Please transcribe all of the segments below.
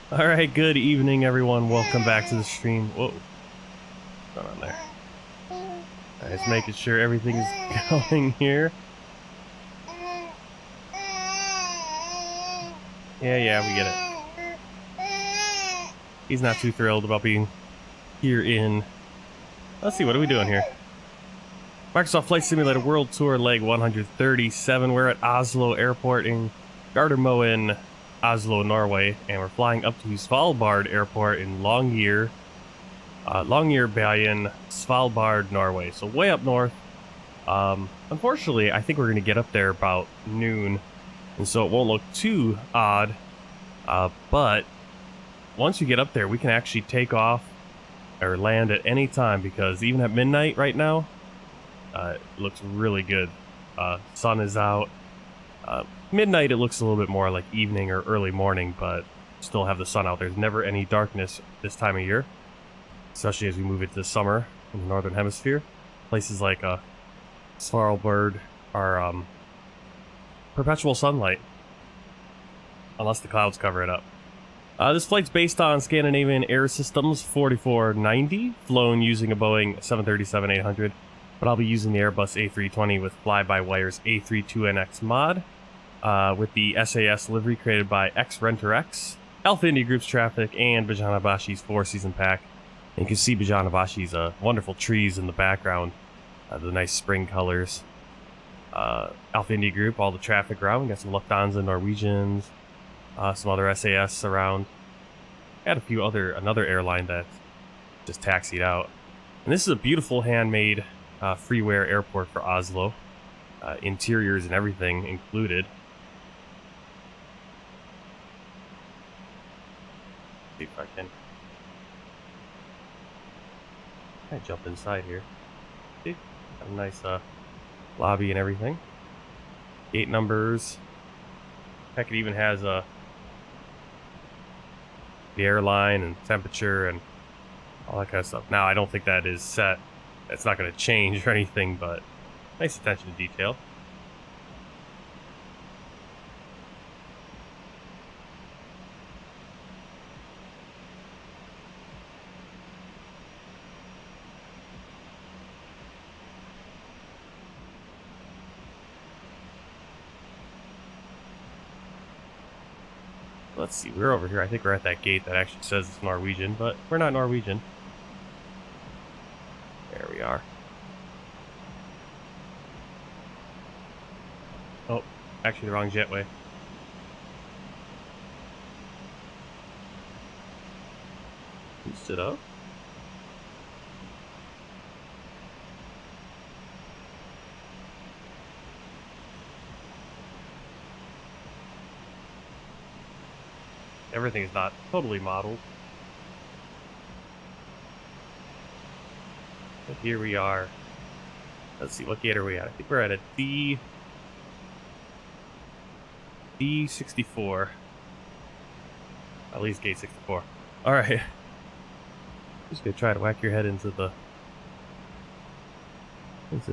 Alright, good evening everyone. Welcome back to the stream. Whoa. What's going on there? Alright, just making sure everything's going here. Yeah, we get it. He's not too thrilled about being here in... Let's see, what are we doing here? Microsoft Flight Simulator World Tour Leg 137. We're at Oslo Airport in Gardermoen, Oslo, Norway, and we're flying up to Svalbard Airport in Longyearbyen, Svalbard, Norway. So way up north. Unfortunately, I think we're going to get up there about noon, and so it won't look too odd. But once you get up there, we can actually take off or land at any time, because even at midnight right now, it looks really good. Sun is out. Midnight, it looks a little bit more like evening or early morning, but still have the sun out. There's never any darkness this time of year, especially as we move into summer in the northern hemisphere. Places like Svalbard are perpetual sunlight, unless the clouds cover it up. This flight's based on Scandinavian Air Systems 4490, flown using a Boeing 737-800, but I'll be using the Airbus A320 with FlyByWire's A32NX mod, with the SAS livery created by X-Renter-X, Alpha India Group's Traffic, and Bajanabashi's 4-season pack. And you can see Bajanabashi's wonderful trees in the background, the nice spring colors. Alpha India Group, all the traffic around. We got some Lufthansa, Norwegians, some other SAS around. Had another airline that just taxied out. And this is a beautiful handmade freeware airport for Oslo. Interiors and everything included. See if I can jump inside here. See? Got a nice lobby and everything. Gate numbers. Heck, it even has the airline and temperature and all that kind of stuff. Now, I don't think that is set. It's not going to change or anything, but nice attention to detail. Let's see, we're over here. I think we're at that gate that actually says it's Norwegian, but we're not Norwegian. There we are. Oh, actually the wrong jetway. Boost it up. Everything is not totally modeled. But here we are. Let's see, what gate are we at? I think we're at a D64. At least gate 64. Alright. Just gonna try to whack your head into the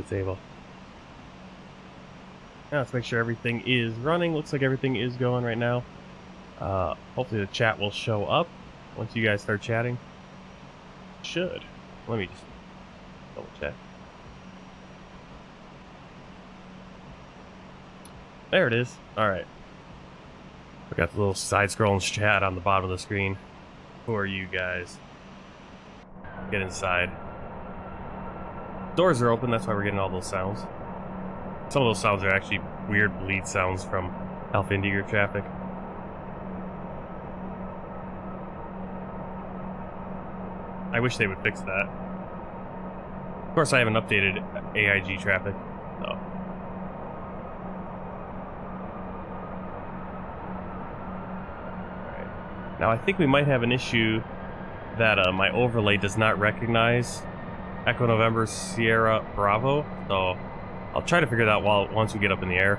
table. Now let's make sure everything is running. Looks like everything is going right now. Hopefully the chat will show up once you guys start chatting. Should. Let me just double check. There it is. Alright. We got the little side-scrolling chat on the bottom of the screen for you guys. Get inside. Doors are open, that's why we're getting all those sounds. Some of those sounds are actually weird bleed sounds from Alpha India Group traffic. I wish they would fix that. Of course, I haven't updated AIG traffic, so. Alright. Now, I think we might have an issue that my overlay does not recognize Echo November Sierra Bravo, so I'll try to figure that out once we get up in the air.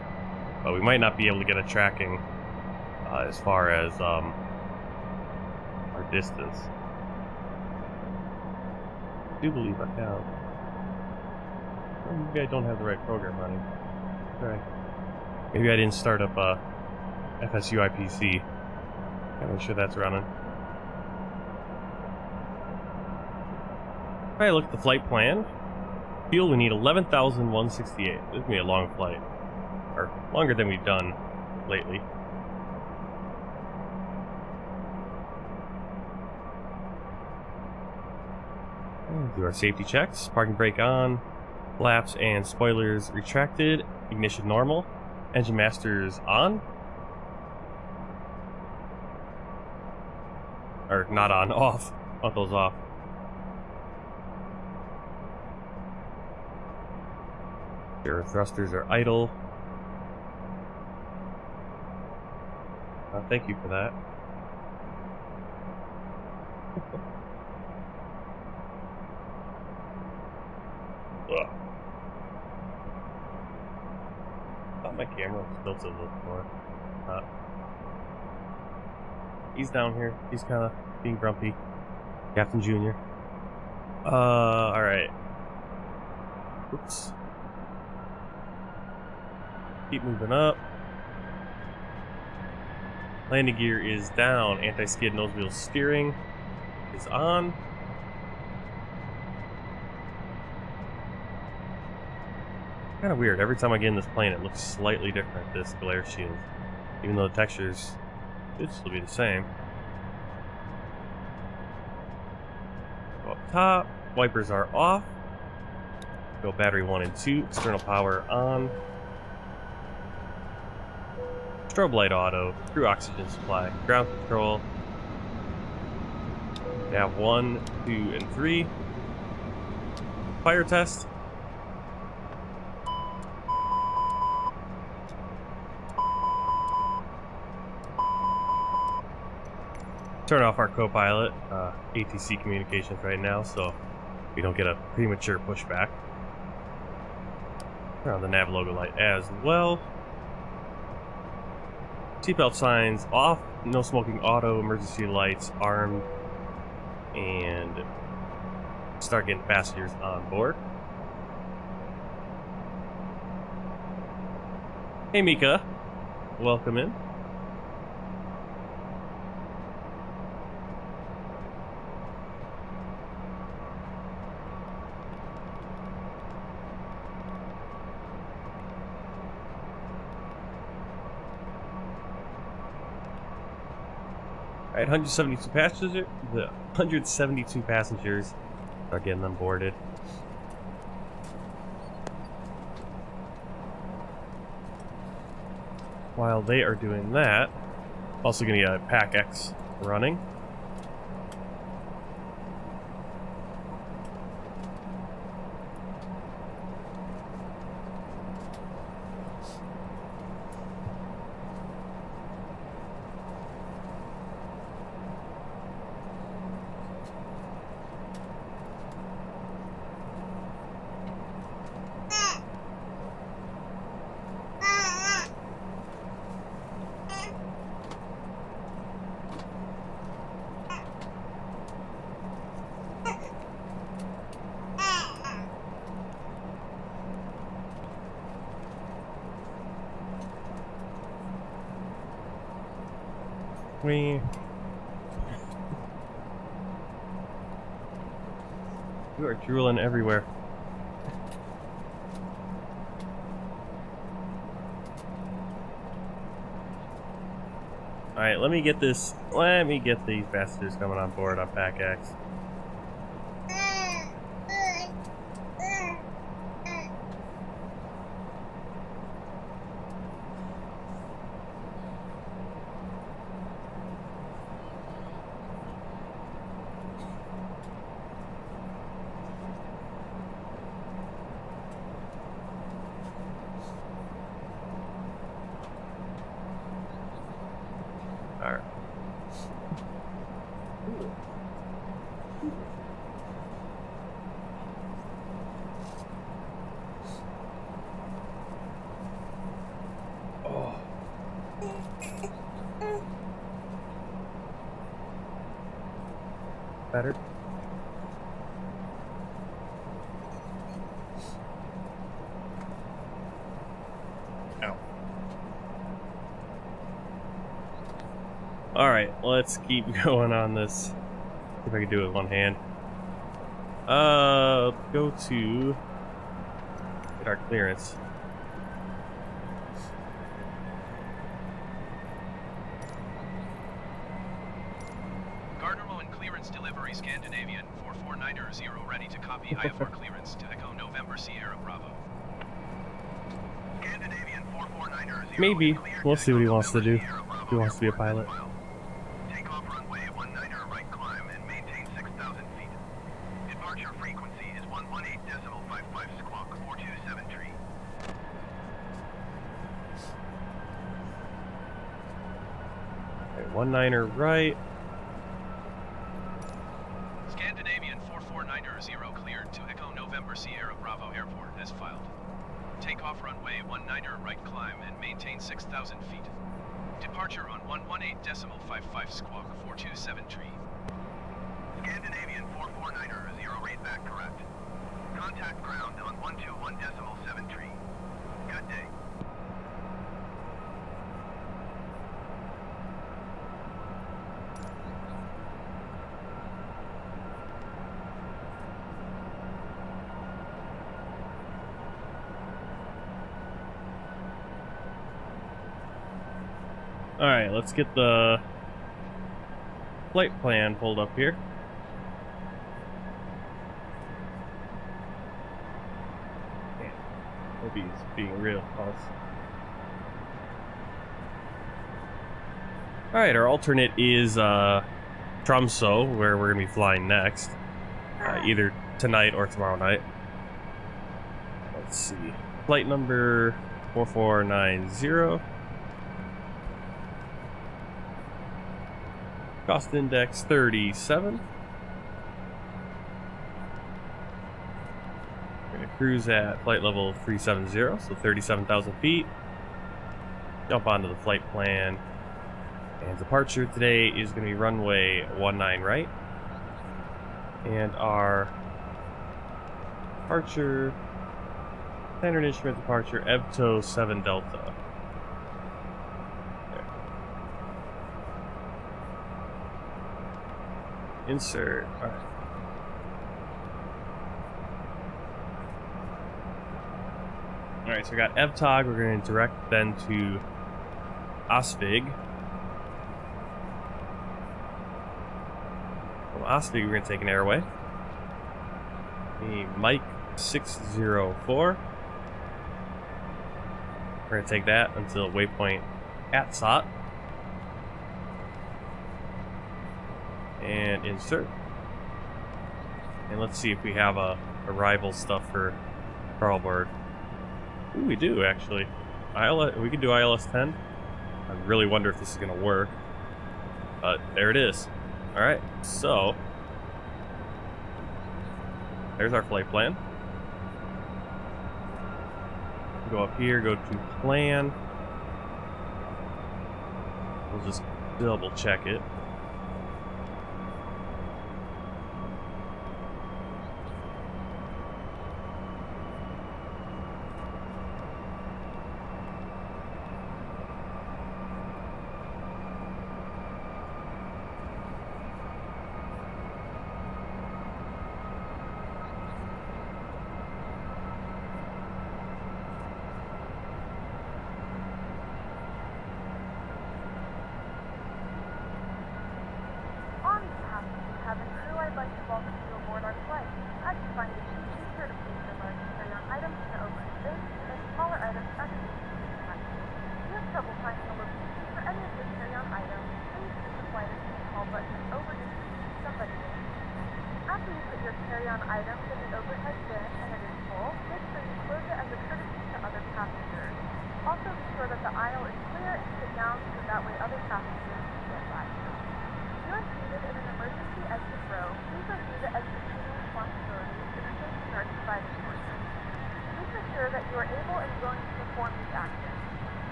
But we might not be able to get a tracking as far as our distance. I do believe I have. Maybe I don't have the right program running. Okay. Maybe I didn't start up FSUIPC. Gotta make sure that's running. Alright, look at the flight plan. Fuel, we need 11,168. This is going to be a long flight. Or longer than we've done lately. Do our safety checks. Parking brake on. Flaps and spoilers retracted. Ignition normal. Engine masters on. Or not on, off. I want those off. Your thrusters are idle. Thank you for that. Ugh. I thought my camera was built a little more. He's down here. He's kind of being grumpy. Captain Junior. Alright. Oops. Keep moving up. Landing gear is down. Anti-skid nose wheel steering is on. Kind of weird. Every time I get in this plane, it looks slightly different, this glare shield. Even though the textures should still be the same. Go up top. Wipers are off. Go battery 1 and 2. External power on. Strobe light auto. Crew oxygen supply. Ground control. Nav 1, 2, and 3. Fire test. Turn off our co-pilot, ATC communications right now, so we don't get a premature pushback. Turn on the nav logo light as well. Seatbelt signs off, no smoking auto, emergency lights armed, and start getting passengers on board. Hey Mika, welcome in. Alright, 172 passengers are getting them boarded. While they are doing that, also gonna get a Pack X running. You are drooling everywhere. Alright, let me get these bastards coming on board on Pack X. Better. Ow. Alright, let's keep going on this. See if I can do it with one hand. Go to get our clearance. Gardner and clearance delivery Scandinavian 4490 ready to copy IFR clearance to Echo November Sierra Bravo. Scandinavian 4490. Maybe. We'll see what he wants to do. If he wants to be a pilot. Take off runway 19 right climb and maintain 6,000 feet. Departure frequency is 118.55 squawk 4273. Okay, 19 right. Scandinavian 4490 cleared to Echo November Sierra Bravo Airport as filed. Take off runway 19 right climb and maintain 6,000 feet. Departure on 118.55 squawk 4273. Scandinavian 4490 rate back correct. Contact ground on 121.73. Good day. Alright, let's get the flight plan pulled up here. Hope he's being real close. Alright, our alternate is Tromsø, where we're going to be flying next. Either tonight or tomorrow night. Let's see. Flight number 4490. Cost index 37. We're going to cruise at flight level 370, so 37,000 feet. Jump onto the flight plan. And departure today is going to be runway 19 right. And our departure, standard instrument departure, EVTO 7 Delta. Insert. All right. All right, so we got EVTOG. We're going to direct then to Osvig. From Osvig, we're going to take an airway. The Mike 604. We're going to take that until waypoint Atsat. And insert. And let's see if we have a arrival stuff for Svalbard. Ooh, we do actually. We can do ILS 10. I really wonder if this is gonna work. But there it is. Alright, so there's our flight plan. Go up here, go to plan. We'll just double check it.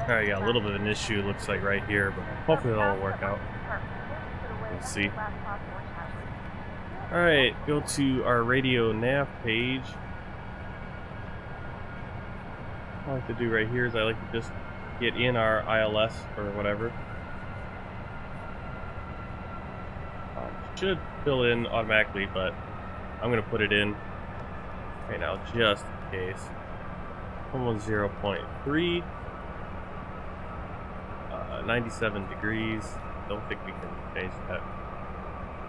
Alright, yeah, a little bit of an issue looks like right here, but hopefully that'll work out. We'll see. Alright, go to our radio nav page. What I like to do right here is I like to just get in our ILS or whatever. should fill in automatically, but I'm going to put it in right now just in case. 110.3, 97 degrees. Don't think we can change that.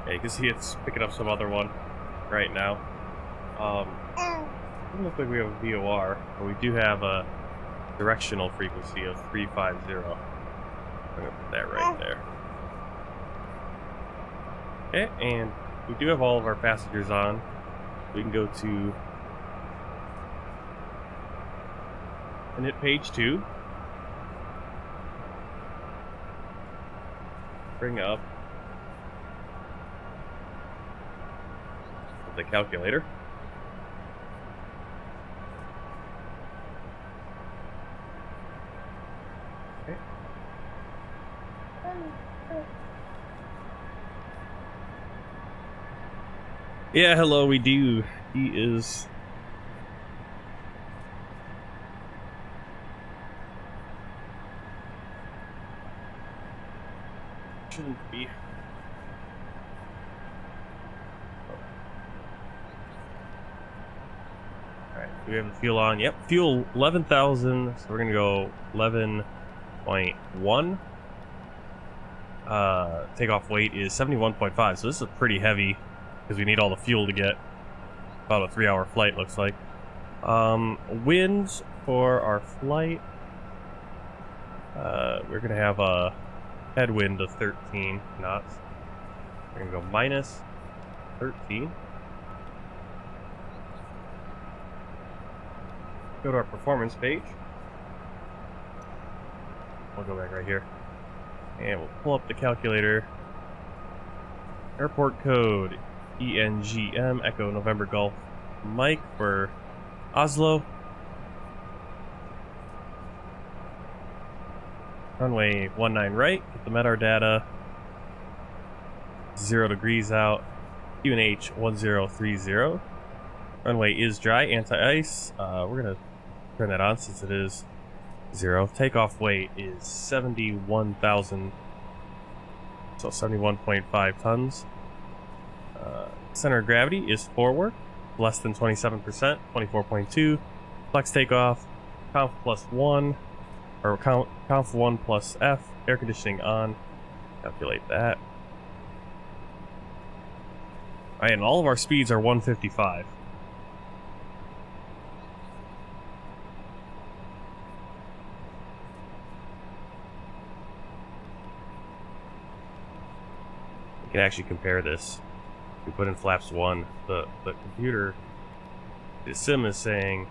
Yeah, you can see it's picking up some other one right now. Doesn't look like we have a VOR, but we do have a directional frequency of 350. I'm gonna put that right there. Okay, and we do have all of our passengers on. We can go to and hit page 2. Bring up the calculator. Okay. Yeah, hello, we do. He is shouldn't be. Alright, do we have the fuel on? Yep, fuel 11,000, so we're gonna go 11.1. Takeoff weight is 71.5, so this is pretty heavy because we need all the fuel to get about a 3-hour flight, looks like. Winds for our flight, we're gonna have a headwind of 13 knots. We're gonna go minus 13. Go to our performance page. We'll go back right here. And we'll pull up the calculator. Airport code ENGM, Echo November Golf Mike for Oslo. Runway 19 right, get the METAR data. 0 degrees out. QNH 1030. Runway is dry, anti-ice. We're gonna turn that on since it is 0. Takeoff weight is 71,000, so 71.5 tons. Center of gravity is forward, less than 27%, 24.2. Flex takeoff, conf plus 1, or conf 1 plus F, air conditioning on. Calculate that. Alright, and all of our speeds are 155. We can actually compare this. We put in flaps 1. The computer, the sim is saying,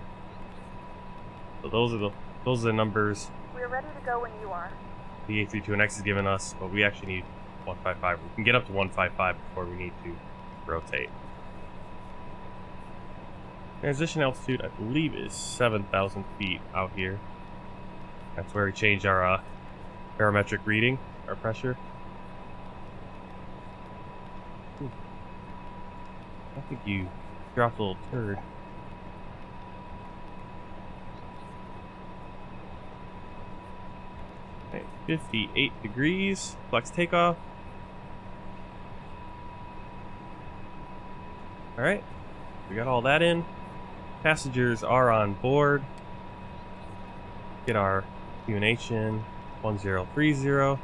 so those are the numbers. We're ready to go when you are. The A32NX is giving us, but we actually need 155. We can get up to 155 before we need to rotate. Transition altitude, I believe, is 7,000 feet out here. That's where we change our barometric reading, our pressure. Ooh. I think you dropped a little turd. Okay, 58 degrees, flex takeoff. Alright, we got all that in. Passengers are on board. Get our QNH in, 1030.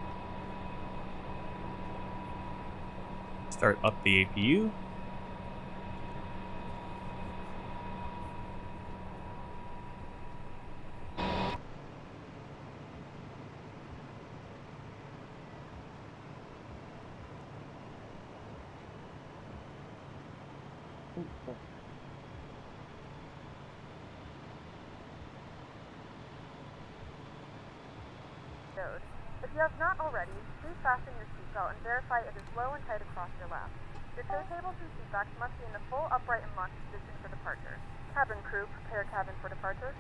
Start up the APU. If you have not already, please fasten your seatbelt and verify it is low and tight across your lap. Your tow tables and seatbacks must be in the full upright and locked position for departure. Cabin crew, prepare cabin for departure.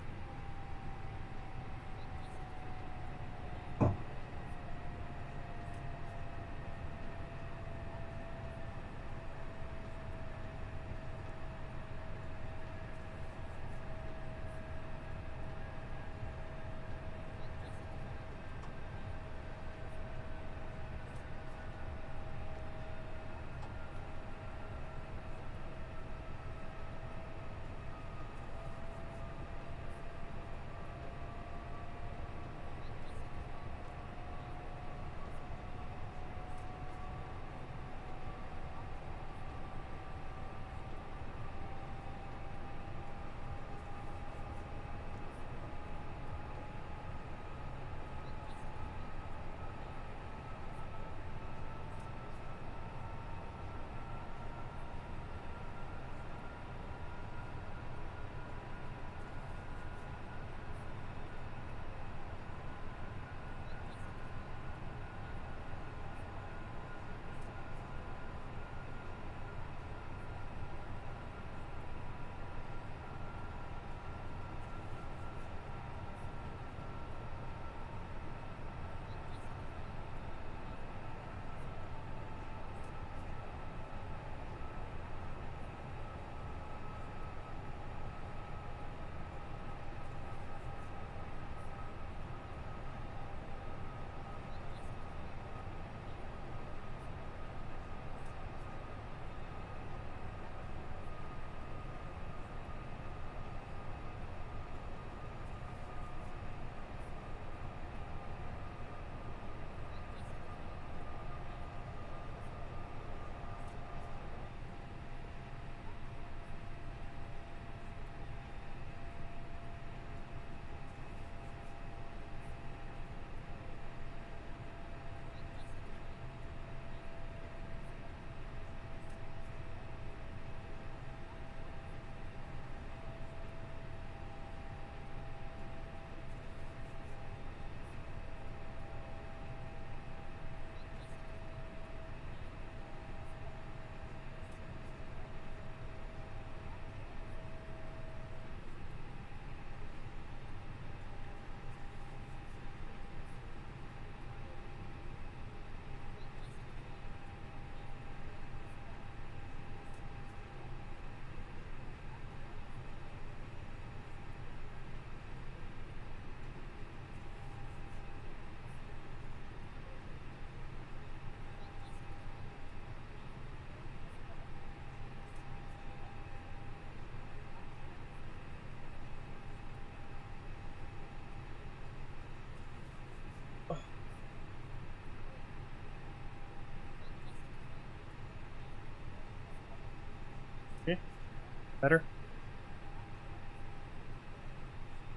Better?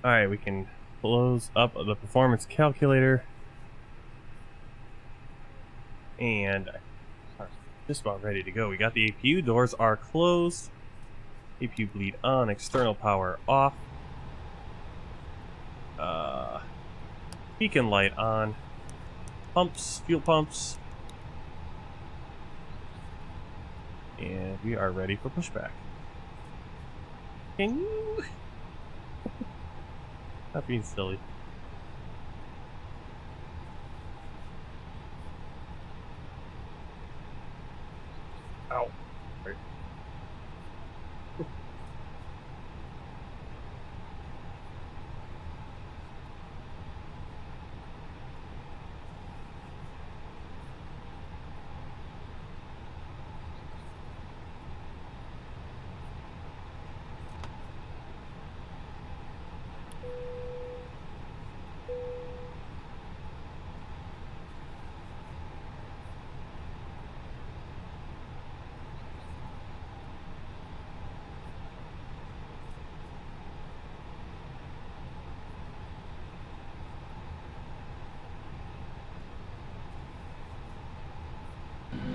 Alright, we can close up the performance calculator. And are just about ready to go. We got the APU, doors are closed. APU bleed on, external power off. Beacon light on. Pumps, fuel pumps. And we are ready for pushback. Can you... Not being silly. Ow. Sorry.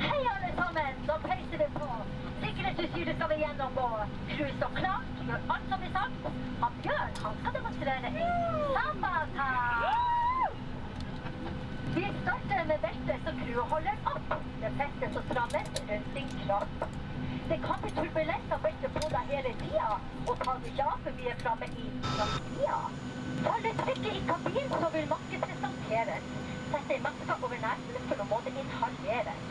Hei alle sammen, nå peiser det på. Sikkerhetsutstyret skal vi gjennomgå. Crewet står klart, gjør alt som er sagt. Han Bjørn, han skal demonstrere en sambata. Vi starter med beltet så crewet holder opp. Det festes og strammes rundt din kropp. Det kan bli turbulent å belte på deg hele tida, og ta det ikke av før vi er framme i framtida. Faller trykket i kabinen så vil maske presenteres. Sett deg maska over nesen for å måtte inhaleres.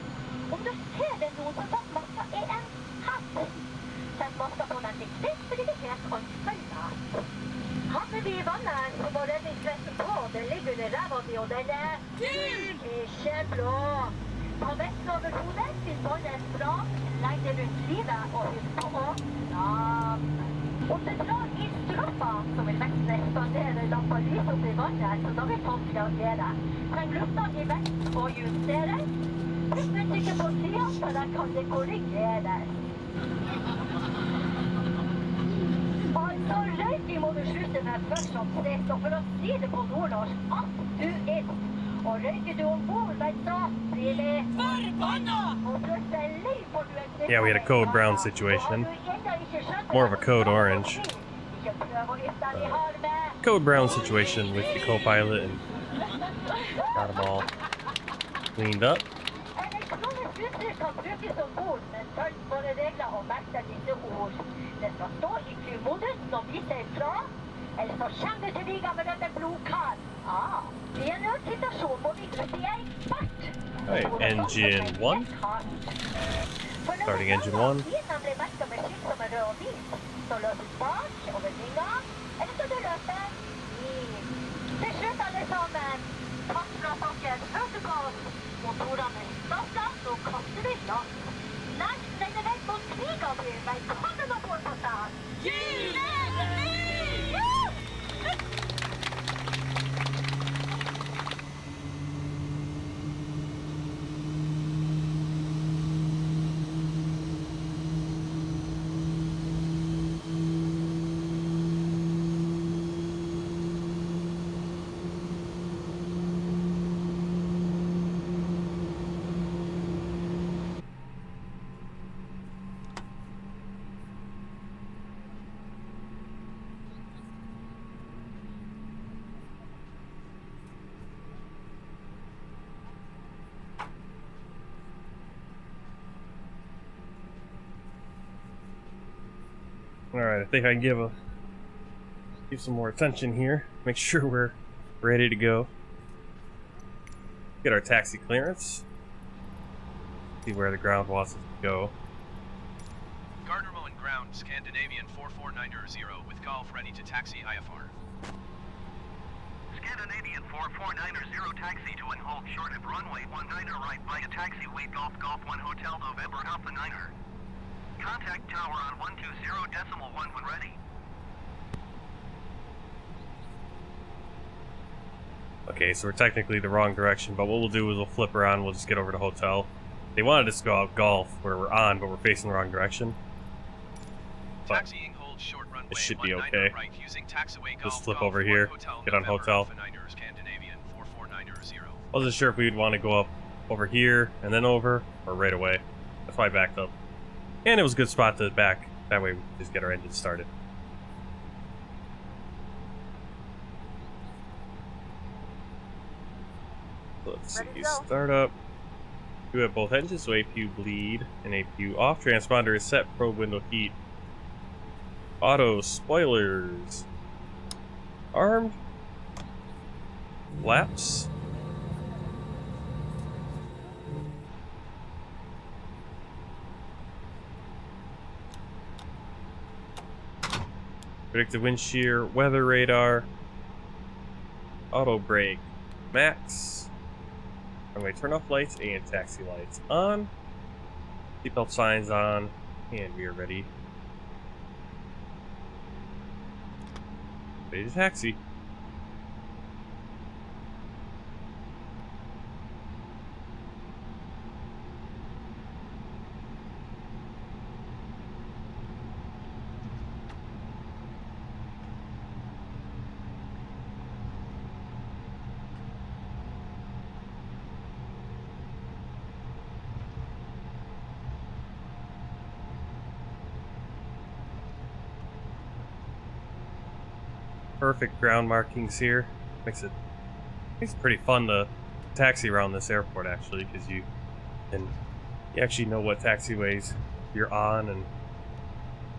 Om du ser det noen som sagt maska er en hatt. Sett maska på den til sist, fordi det er helt åndsfølget. Havner vi i vannet, så må redningsvesten på. Den ligger under ræva di, og den er gul, ikke blå. Ta vesten over hodet, til båndet stram, legg det rundt livet, og husk på å stram. Om du drar i stroppa, så vil veksten ekspandere lampa lys opp i vannet, så da vil folk reagere. Treng lufta i vekst og justeres. Husk ikke på siden, for der kan det korrigeres. Altså, røyking må du slutte med først som sist, og for å si det på nordnorsk, at du er. Og røyker du ombord, men så blir det forbanna! Og plutselig får du et... Yeah, we had a code brown situation. More of a code orange. Code brown situation with the co-pilot and got them all cleaned up. Elektronisk utstyr kan brukes ombord, men følg våre regler og merk deg disse ord. Det skal stå i Q-modus når vi ser fra, eller så kommer du til liga med denne blodkar. I en nødsituasjon må vi ut i en fart. Alright, engine 1. Starting engine 1. Bilen ble merket med skilt som er rød og hvit. Så løses bak, over vinga, eller så du løper i. Til slutt alle sammen. Takk fra dere, hørte på oss. Motorene starter, så kaster vi loss. Nærmest regner vekk mot kriga blir, velkommen ombord på seg. Alright, I think I can give some more attention here. Make sure we're ready to go. Get our taxi clearance. See where the ground wants us to go. Gardner Moen ground, Scandinavian 44900 with golf ready to taxi IFR. Scandinavian 44900 taxi to and hold short of runway 19 right via taxiway Golf 1 Hotel November Alpha 9. Contact tower on 120.1 when ready. Okay, so we're technically the wrong direction, but what we'll do is we'll flip around, we'll just get over to hotel. They wanted us to go out golf where we're on, but we're facing the wrong direction. Taxiing hold short runway it should be 19er okay. right using taxiway Just Golf flip Golf over 1 here, Hotel get on November hotel. Alpha 9er Scandinavian 449er 0. Wasn't sure if we'd want to go up over here and then over, or right away. That's why I backed up. And it was a good spot to back. That way we could just get our engine started. Let's see, Ready to go. start up. We have both engines, so APU bleed and APU off. Transponder is set, probe window heat. Auto spoilers. Armed. Flaps. Predictive wind shear, weather radar. Auto brake. Max. Runway turn off lights and taxi lights on. Seatbelt signs on. And we are ready. Ready to taxi. Perfect ground markings here. Makes it pretty fun to taxi around this airport actually, because you actually know what taxiways you're on and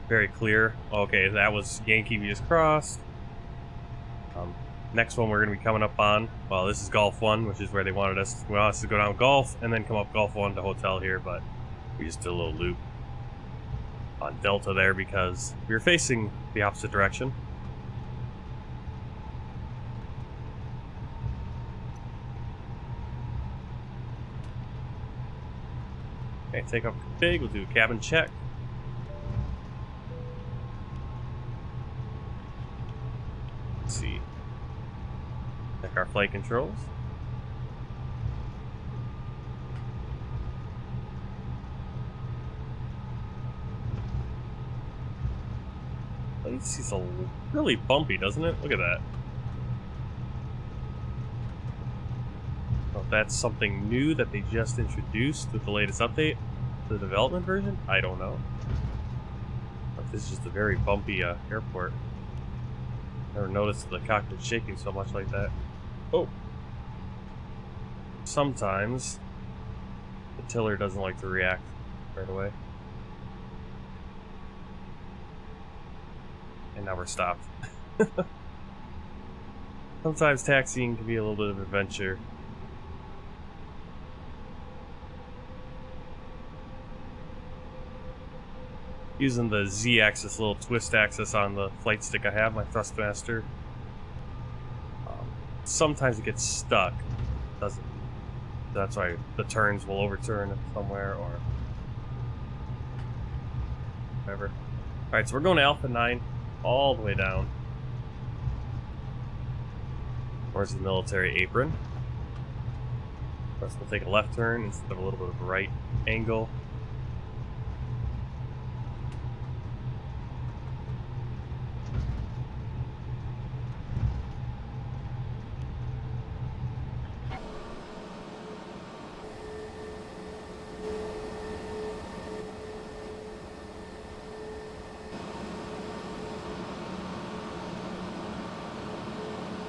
very clear. Okay, that was Yankee we just crossed. Next one we're going to be coming up on, well, this is Gulf 1, which is where they wanted us to go down Gulf and then come up Gulf 1 to hotel here, but we just did a little loop on Delta there because we were facing the opposite direction. Okay, take off config, we'll do a cabin check. Let's see. Check our flight controls. It's really bumpy, doesn't it? Look at that. Well, if that's something new that they just introduced with the latest update to the development version, I don't know. But this is just a very bumpy airport. Never noticed the cockpit shaking so much like that. Oh! Sometimes the tiller doesn't like to react right away. And now we're stopped. Sometimes taxiing can be a little bit of an adventure. Using the Z-axis, little twist axis on the flight stick I have, my Thrustmaster. Sometimes it gets stuck. Doesn't. That's why the turns will overturn somewhere or whatever. Alright, so we're going to Alpha 9 all the way down towards the military apron. Of course, we'll take a left turn instead of a little bit of a right angle.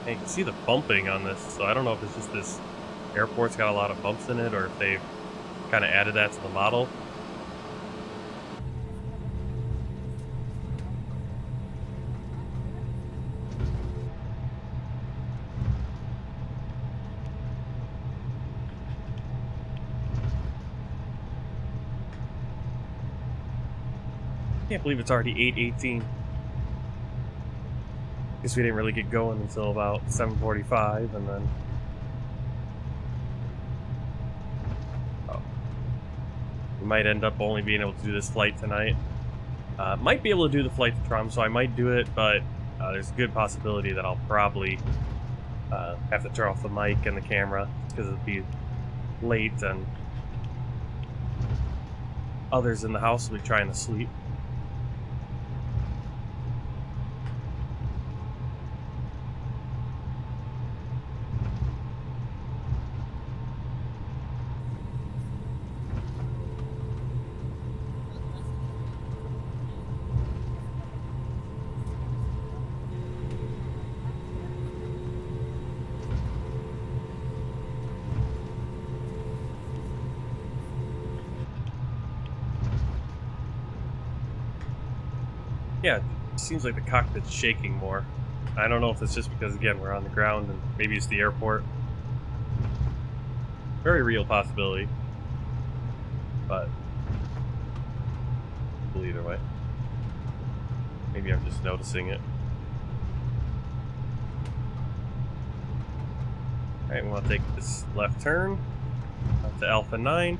You can see the bumping on this, so I don't know if it's just this airport's got a lot of bumps in it or if they've kind of added that to the model. Can't believe it's already 8:18. Guess we didn't really get going until about 7:45, and then we might end up only being able to do this flight tonight. Might be able to do the flight to Trom, so I might do it, but there's a good possibility that I'll probably have to turn off the mic and the camera because it'll be late and others in the house will be trying to sleep. Yeah, it seems like the cockpit's shaking more. I don't know if it's just because, again, we're on the ground and maybe it's the airport. Very real possibility. But well, either way. Maybe I'm just noticing it. Alright, we want to take this left turn up to Alpha 9.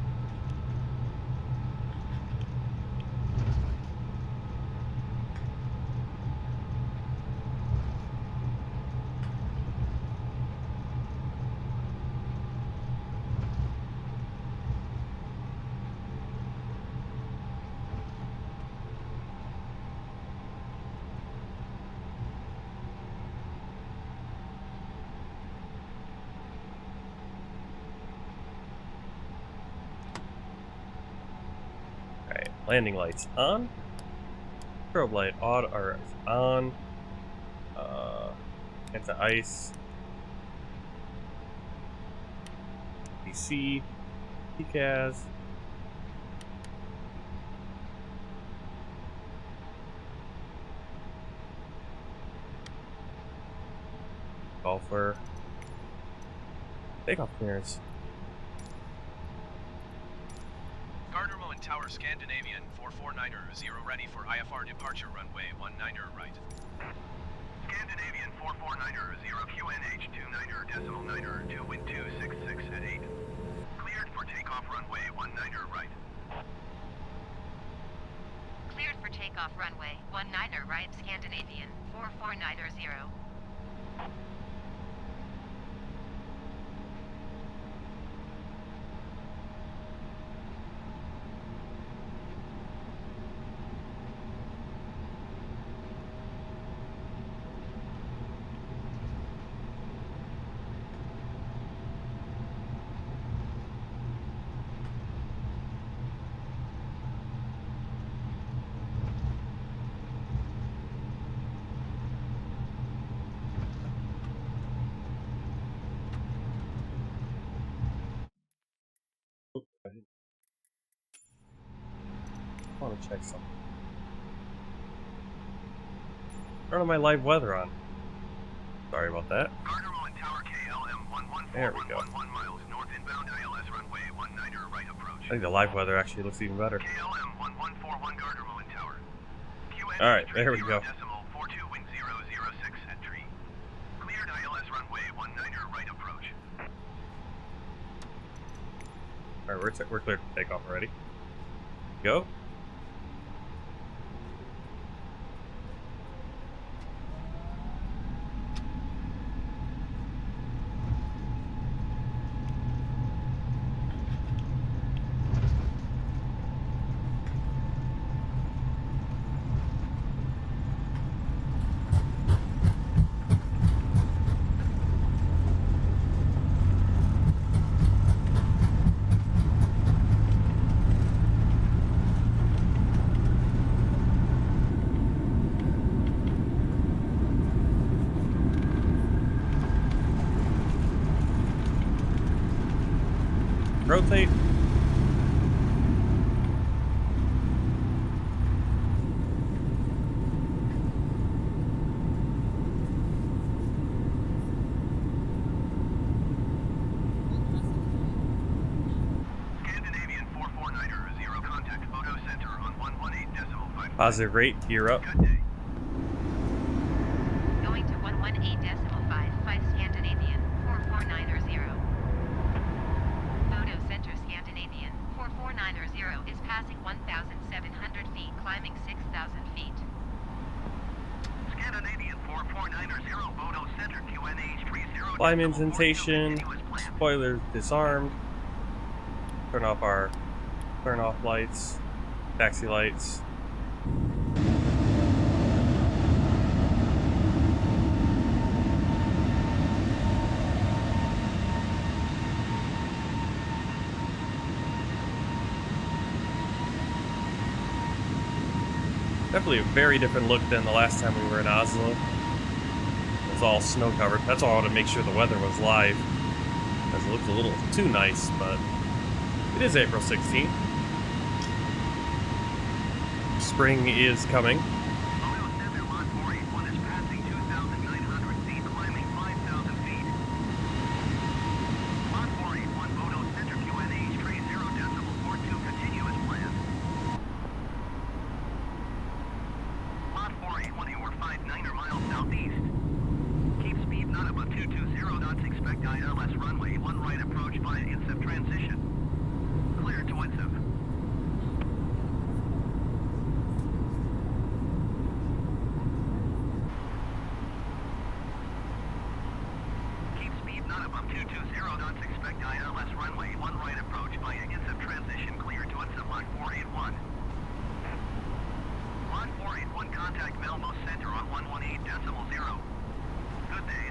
Landing lights on. Strobe light are on. Anti-ice. PC. PCAS. Golfer. Takeoff clearance. Gardner and Tower Scandinavian 449er ready for IFR departure runway 19er right. Scandinavian 449er QNH 29er decimal 9er 2 wind 266 at 8. Cleared for takeoff runway 19er right. Cleared for takeoff runway 19er right Scandinavian 449er. I want to check something. Turn on my live weather on. Sorry about that. Gardner and Tower KLM There we go. 114.11 miles north inbound ILS runway 19er right approach. I think the live weather actually looks even better. KLM 1141 Gardner and Tower. All right, there we go. Decimal 42 wind 006 at tree. Cleared ILS runway 19er right approach. All right, we're clear to take off already. Go. Rotate. Scandinavian 449er 0 contact photo center on 118.5. Positive rate, gear up. Good day. Going to 118.55 Scandinavian 449er. Photo Center Scandinavian 449er is passing 1,700 feet, climbing 6,000 feet. Scandinavian 449er photo center QNH 30. Climb indentation. Spoiler disarmed. Turn off lights. Taxi lights. Definitely a very different look than the last time we were in Oslo. It was all snow covered. That's why I wanted to make sure the weather was live, because it looked a little too nice, but it is April 16th. Spring is coming. Photo expect ILS runway 1 right approach via INSIP transition. Clear to INSIP. Keep speed not above 220 knots. Expect ILS runway 1 right approach via INSIP transition. Clear to INSIP Mach 481. Mach 481 contact Melmo Center on 118.0. Good day.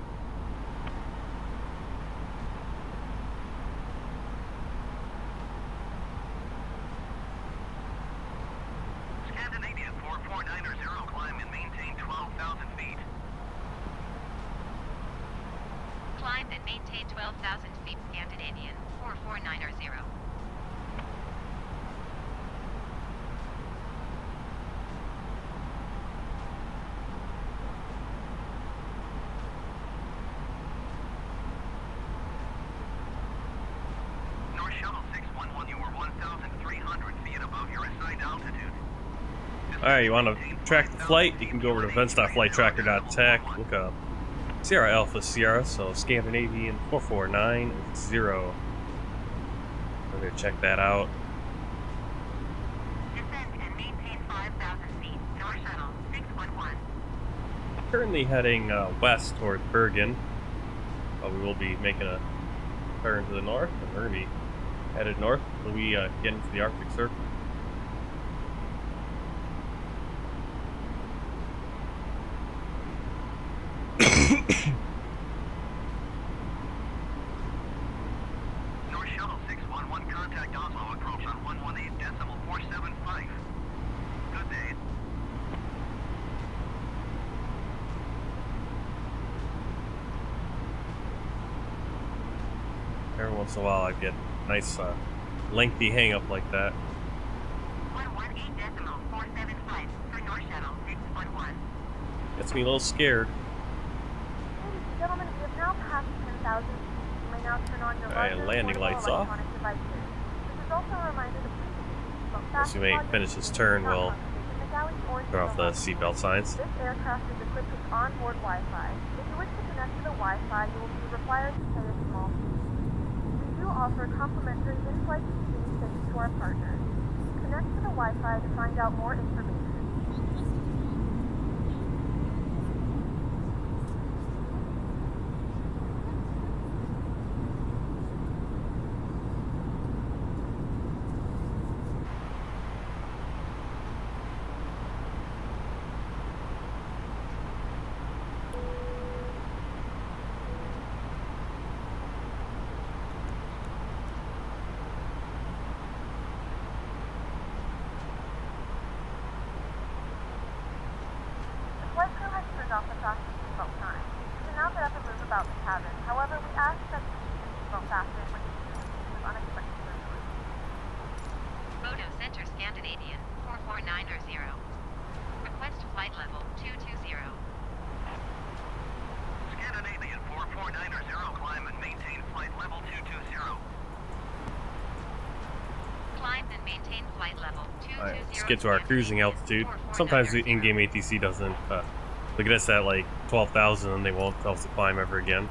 Scandinavian 4490, climb and maintain 12,000 feet. Climb and maintain 12,000 feet. Scandinavian 4490. North Shuttle 611, you were 1,300 feet above your assigned altitude. Alright, you want to track the flight? You can go over to events.flighttracker.tech, look up Sierra Alpha Sierra, so Scandinavian 4490. We're going to check that out. Descend and maintain 5,000 feet. North Shuttle 611. Currently heading west towards Bergen, but we will be making a turn to the north, and we're going to be headed north when we get into the Arctic Circle. North Shuttle 611, contact Oslo approach on 118.475. Good day. Every once in a while I get a nice lengthy hang up like that. 118.475 for North Shuttle 611. Gets me a little scared. Ladies and gentlemen, we have now passed 10,000 feet. You may now turn on your Alright, larger landing portable lights off. electronic devices. This is also a reminder to please keep seatbelt Once we fastened finish while this you're turn, not we'll concentrating the galley or turn off the seatbelt seatbelt signs. This aircraft is equipped with onboard Wi-Fi. If you wish to connect to the Wi-Fi, you will be required to pay a small fee. We do offer complimentary in-flight communication to our partners. Connect to the Wi-Fi to find out more information. Flight crew has turned off the fasten seatbelt sign. You can now get up and move about the cabin. However, we ask that you keep your seatbelt fastened when you do receive unexpected surgery. Photo Center Scandinavian 4490. Request flight level 220. Scandinavian 4490, climb and maintain flight level 220. Climb and maintain flight level 220. Alright, let's get to our cruising altitude. Sometimes the in-game ATC doesn't look at us at like 12,000 and they won't tell us to climb ever again.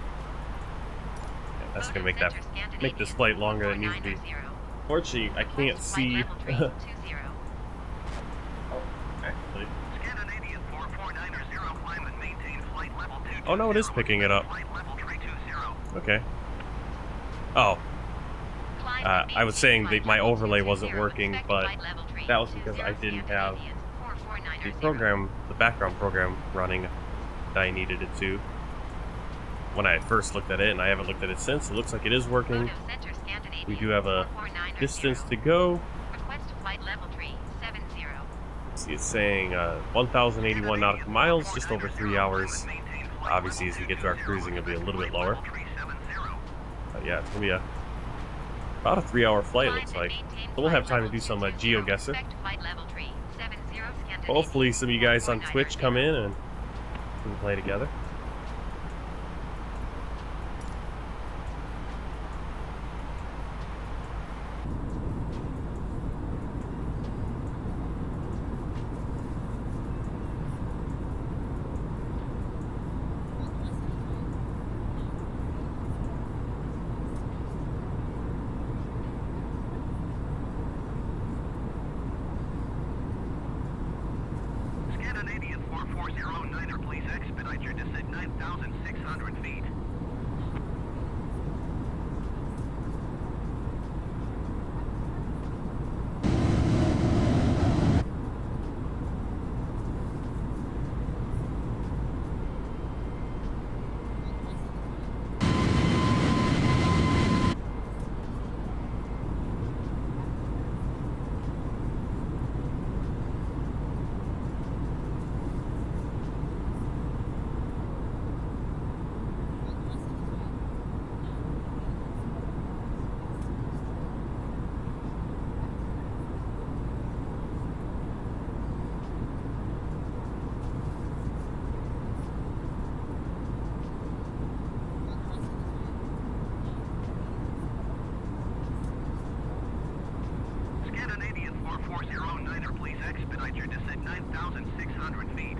Yeah, that's gonna make this flight longer than it needs to be. Fortunately, I can't see. Actually, Scandinavian 4490, climb and maintain flight level 220. oh no, it is picking it up. Flight level 320. Okay. Oh, I was saying that my overlay wasn't working, but that was because I didn't have the background program running that I needed it to. When I first looked at it, and I haven't looked at it since, it looks like it is working. We do have a distance to go. See, it's saying 1,081 nautical miles, just over 3 hours. Obviously, as we get to our cruising, it'll be a little bit lower. But yeah, it's gonna be about a 3-hour flight, it looks like. So we'll have time to do some GeoGuessr. Hopefully some of you guys on Twitch come in and we can play together. expedite your descent 9,600 feet.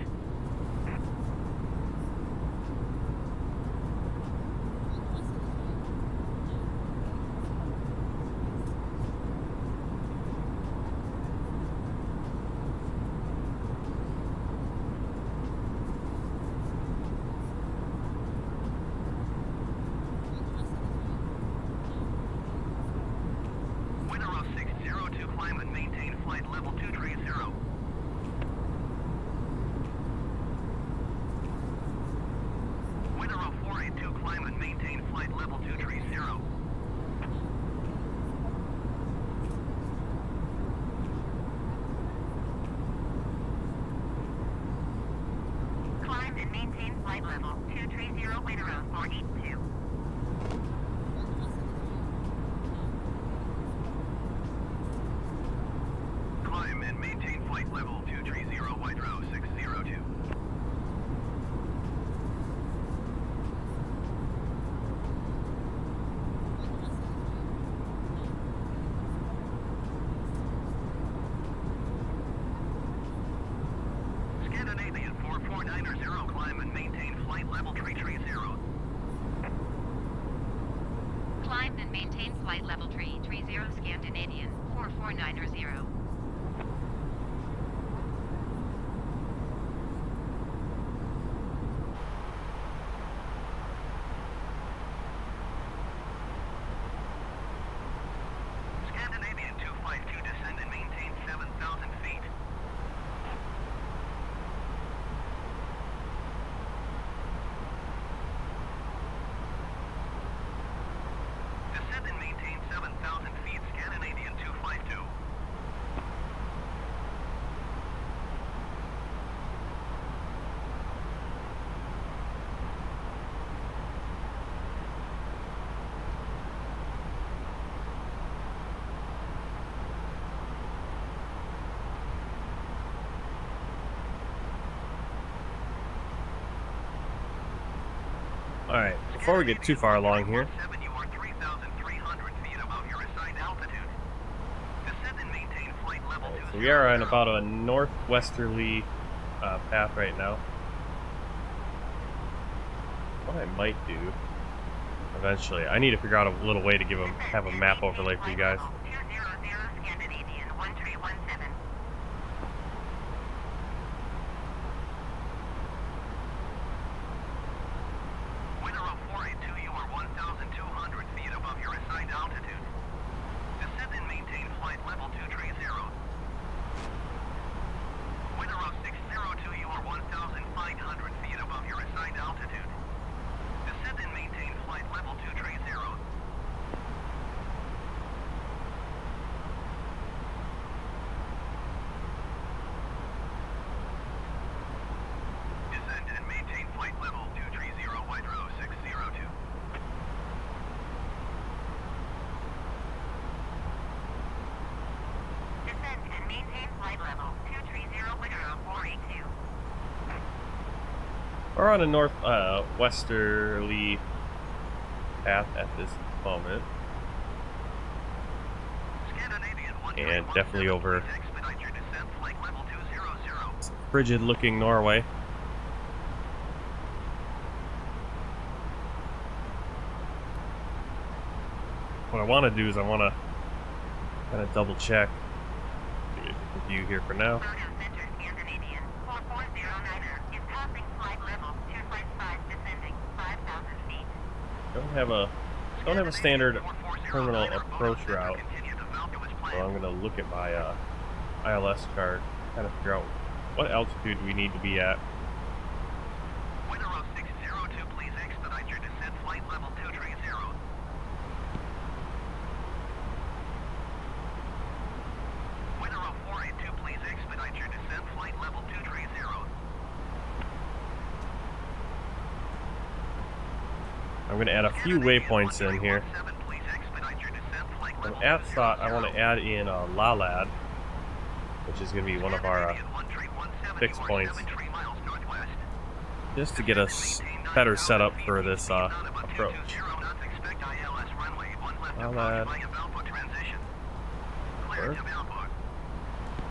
Climb and maintain flight level 330 Scandinavian 4490. Scandinavian 252 descend and maintain 7,000 feet. Descend and maintain 7,000 feet, Scandinavian 252. Alright, before we get too far along here, You are 3,300 feet above your assigned altitude. Descend and maintain flight level so we are on about a northwesterly path right now. What I might do eventually, I need to figure out a little way to have a map overlay for you guys. 200 Scandinavian 1317. Winner of 482, you are 1,200 feet above your assigned altitude. Descend and maintain flight level 230. Winner of 602, you are 1,500 feet above your assigned altitude. Descend and maintain flight level 230. Descend and maintain flight level 230, wide row 602. Descend and maintain flight level 230 Winner 482. We're on a northwesterly path at this moment, Scandinavian and definitely over expedite your descent, flight level 200. frigid-looking Norway. What I want to do is I want to kind of double check the view here for now. Photo Center Scandinavian 4409 is passing flight level 255 descending 5,000 feet. Don't have a standard terminal approach route, so I'm going to look at my ILS chart, kind of figure out what altitude we need to be at. Winner of 602, please expedite your descent, flight level 230. Winner of 482, please expedite your descent, flight level 230. I'm going to add a few waypoints in here. Please expedite your descent, flight On level at thought, I want to add in Lalad, which is going to be one of our fixed points, just to get us better set up for this approach. Lalad. Work.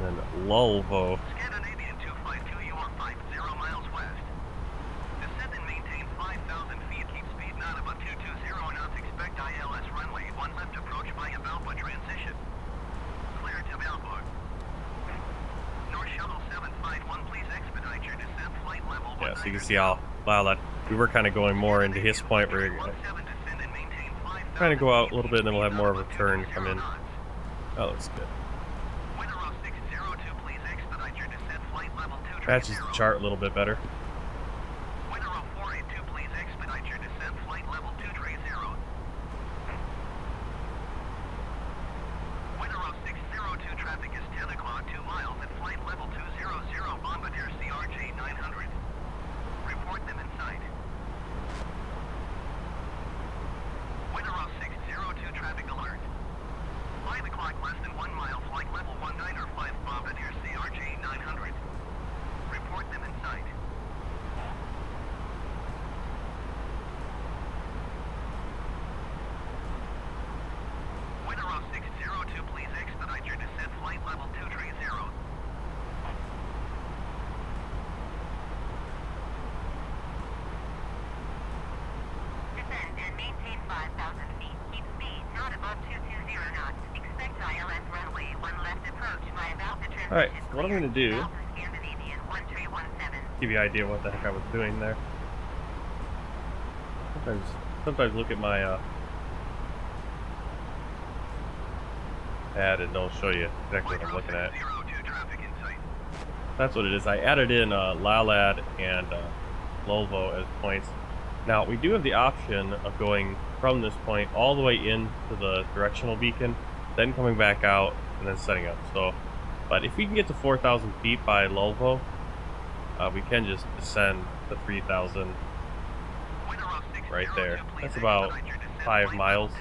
And Lulvo. Scandinavian 252, you are 50 miles west. Descend and maintain 5,000 feet. Keep speed not above 220 knots. Expect ILS runway 1 left approach by Valpa transition. Clear to Valpa. North Shuttle 751, please expedite your descent flight level. Yeah, so you can see how loud we were kind of going more into his point where we're kind of go out a little bit and then we'll have more of a turn come in. That looks good. Matches the chart a little bit better. Alright, what I'm going to do, give you an idea of what the heck I was doing there. Sometimes look at my ad and don't show you exactly what I'm looking at. That's what it is. I added in Lalad and Lulvo as points. Now, we do have the option of going from this point all the way into the directional beacon, then coming back out, and then setting up. So, but if we can get to 4,000 feet by Lulvo, we can just descend to 3,000 right there. That's about 5 miles.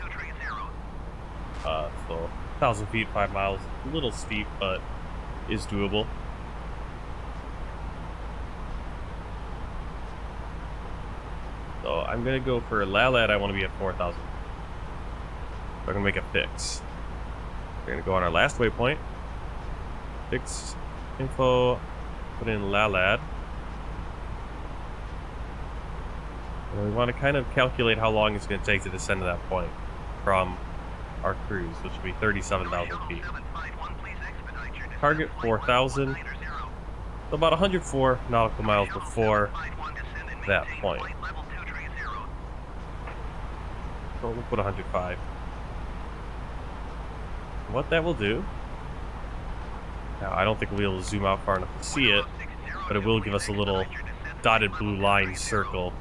So, 1,000 feet, 5 miles. A little steep, but is doable. So I'm gonna go for Lalad. I want to be at 4,000. So I'm gonna make a fix. We're gonna go on our last waypoint. Fix info. Put in Lalad. And we want to kind of calculate how long it's going to take to descend to that point from our cruise, which would be 37,000 feet. Target 4,000. So about 104 nautical miles before that point. So we'll put 105. What that will do, now I don't think we'll be able to zoom out far enough to see it, but it will give us a little dotted blue line circle.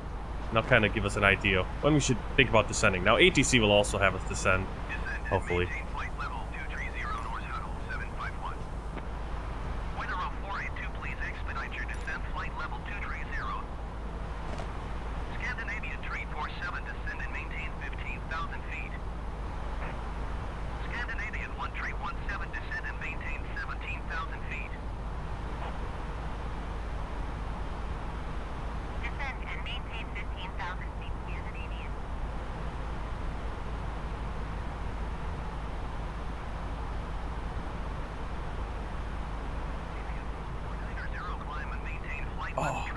And that'll kind of give us an idea when we should think about descending. Now ATC will also have us descend, hopefully. Oh,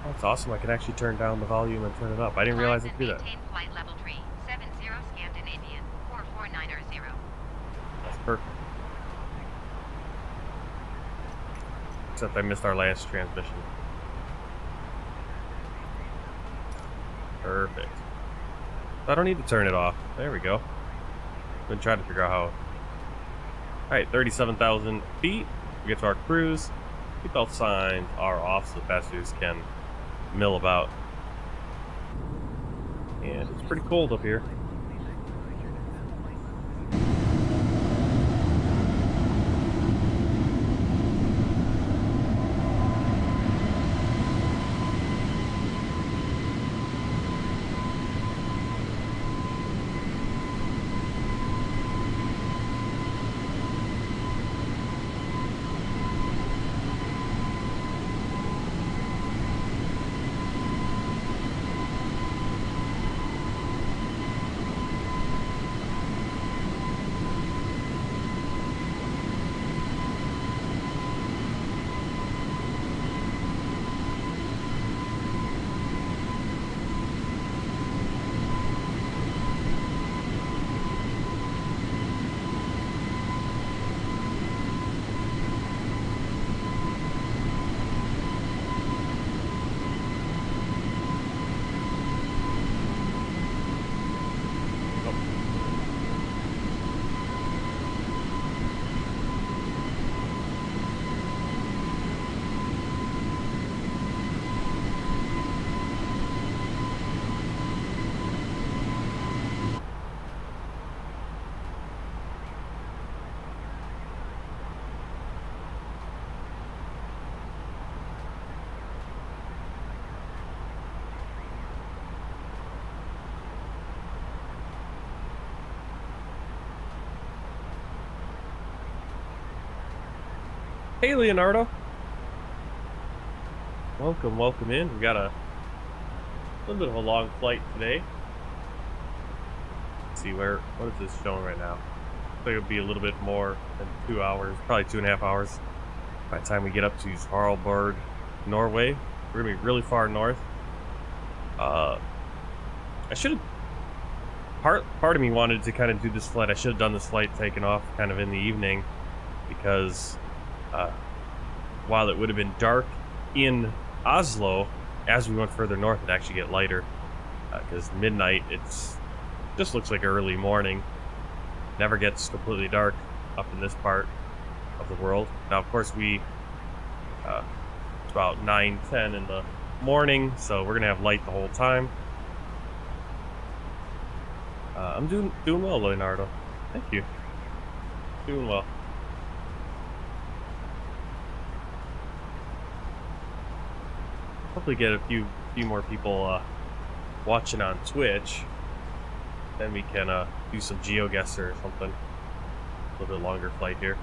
that's awesome. I can actually turn down the volume and turn it up. I didn't realize I could do that. Flight level 370 Scandinavian 4490. That's perfect. Except I missed our last transmission. Perfect. I don't need to turn it off. There we go. I've been trying to figure out how. Alright, 37,000 feet. We get to our cruise. Seatbelt signs are off so the passengers can mill about. And it's pretty cold up here. Hey, Leonardo. Welcome, welcome in. We got a little bit of a long flight today. Let's see, what is this showing right now? I think it'll be a little bit more than 2 hours, probably 2.5 hours by the time we get up to Svalbard, Norway. We're gonna be really far north. I should have. Part of me wanted to kind of do this flight. I should have done this flight taken off kind of in the evening, because while it would have been dark in Oslo, as we went further north, it actually get lighter. Because midnight, just looks like early morning. Never gets completely dark up in this part of the world. Now, of course, it's about 9-10 in the morning, so we're gonna have light the whole time. I'm doing well, Leonardo. Thank you. Doing well. Hopefully get a few more people watching on Twitch. Then we can do some GeoGuessr or something. A little bit longer flight here.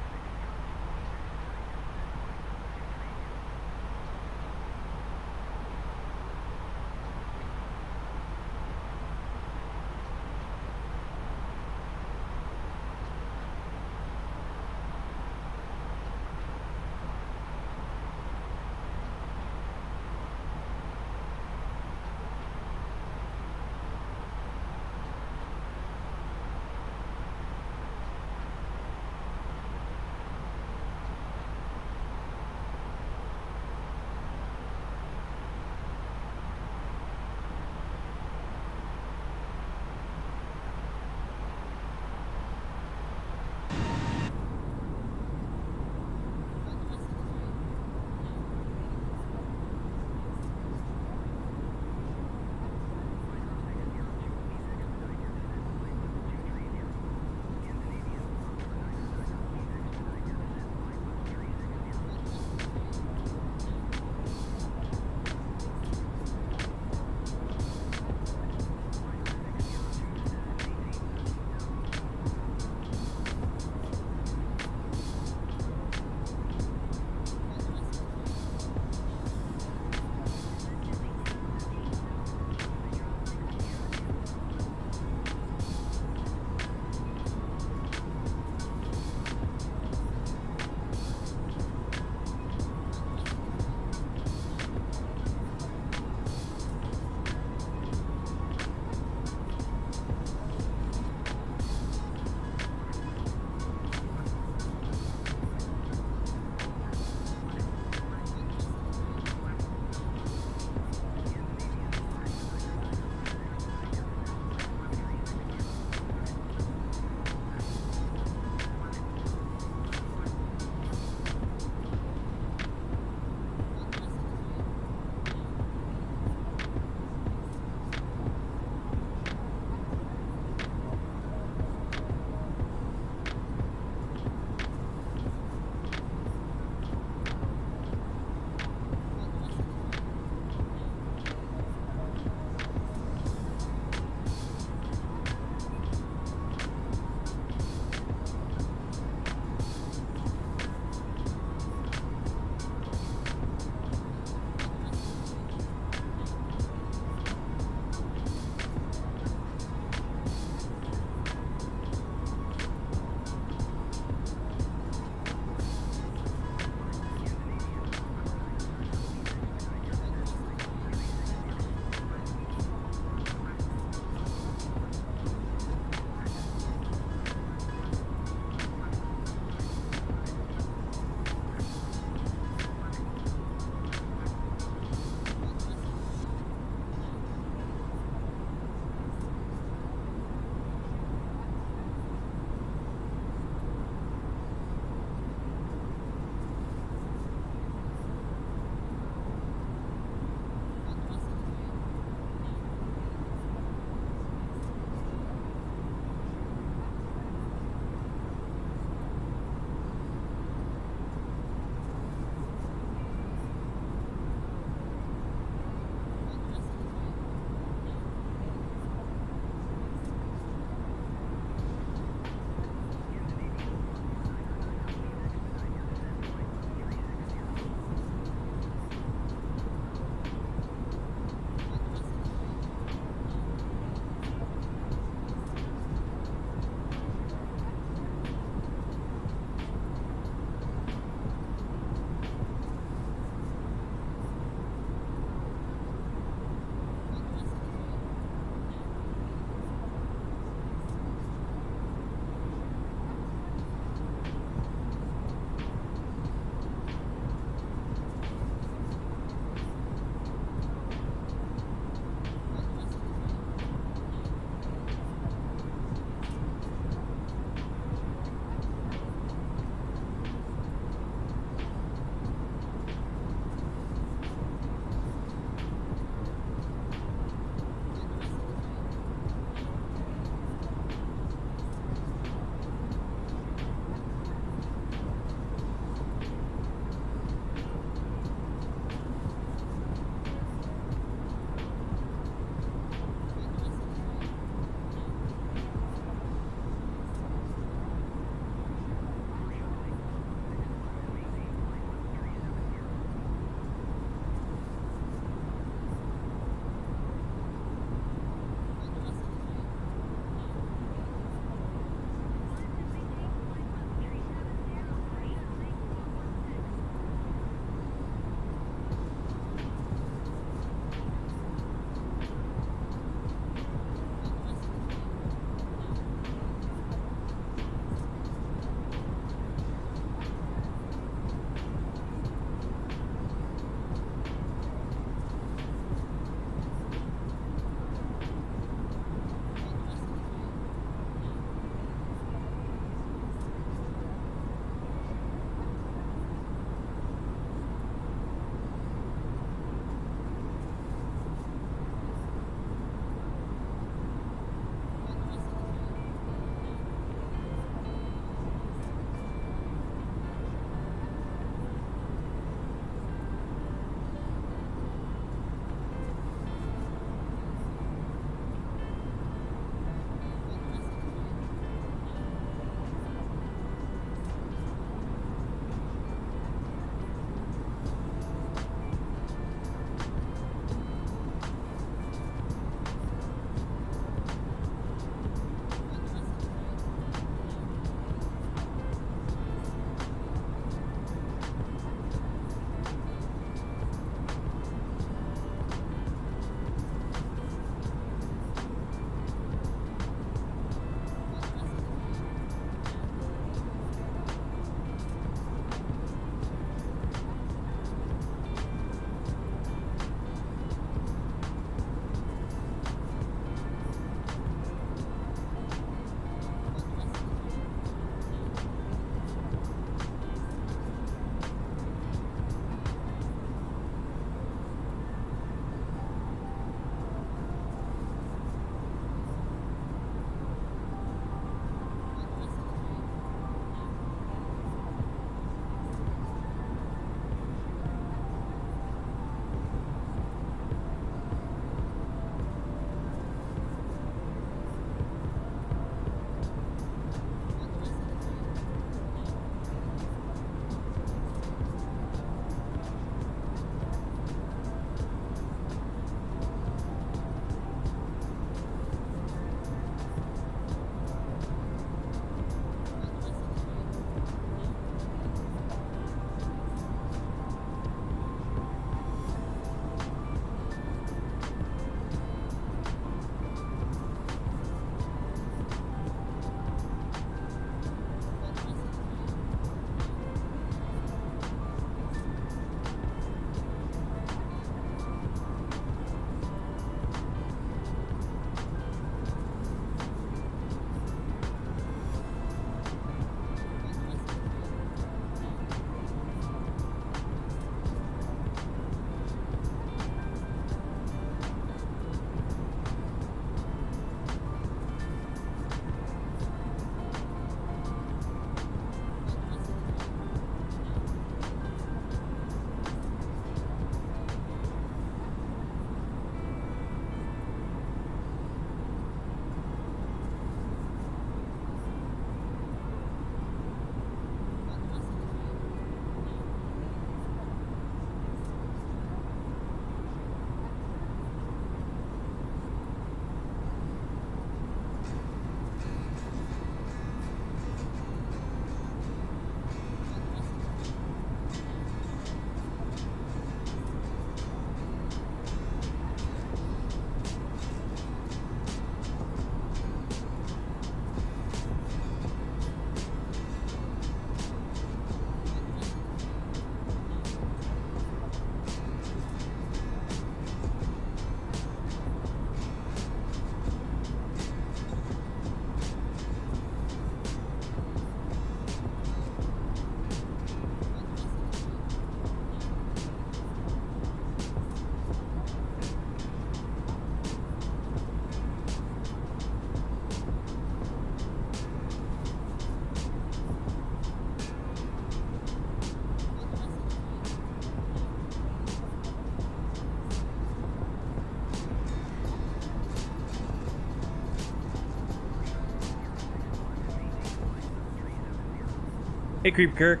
Hey, Creep Kirk.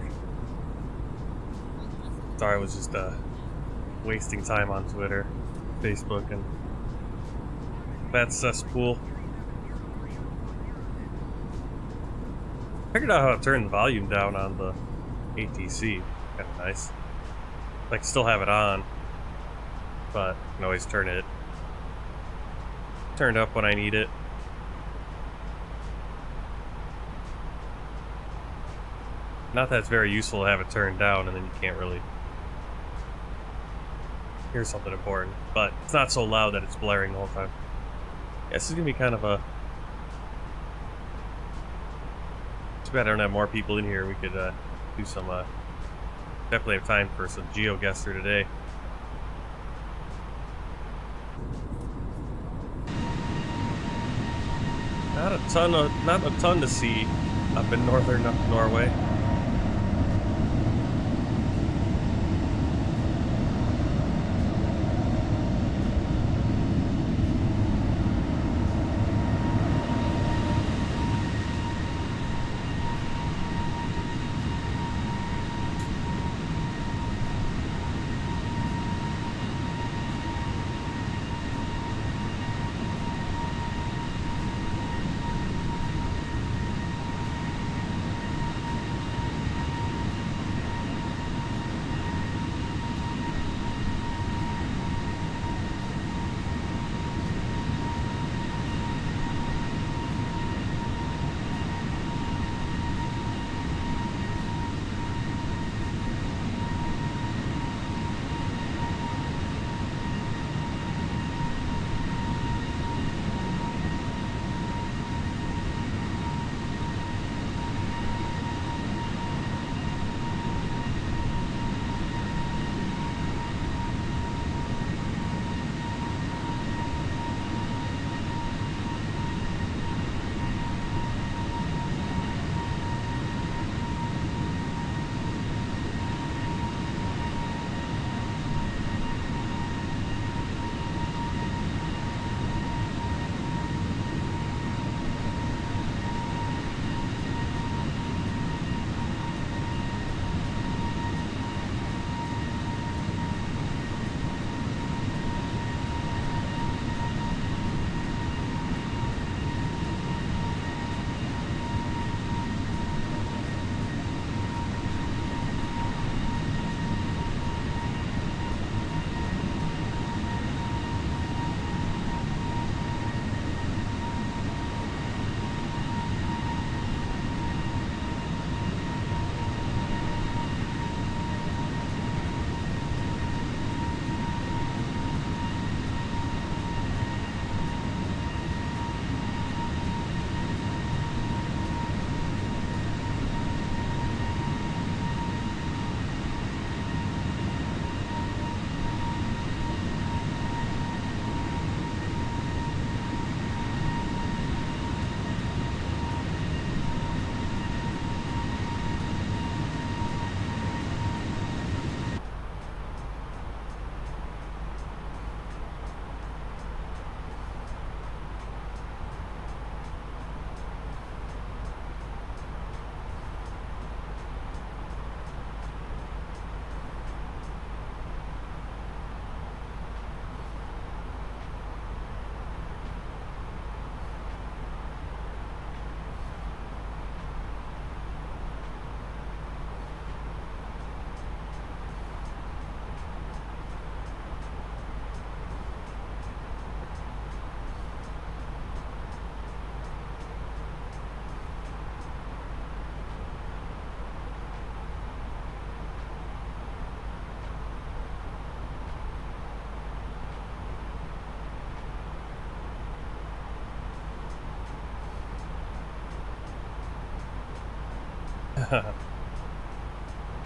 Sorry, I was just wasting time on Twitter, Facebook, and that cesspool. Figured out how to turn the volume down on the ATC. Kind of nice. I can still have it on, but I can always turn it turned up when I need it. Not that it's very useful to have it turned down and then you can't really hear something important, but it's not so loud that it's blaring the whole time. Yeah, this is gonna be kind of a... Too bad I don't have more people in here. We could do some... Definitely have time for some GeoGuessr today. Not a ton to see up in northern Norway.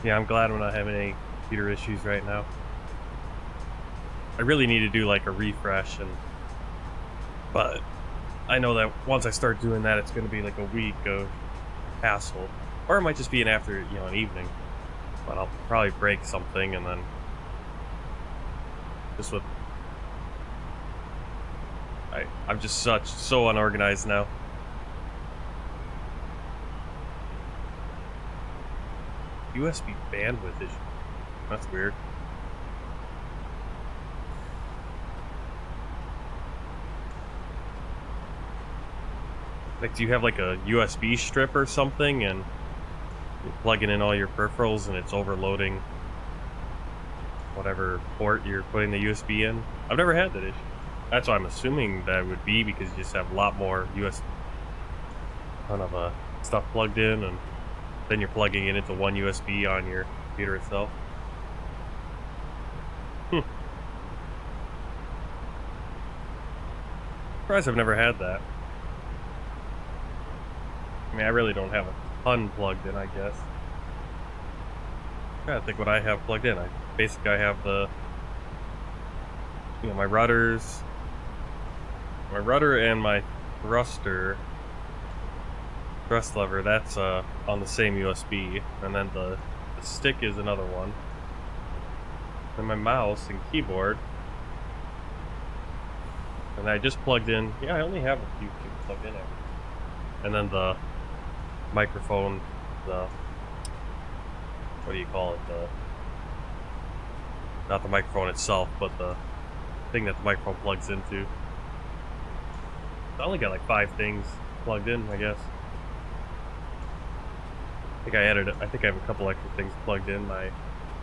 Yeah, I'm glad we're not having any computer issues right now. I really need to do like a refresh, but I know that once I start doing that, it's going to be like a week of hassle, or it might just be an an evening. But I'll probably break something, and then just with I'm just so unorganized now. USB bandwidth issue. That's weird. Like, do you have like a USB strip or something, and you're plugging in all your peripherals and it's overloading whatever port you're putting the USB in? I've never had that issue. That's what I'm assuming that would be, because you just have a lot more kind of stuff plugged in, and then you're plugging it into one USB on your computer itself. Surprised I've never had that. I mean, I really don't have a ton plugged in, I guess. I'm trying to think what I have plugged in. Basically, I have the, my rudders, my rudder and my thrust lever. That's on the same USB, and then the stick is another one. And my mouse and keyboard. And I just plugged in. Yeah, I only have a few things plugged in. And then the microphone, what do you call it? Not the microphone itself, but the thing that the microphone plugs into. I only got like 5 things plugged in, I guess. I think I have a couple extra things plugged in. My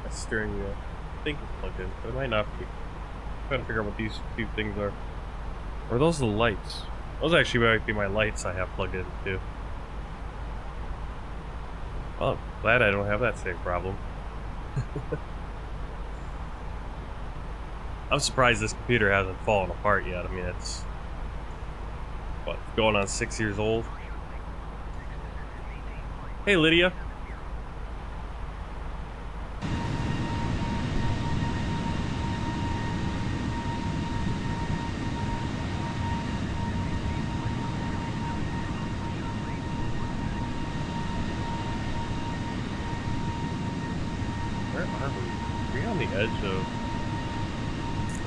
steering wheel, I think, is plugged in, but it might not be. I'm trying to figure out what these two things are. Or are those the lights? Those actually might be my lights I have plugged in too. Well, glad I don't have that same problem. I'm surprised this computer hasn't fallen apart yet. I mean, it's what, going on 6 years old. Hey, Lydia. Where are we? We're on the edge of...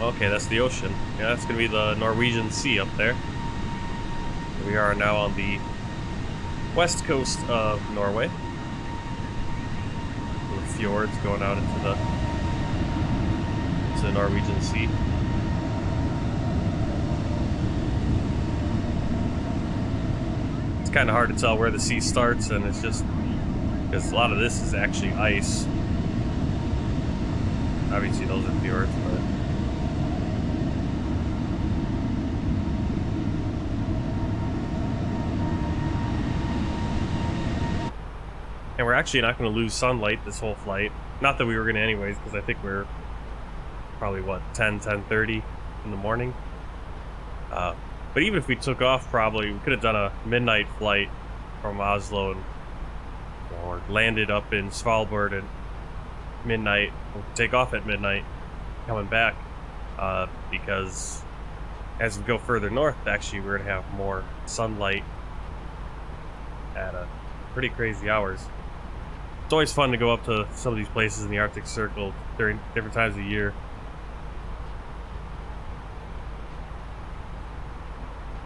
Okay, that's the ocean. Yeah, that's gonna be the Norwegian Sea up there. We are now on the west coast of Norway. Little fjords going out into the Norwegian Sea. It's kind of hard to tell where the sea starts, and it's just because a lot of this is actually ice. Obviously, those are fjords, but. And we're actually not going to lose sunlight this whole flight. Not that we were going to anyways, because I think we're probably, what, 10:30 in the morning? But even if we took off, probably, we could have done a midnight flight from Oslo, and, or landed up in Svalbard at midnight, or take off at midnight, coming back, because as we go further north, actually, we're going to have more sunlight at pretty crazy hours. It's always fun to go up to some of these places in the Arctic Circle during different times of the year.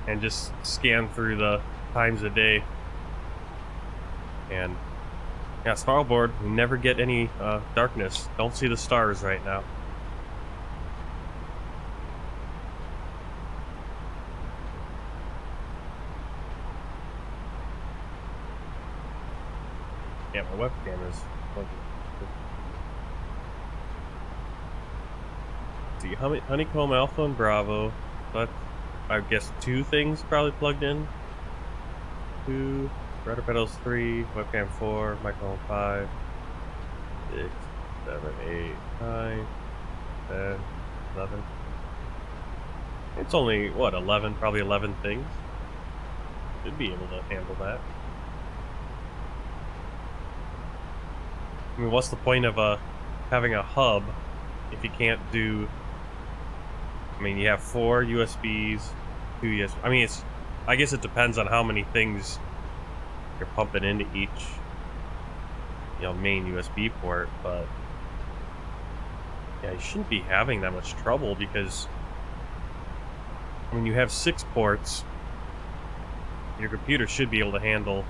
And just scan through the times of day. And yeah, Svalbard, we never get any darkness. Don't see the stars right now. Yeah, my webcam is funky. See, Honeycomb Alpha and Bravo, but I guess 2 things probably plugged in. 2, rudder pedals 3, webcam 4, microphone 5, 6, 7, 8, 9, 10, 11. It's only, what, 11? Probably 11 things. Should be able to handle that. I mean, what's the point of having a hub if you can't do... I mean, you have 4 USBs, 2 USB... I mean, I guess it depends on how many things you're pumping into each, main USB port, but... yeah, you shouldn't be having that much trouble, because... when you have 6 ports, your computer should be able to handle...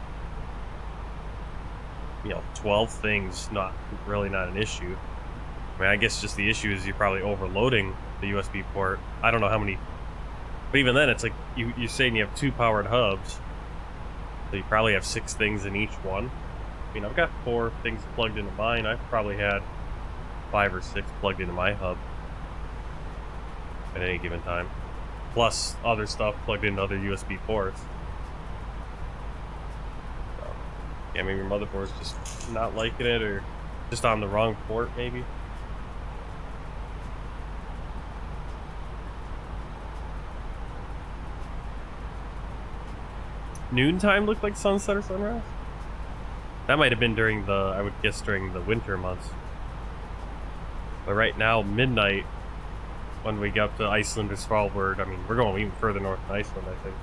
you know, 12 things, not an issue. I mean, I guess just the issue is you're probably overloading the USB port. I don't know how many, but even then, it's like you're saying you have 2 powered hubs, so you probably have 6 things in each one. I mean, I've got 4 things plugged into mine. I've probably had 5 or 6 plugged into my hub at any given time, plus other stuff plugged into other USB ports. So, yeah, maybe your motherboard's just not liking it, or just on the wrong port, maybe. Noontime looked like sunset or sunrise? That might have been during the, I would guess, during the winter months. But right now, midnight, when we get up to Iceland or Svalbard, I mean, we're going even further north than Iceland, I think.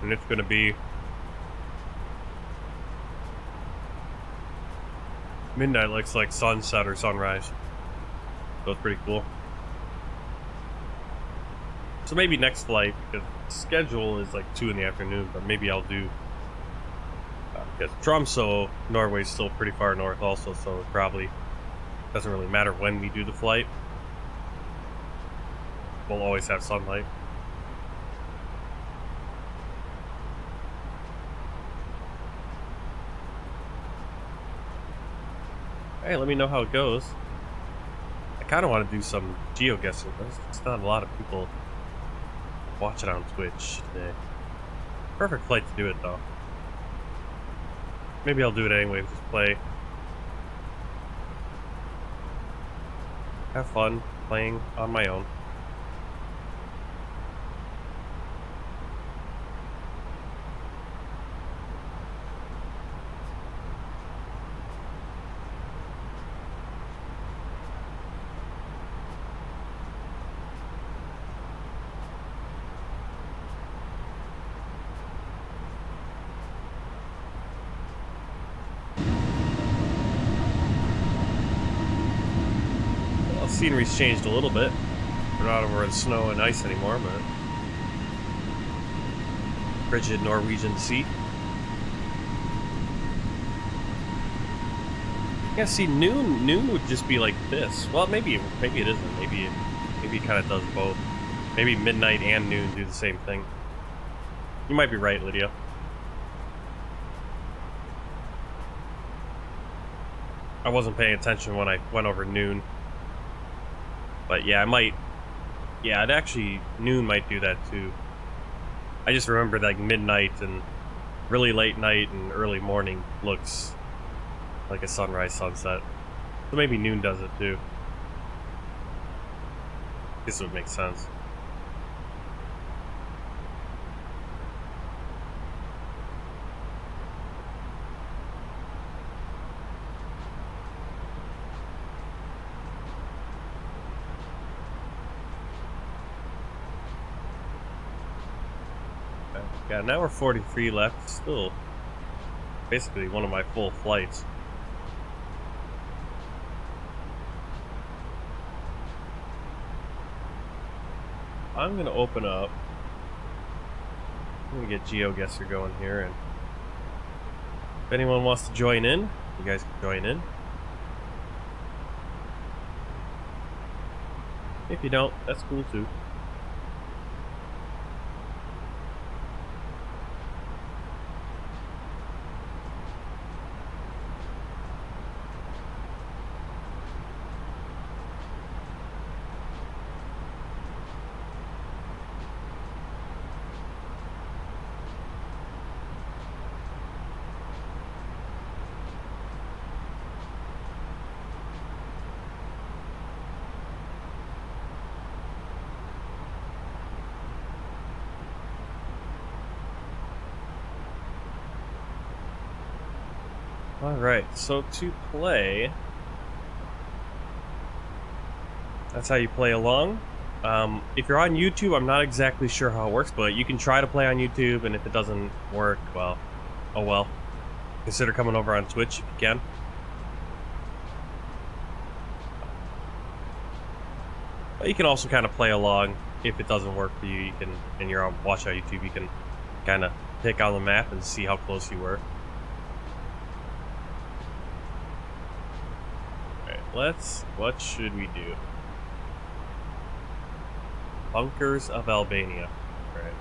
And it's going to be midnight looks like sunset or sunrise. So it's pretty cool. So maybe next flight, because the schedule is like 2 in the afternoon, but maybe I'll do, because Tromsø, Norway is still pretty far north also, so it probably doesn't really matter when we do the flight. We'll always have sunlight. Hey, let me know how it goes. I kind of want to do some geo-guessing. There's not a lot of people watch it on Twitch today. Perfect flight to do it though. Maybe I'll do it anyway, just play. Have fun playing on my own. Scenery's changed a little bit. We're not over in snow and ice anymore, but frigid Norwegian sea. Yeah, see, noon would just be like this. Well, maybe it isn't. Maybe it kind of does both. Maybe midnight and noon do the same thing. You might be right, Lydia. I wasn't paying attention when I went over noon. But yeah, I'd actually, noon might do that too. I just remember like midnight and really late night and early morning looks like a sunrise, sunset. So maybe noon does it too. This would make sense. Yeah, now we're 43 left. Still basically one of my full flights. I'm going to open up. I'm going to get GeoGuessr going here, and if anyone wants to join in, you guys can join in. If you don't, that's cool too. Alright, so to play, that's how you play along. If you're on YouTube, I'm not exactly sure how it works, but you can try to play on YouTube, and if it doesn't work, well, oh well. Consider coming over on Twitch if you can. But you can also kind of play along if it doesn't work for you. You can, and you're on watch on YouTube, you can kind of Take on the map and see how close you were. Alright, what should we do? Bunkers of Albania. Alright.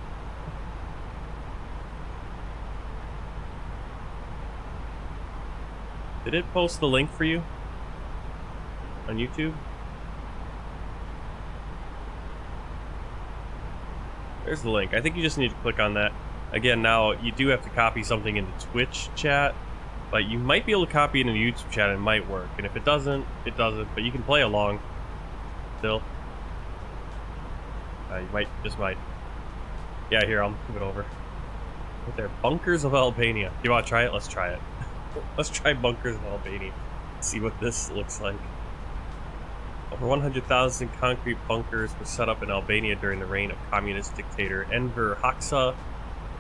Did it post the link for you? On YouTube? There's the link. I think you just need to click on that. Again, now you do have to copy something into Twitch chat, but you might be able to copy it into YouTube chat and it might work. And if it doesn't, it doesn't, but you can play along still. You just might. Yeah, here, I'll move it over. Right there, Bunkers of Albania. You want to try it? Let's try it. Let's try Bunkers of Albania. See what this looks like. Over 100,000 concrete bunkers were set up in Albania during the reign of communist dictator Enver Hoxha.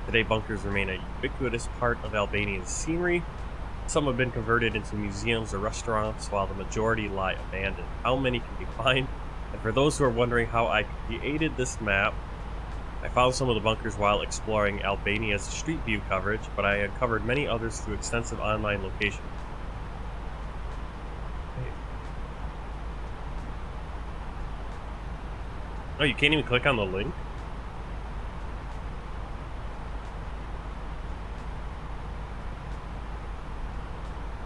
Today, bunkers remain a ubiquitous part of Albanian scenery. Some have been converted into museums or restaurants, while the majority lie abandoned. How many can be found? And for those who are wondering how I created this map, I found some of the bunkers while exploring Albania's street view coverage, but I uncovered many others through extensive online locations. Oh, you can't even click on the link?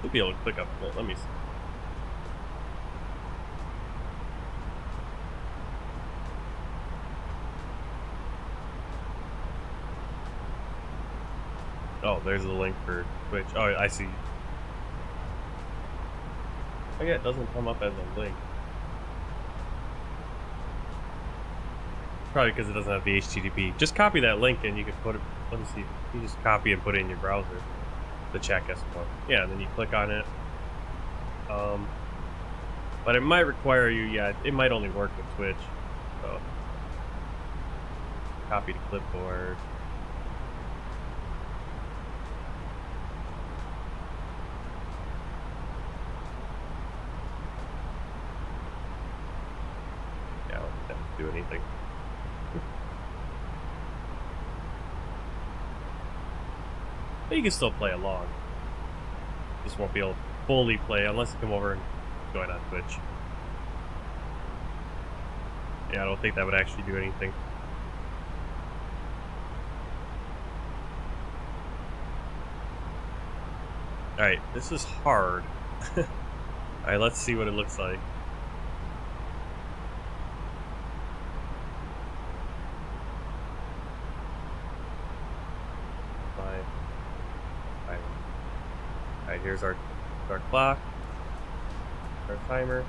You'll be able to click up. Let me see. Oh, there's the link for Twitch. Oh, I see. Oh yeah, it doesn't come up as a link. Probably because it doesn't have the HTTP. Just copy that link and you can put it. Let me see. You just copy and put it in your browser. The chat guest one. Yeah, and then you click on it. But it might require you. Yeah, it might only work with Twitch. So copy to clipboard. Yeah, I don't think that would do anything. But you can still play along. Just won't be able to fully play unless you come over and join on Twitch. Yeah, I don't think that would actually do anything. Alright, this is hard. Alright, let's see what it looks like. Alright, here's our clock, our timer.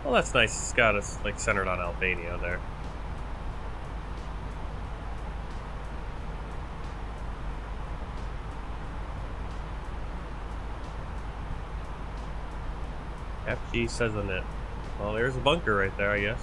Well, that's nice. It's got us like centered on Albania there. FG says on it. Well, there's a bunker right there, I guess.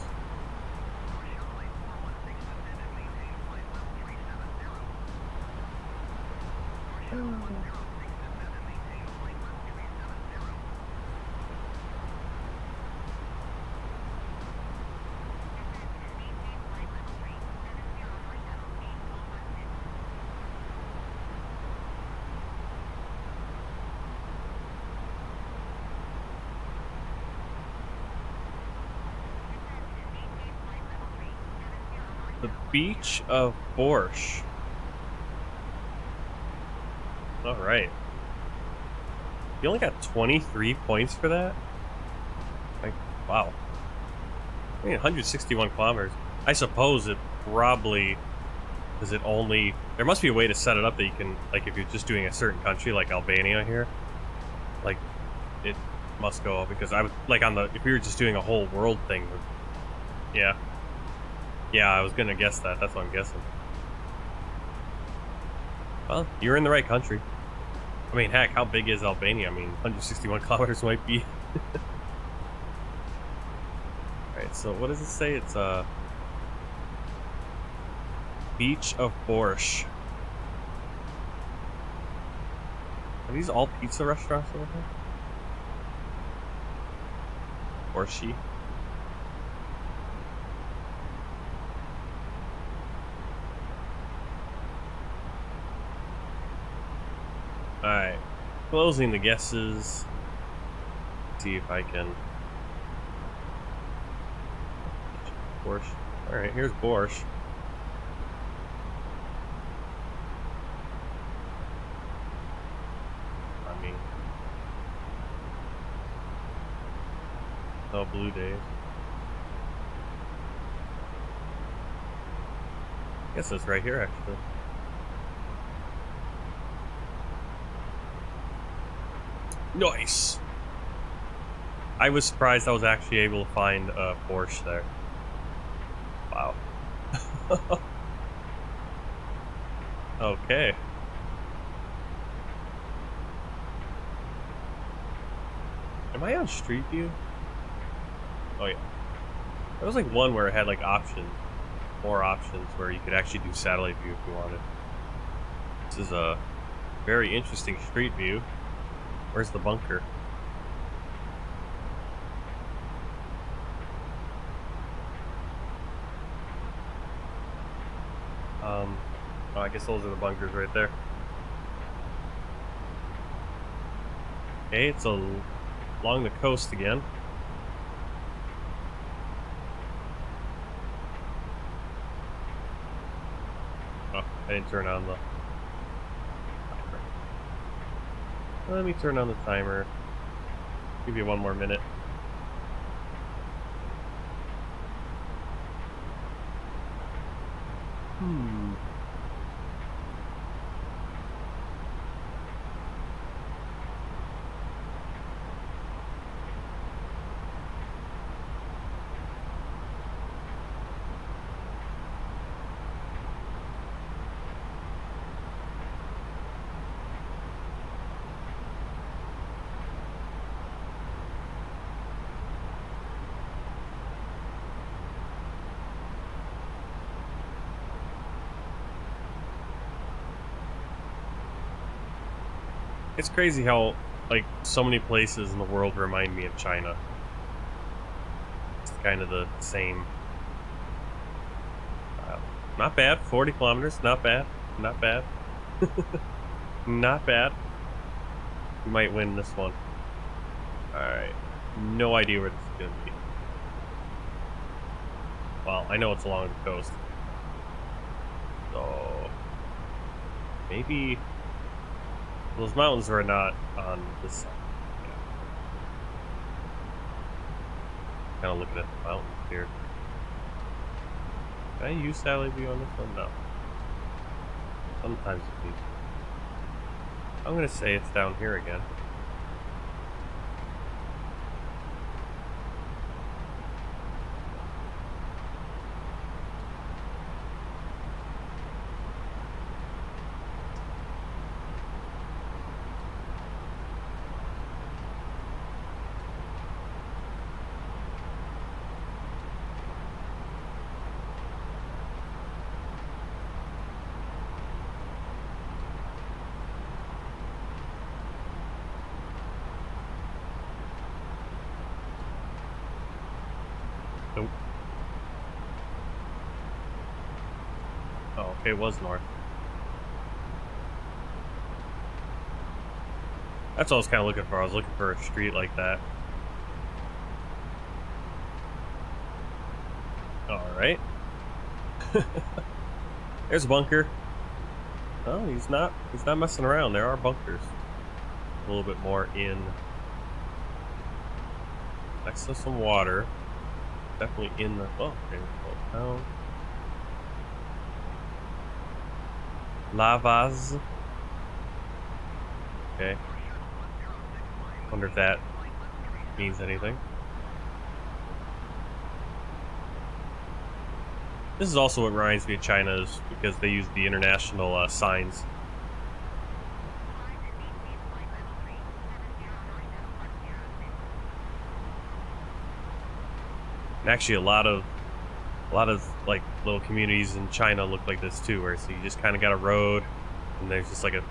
The beach of Borscht. Alright. You only got 23 points for that? Like, wow. I mean, 161 kilometers. I suppose it probably... Does it only... There must be a way to set it up that you can... Like, if you're just doing a certain country, like Albania here. Like, it must go... Because I would... Like, on the... If we were just doing a whole world thing... Yeah. Yeah, I was gonna guess that. That's what I'm guessing. Well, you're in the right country. I mean, heck, how big is Albania? I mean, 161 kilometers might be. Alright, so what does it say? It's Beach of Borscht. Are these all pizza restaurants over here? Borscht. closing the guesses. See if I can. Borscht. All right, here's Borscht. I mean, no blue days. I guess it's right here, actually. Nice. I was surprised I was actually able to find a Porsche there. Wow. Okay. Am I on Street View? Oh yeah. There was like one where it had like options, more options where you could actually do satellite view if you wanted. This is a very interesting Street View. Where's the bunker? Oh, I guess those are the bunkers right there. Okay, it's along the coast again. Oh, I didn't turn on the timer. Let me turn on the timer. Give you one more minute. It's crazy how, like, so many places in the world remind me of China. It's kind of the same. Not bad. 40 kilometers. Not bad. Not bad. Not bad. We might win this one. Alright. No idea where this is going to be. Well, I know it's along the coast. So... maybe... those mountains are not on this side. Yeah. Kind of looking at the mountains here. Can I use satellite view on this one? No. Sometimes it needs. I'm gonna say it's down here again. Nope. Oh, okay, it was north. That's what I was kind of looking for. I was looking for a street like that. Alright. There's a bunker. Oh, he's not messing around. There are bunkers. A little bit more in. Next to some water. Definitely in the... oh, okay. Down. Lavas. Okay. Wonder if that means anything. This is also what reminds me of China, is because they use the international signs. And actually, a lot of like little communities in China look like this too, where so you just kind of got a road, and there's just like a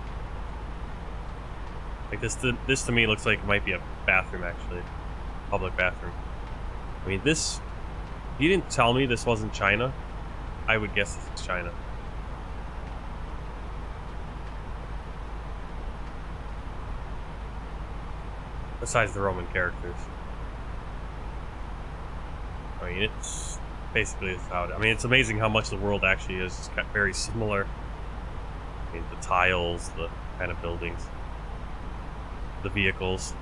this to me looks like it might be a bathroom, actually, public bathroom. I mean, this. If you didn't tell me this wasn't China, I would guess it's China. besides the Roman characters. I mean, it's basically it's how I mean, it's amazing how much the world actually is. It's kind of very similar. I mean, the tiles, the kind of buildings, the vehicles.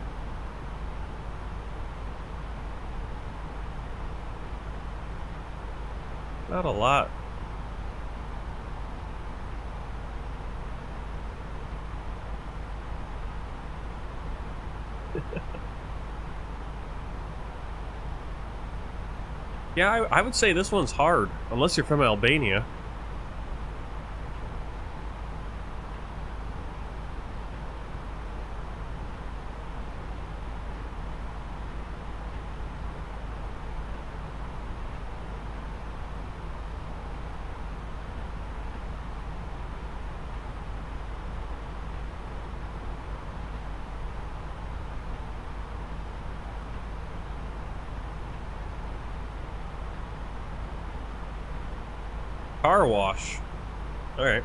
Not a lot. Yeah, I would say this one's hard, unless you're from Albania. Car wash. Alright.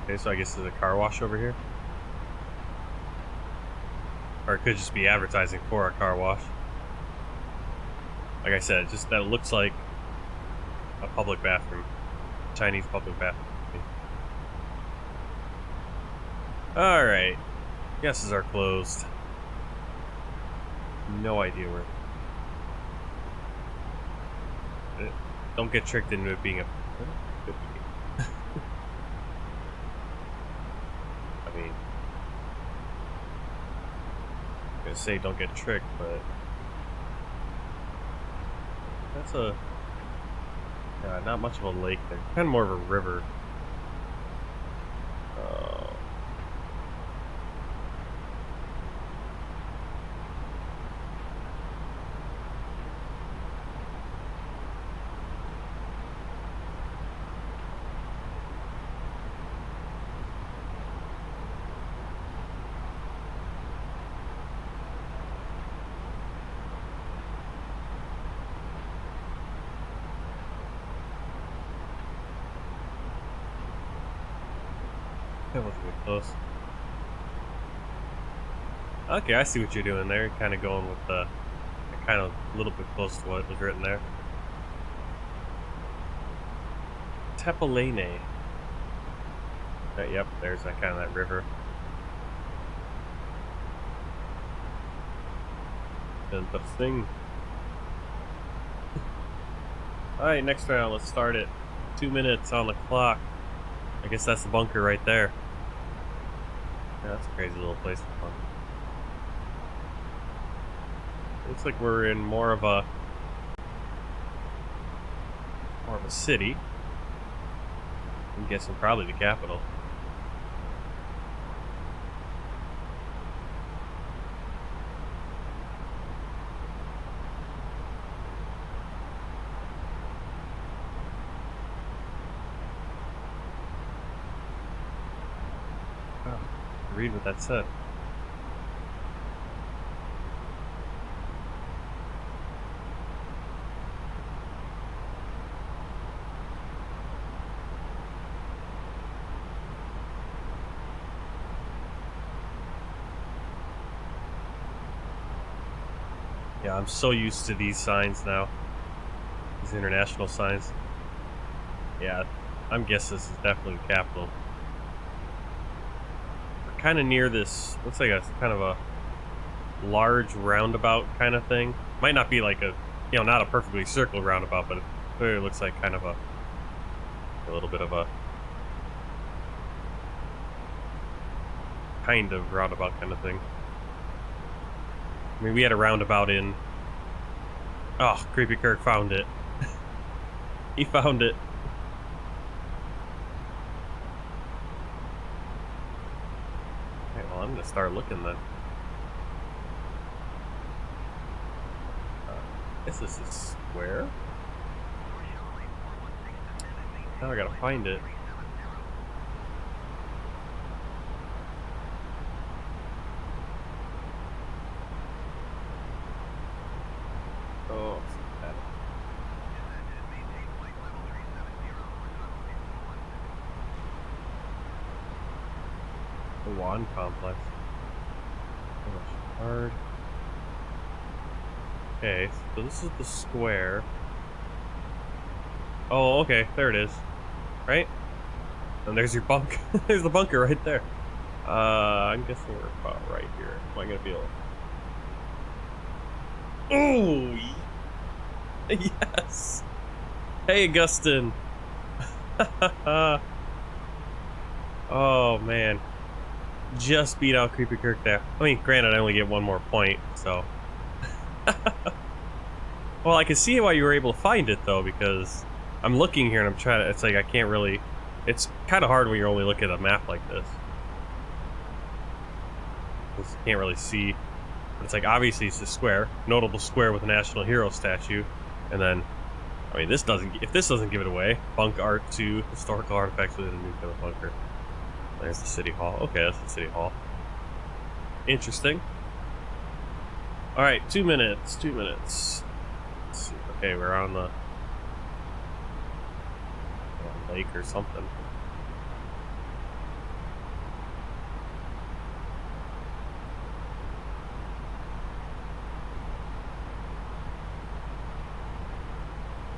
Okay, so I guess there's a car wash over here. Or it could just be advertising for a car wash. Like I said, just that it looks like a public bathroom. Chinese public bathroom. Alright. Guesses are closed. No idea where. Don't get tricked into it being a. I mean, I'm gonna say don't get tricked, but that's a not much of a lake there. Kind of more of a river. That wasn't even close. Okay, I see what you're doing there. Kind of going with the, kind of a little bit close to what was written there. Tepelene. Yep, there's that kind of that river. Interesting. Alright, next round, let's start it. 2 minutes on the clock. I guess that's the bunker right there. Yeah, that's a crazy little place for fun. Looks like we're in more of a city. I'm guessing probably the capital. Read what that said. Yeah, I'm so used to these signs now. These international signs. Yeah, I'm guessing this is definitely the capital. Kind of near this, looks like a kind of a large roundabout kind of thing. Might not be like a, you know, not a perfectly circle roundabout, but it clearly looks like kind of a little bit of a kind of roundabout kind of thing. I mean, we had a roundabout in. Oh, Creepy Kirk found it. He found it. I'm gonna start looking then. Is this a square? Now I gotta find it. Oh, Swan complex. Hard. Okay, so this is the square. Oh, okay, there it is. Right? And there's your bunk. There's the bunker right there. I'm guessing we're about right here. Am I gonna be able? Oh, yes. Hey, Augustin. Oh man, just beat out Creepy Kirk there. I mean, granted, I only get one more point, so. Well, I can see why you were able to find it though, because I'm looking here and I'm trying to. It's like I can't really. It's kind of hard when you're only looking at a map like this. You can't really see. But it's like obviously it's a square, notable square with a national hero statue, and then. I mean, this doesn't. If this doesn't give it away, Bunk Art 2, historical artifacts within a nuclear bunker. There's the city hall. Okay, that's the city hall. Interesting. All right, 2 minutes. 2 minutes. Let's see. Okay, we're on the lake or something.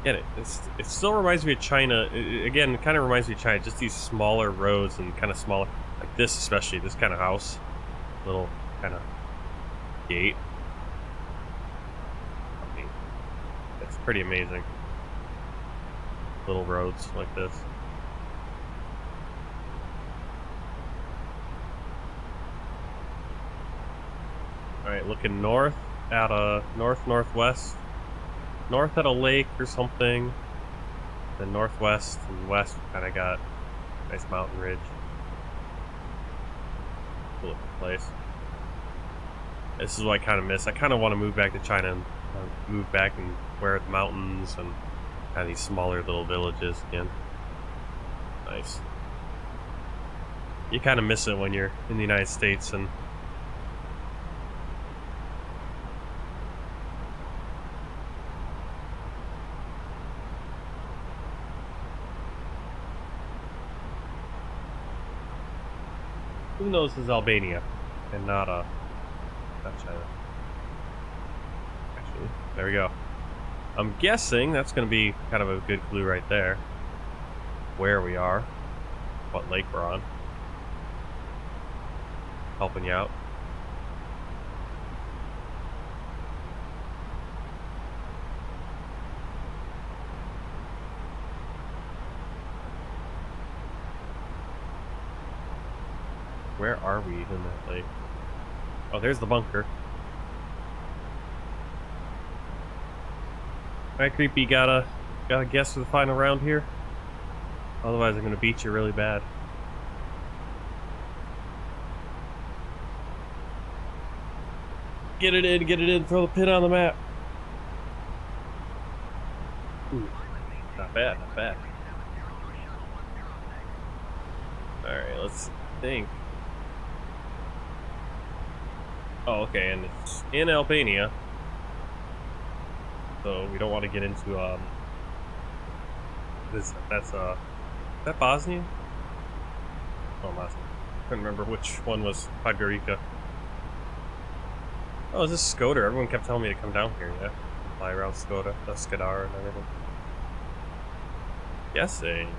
Get it. It still reminds me of China. Again, it kind of reminds me of China. Just these smaller roads and kind of smaller, like this especially. This kind of house, little kind of gate. I mean, it's pretty amazing. Little roads like this. All right, looking north at a northwest. North at a lake or something. Then northwest and west kind of got a nice mountain ridge. Cool looking place. This is what I kind of miss. I kind of want to move back to China and move back and where the mountains and kind of these smaller little villages again. Nice. You kind of miss it when you're in the United States and who knows is Albania and not China. Actually, there we go. I'm guessing that's going to be kind of a good clue right there. Where we are, what lake we're on. Helping you out. Where are we in that lake? Oh, there's the bunker. Alright, Creepy, got a guess for the final round here? Otherwise I'm gonna beat you really bad. Get it in, throw the pin on the map. Ooh, not bad, not bad. Alright, let's think. Oh, okay, and it's in Albania. So we don't want to get into this. That's is that Bosnia? Oh, Bosnia. Couldn't remember which one was Podgorica. Oh, is this Skoda? Everyone kept telling me to come down here. Yeah, fly around Skoda, Skadar, and everything. Guessing.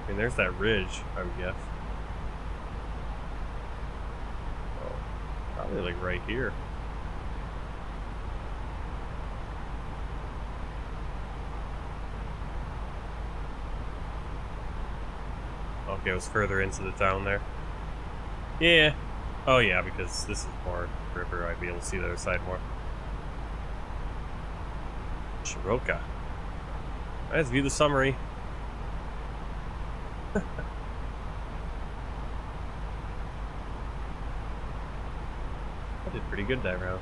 I mean, there's that ridge, I would guess. Probably like right here. Okay, it was further into the town there. Yeah. Oh yeah, because this is more river, I'd be able to see the other side more. Shiroka. Let's view the summary. I did pretty good that round.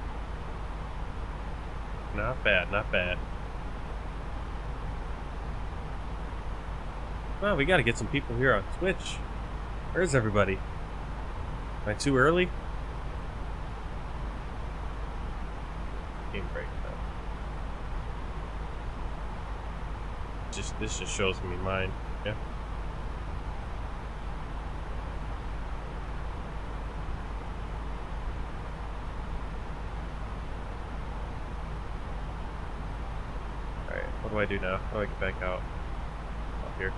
Not bad, not bad. Well, we gotta get some people here on Twitch. Where's everybody? Am I too early? Game break now. This just shows me mine. Yeah. do I do now? How do I get back out? Up here.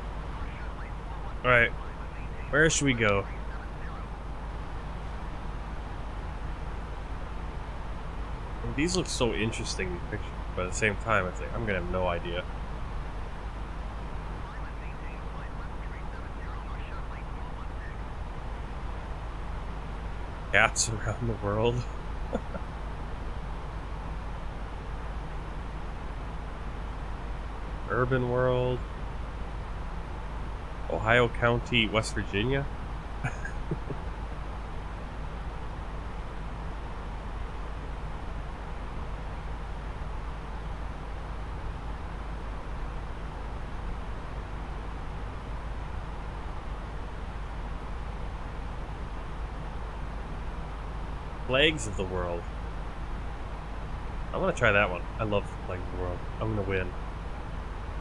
Alright. Where should we go? And these look so interesting, these pictures, but at the same time, it's like, I'm gonna have no idea. Cats around the world. Urban world. Ohio County, West Virginia. Flags of the world. I want to try that one. I love flags of the world. I'm gonna win.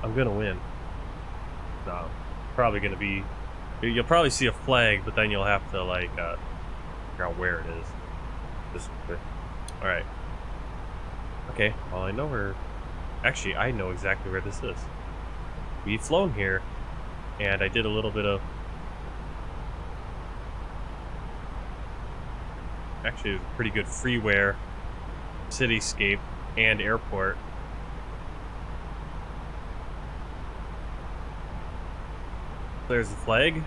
I'm gonna win. No, probably gonna be. You'll probably see a flag, but then you'll have to like figure out where it is. This way. All right. Okay. Well, I know where. Actually, I know exactly where this is. We've flown here, and I did a little bit of. Actually, it was a pretty good freeware, cityscape, and airport. There's the flag.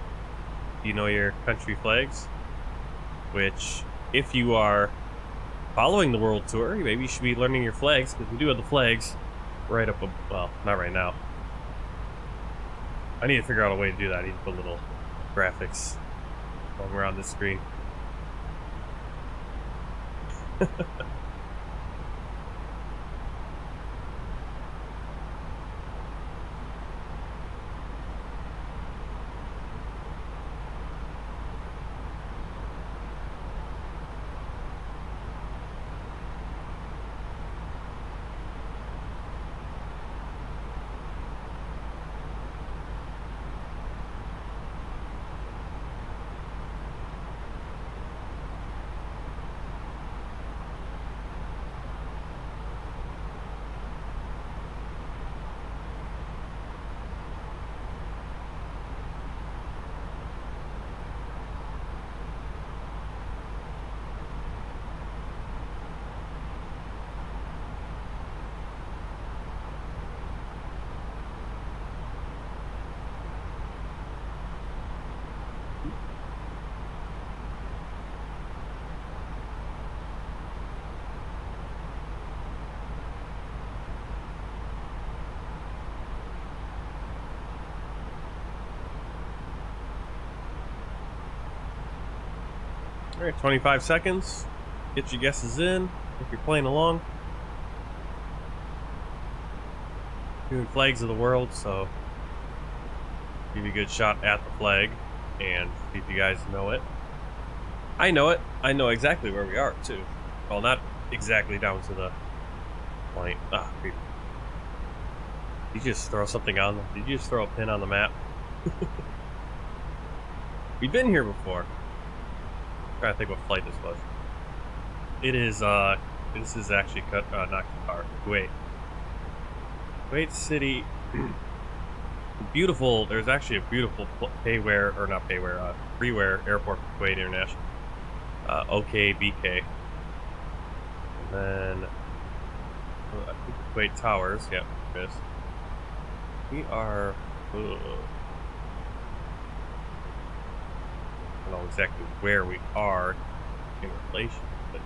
You know your country flags. Which, if you are following the world tour, maybe you should be learning your flags, because we do have the flags right up. Well, not right now. I need to figure out a way to do that. I need to put little graphics when we're on this screen. Alright, 25 seconds. Get your guesses in if you're playing along. Doing flags of the world, so give you a good shot at the flag and see if you guys know it. I know it. I know exactly where we are too. Well, not exactly down to the point. Ah, did you just throw something on? Did you just throw a pin on the map? We've been here before. I'm trying to think what flight this was. It is, this is actually not Qatar, Kuwait. Kuwait City. Beautiful, there's actually a beautiful payware, or not payware, freeware airport for Kuwait International. OKBK. And then, I think Kuwait Towers, yep, this. We are, I don't know exactly where we are in relation, but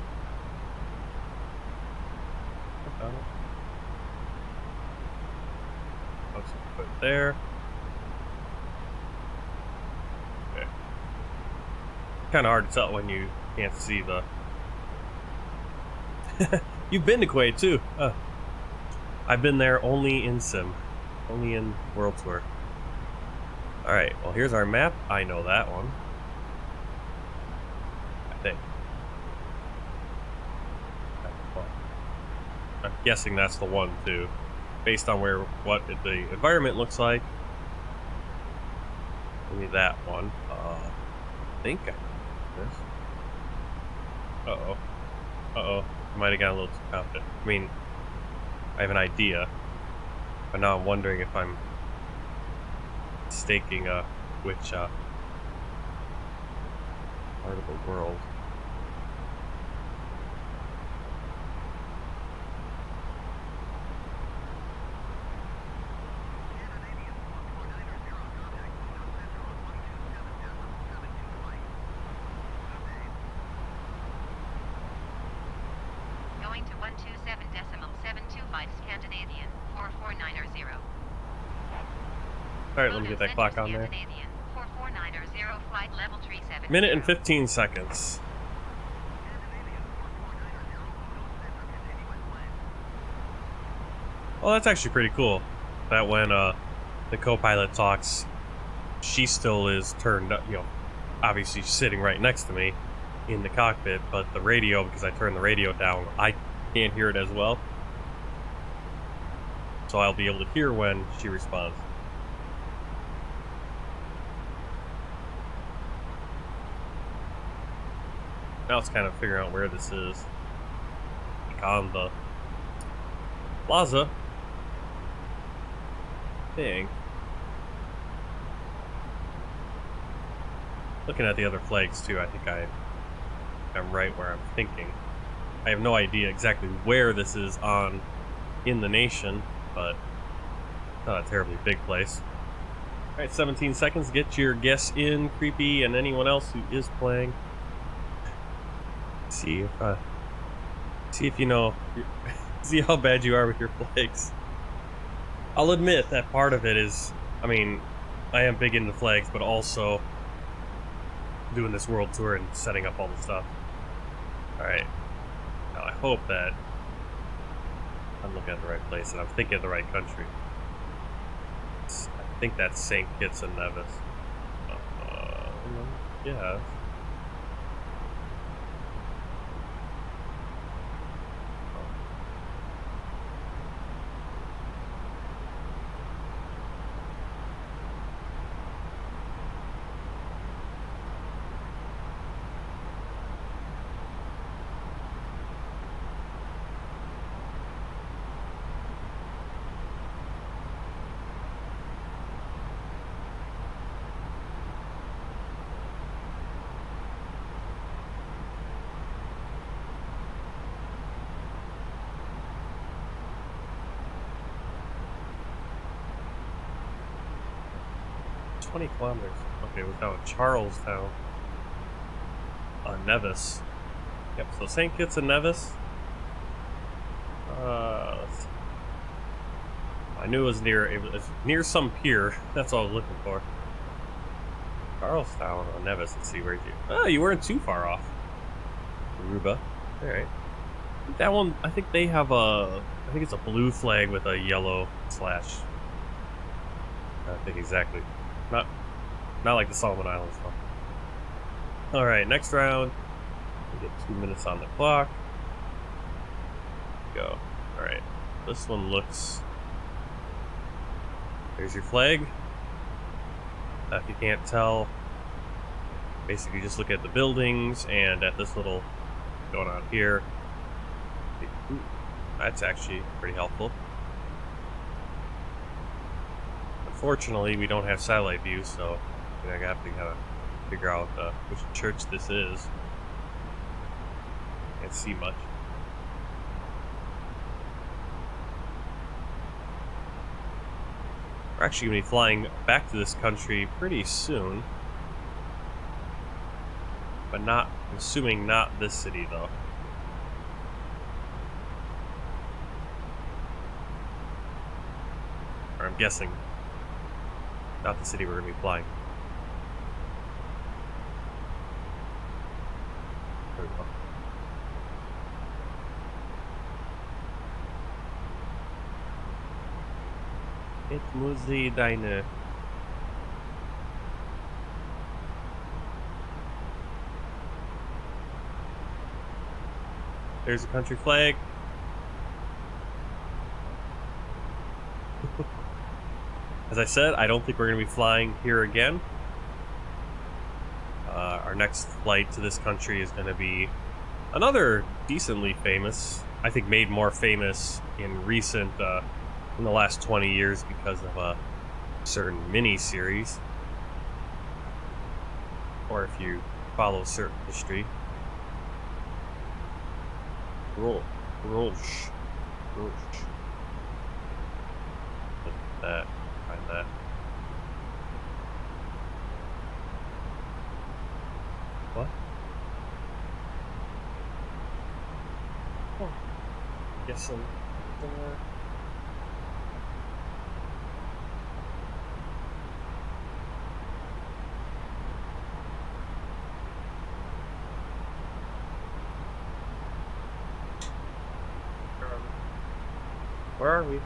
let's put it there. Okay. Kind of hard to tell when you can't see the. You've been to Kuwait too. I've been there only in Sim, only in World Tour. All right. Well, here's our map. I know that one. I'm guessing that's the one too, based on what the environment looks like. Maybe that one. I think I know this. I might have gotten a little too confident. I mean, I have an idea. But now I'm wondering if I'm mistaking which part of the world. Going to 127.725 Scandinavian 44900. Alright, let me get that clock on there. Scandinavian 44900 flight level 37. Minute and 15 seconds. Well, that's actually pretty cool. That when the co-pilot talks, she still is turned up, you know, obviously sitting right next to me in the cockpit, but the radio, because I turned the radio down, I can't hear it as well. So I'll be able to hear when she responds. Now it's kind of figuring out where this is. Like on the plaza thing. Looking at the other flags too, I think I'm right where I'm thinking. I have no idea exactly where this is on in the nation, but not a terribly big place. Alright, 17 seconds. Get your guess in, Creepy, and anyone else who is playing. See if you know, see how bad you are with your flags. I'll admit that part of it is, I mean, I am big into flags, but also doing this world tour and setting up all the stuff. Alright, now I hope that I'm looking at the right place and I'm thinking of the right country. I think that's St. Kitts and Nevis. Yeah. 20 kilometers. Okay, we're down Charlestown. Nevis. Yep, so St. Kitts and Nevis. Let's see. I knew it was near some pier. That's all I was looking for. Charlestown or Nevis. Let's see, where'd you... Oh, you weren't too far off. Aruba. Alright. That one, I think they have a... I think it's a blue flag with a yellow slash. I think exactly. Not like the Solomon Islands though. Alright, next round. We get 2 minutes on the clock. Go. Alright. This one looks... There's your flag. If you can't tell, basically just look at the buildings and at this little going on here. Ooh, that's actually pretty helpful. Unfortunately, we don't have satellite view, so I have to kind of figure out which church this is. Can't see much. We're actually going to be flying back to this country pretty soon. But not, I'm assuming not this city though. Or I'm guessing not the city we're going to be flying. There we go. It muss deine. There's a country flag. As I said, I don't think we're going to be flying here again. Our next flight to this country is going to be another decently famous, I think made more famous in recent in the last 20 years because of a certain mini-series. Or if you follow certain history. Rolsh. Look at that. Find that. What? Oh. Guessing somewhere. Where are we?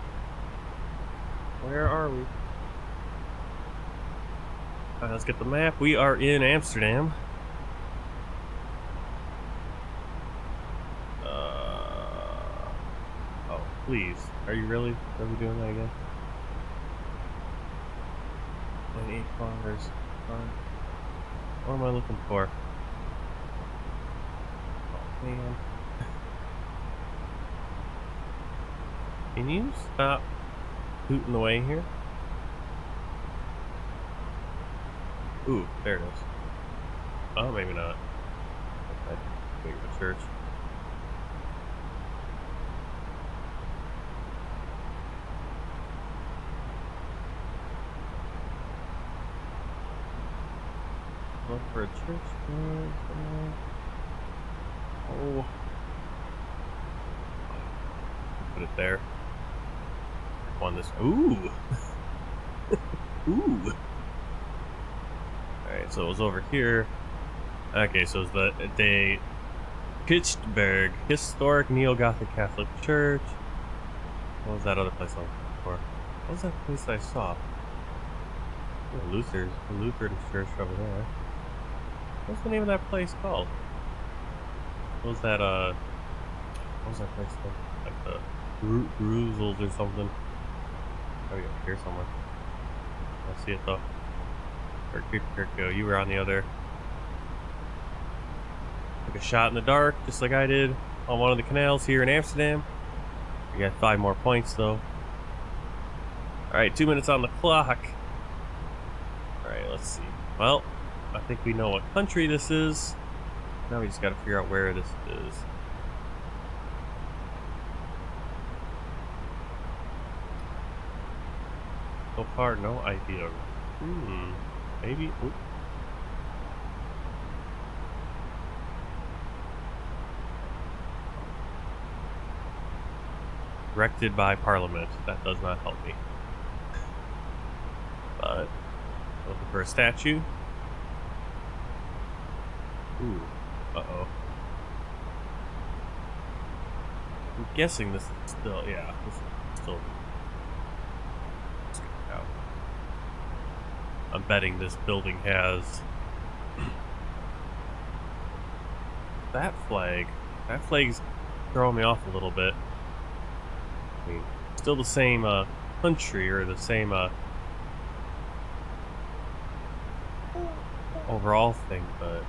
Where are we? Alright, let's get the map. We are in Amsterdam. Oh, please. Are you really doing that again? 0.8 kilometers. What am I looking for? Oh, man. Can you stop hooting the way here? Ooh, there it is. Oh, maybe not. Okay, go to church. Look for a church. Oh. Put it there. On this. Ooh. Ooh. Alright, so it was over here. Okay, so it's the Pittsburgh Historic Neo-Gothic Catholic Church. What was that other place I was looking for? What was that place I saw? The Lutheran Church over there. What's the name of that place called? What was that place called? Like the Bruzels or something. Oh, yeah, here somewhere. I see it though. Kirk, you were on the other. Took a shot in the dark, just like I did on one of the canals here in Amsterdam. We got 5 more points though. Alright, 2 minutes on the clock. Alright, let's see. Well, I think we know what country this is. Now we just gotta figure out where this is. So far, no idea. Maybe. Ooh. Directed by Parliament. That does not help me. But looking for a statue. Ooh. Uh-oh. I'm guessing this is still, yeah, this is still. I'm betting this building has that flag. That flag's throwing me off a little bit. I mean, still the same country or the same overall thing, but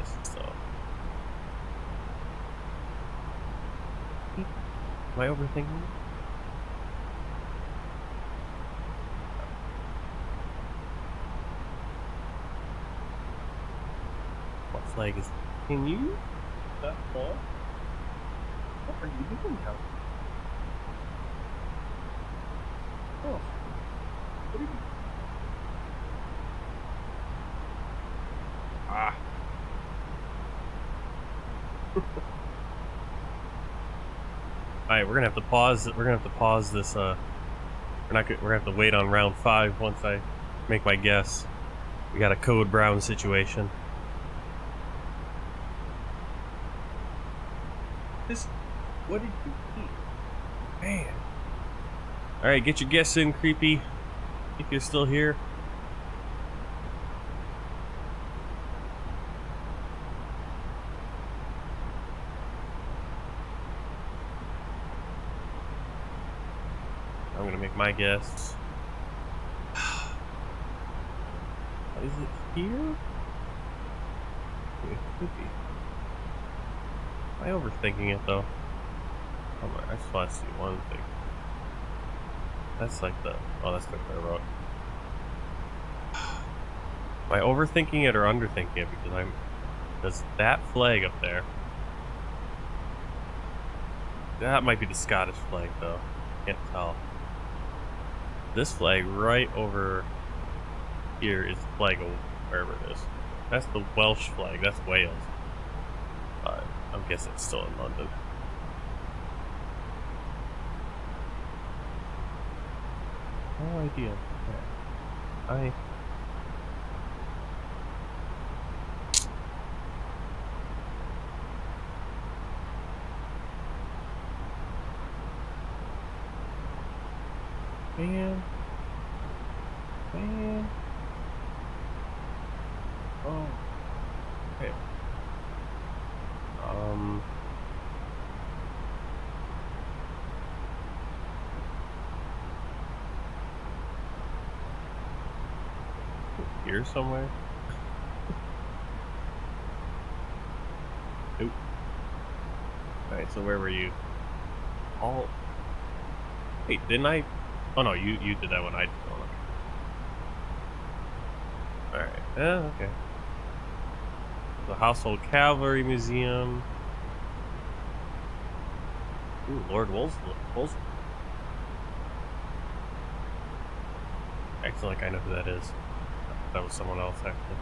this is so. Am I overthinking? Flag is. Can you? That far? What are you doing now? Oh. What are you? Ah. Alright, we're gonna have to pause. We're gonna have to pause this. We're gonna have to wait on round 5 once I make my guess. We got a code brown situation. What did you eat? Man. Alright, get your guess in, creepy. If you're still here. I'm gonna make my guess. Is it here? It could be. Am I overthinking it though? Oh my, I just want to see one thing. That's like the... Oh, that's the railroad. Am I overthinking it or underthinking it? Because I'm... Does that flag up there... That might be the Scottish flag, though. Can't tell. This flag right over here is the flag of wherever it is. That's the Welsh flag. That's Wales. I'm guessing it's still in London. No idea. I... Man. Oh. Okay. Here somewhere? Nope. Alright, so where were you? Oh. Wait, didn't I? Oh no, you did that one. I did that one. Alright, okay. The Household Cavalry Museum. Ooh, Lord Wolseley. Acting like I know who that is. That was someone else, actually.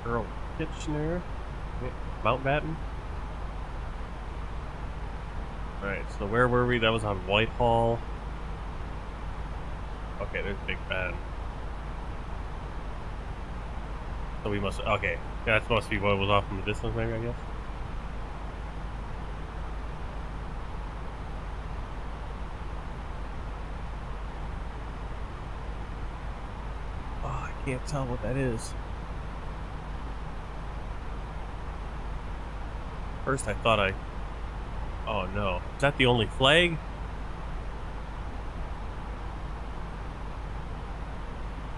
Earl Kitchener. Mountbatten. Alright, so where were we? That was on Whitehall. Okay, there's Big Ben. So we must... Okay, that must be what was off in the distance, maybe, I guess. Oh, I can't tell what that is. First I thought I... Oh no. Is that the only flag?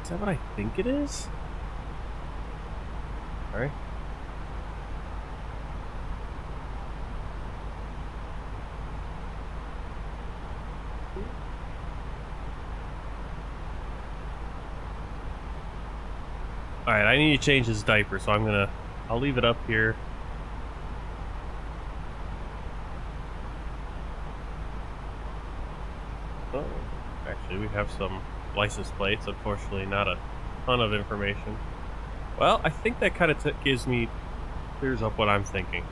Is that what I think it is? Alright. Alright, I need to change his diaper, so I'll leave it up here. Oh, actually we have some license plates, unfortunately not a ton of information. Well, I think that kind of clears up what I'm thinking.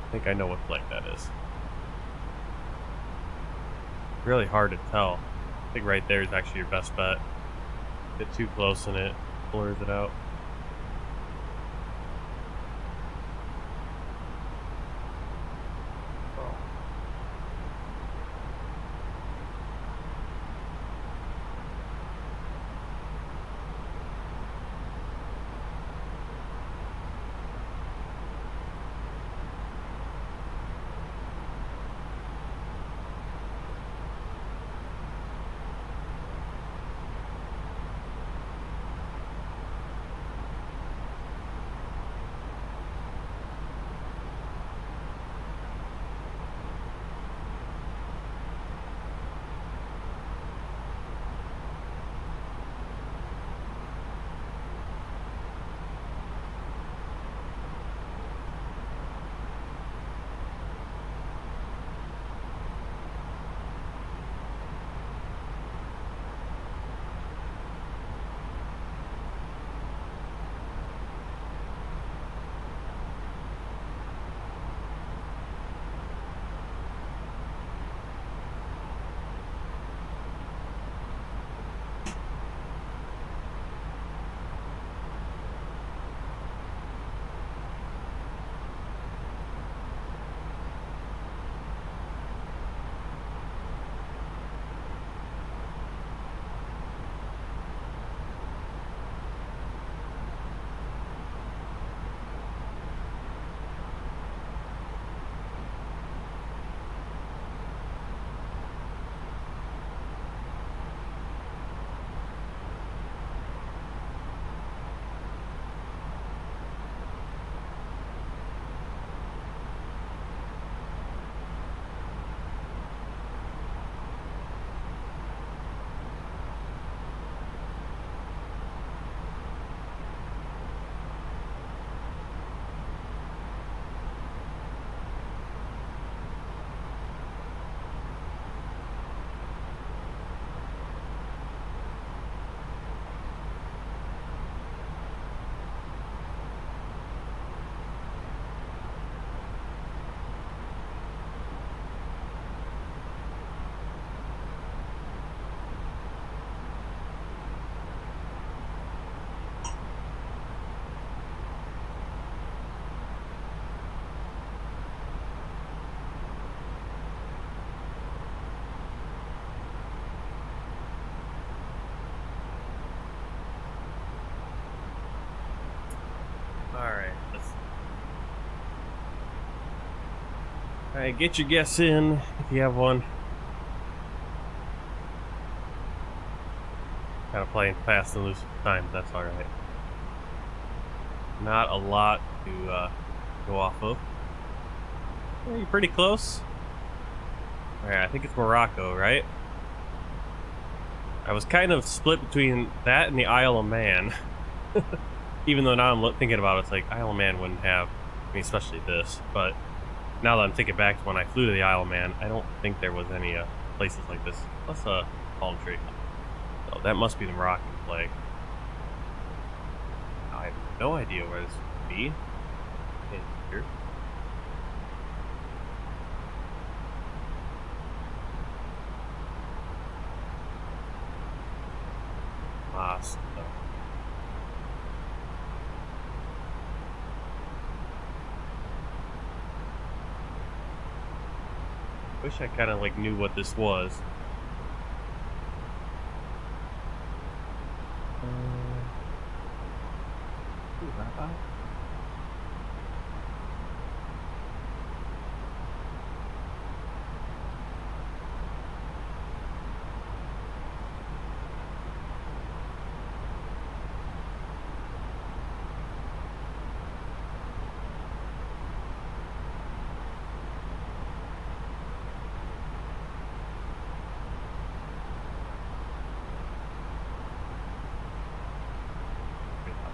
I think I know what flight that is. Really hard to tell. I think right there is actually your best bet. Get too close and it blurs it out. Alright, get your guess in if you have one. Kind of playing fast and loose with time, that's alright. Not a lot to go off of. Yeah, you're pretty close. Alright, I think it's Morocco, right? I was kind of split between that and the Isle of Man. Even though now I'm thinking about it, it's like Isle of Man wouldn't have, I mean, especially this. But now that I'm thinking back to when I flew to the Isle of Man, I don't think there was any places like this. Plus a palm tree. So that must be the Moroccan flag. I have no idea where this would be. In here. Oslo. Wish I kind of like knew what this was. Rabat?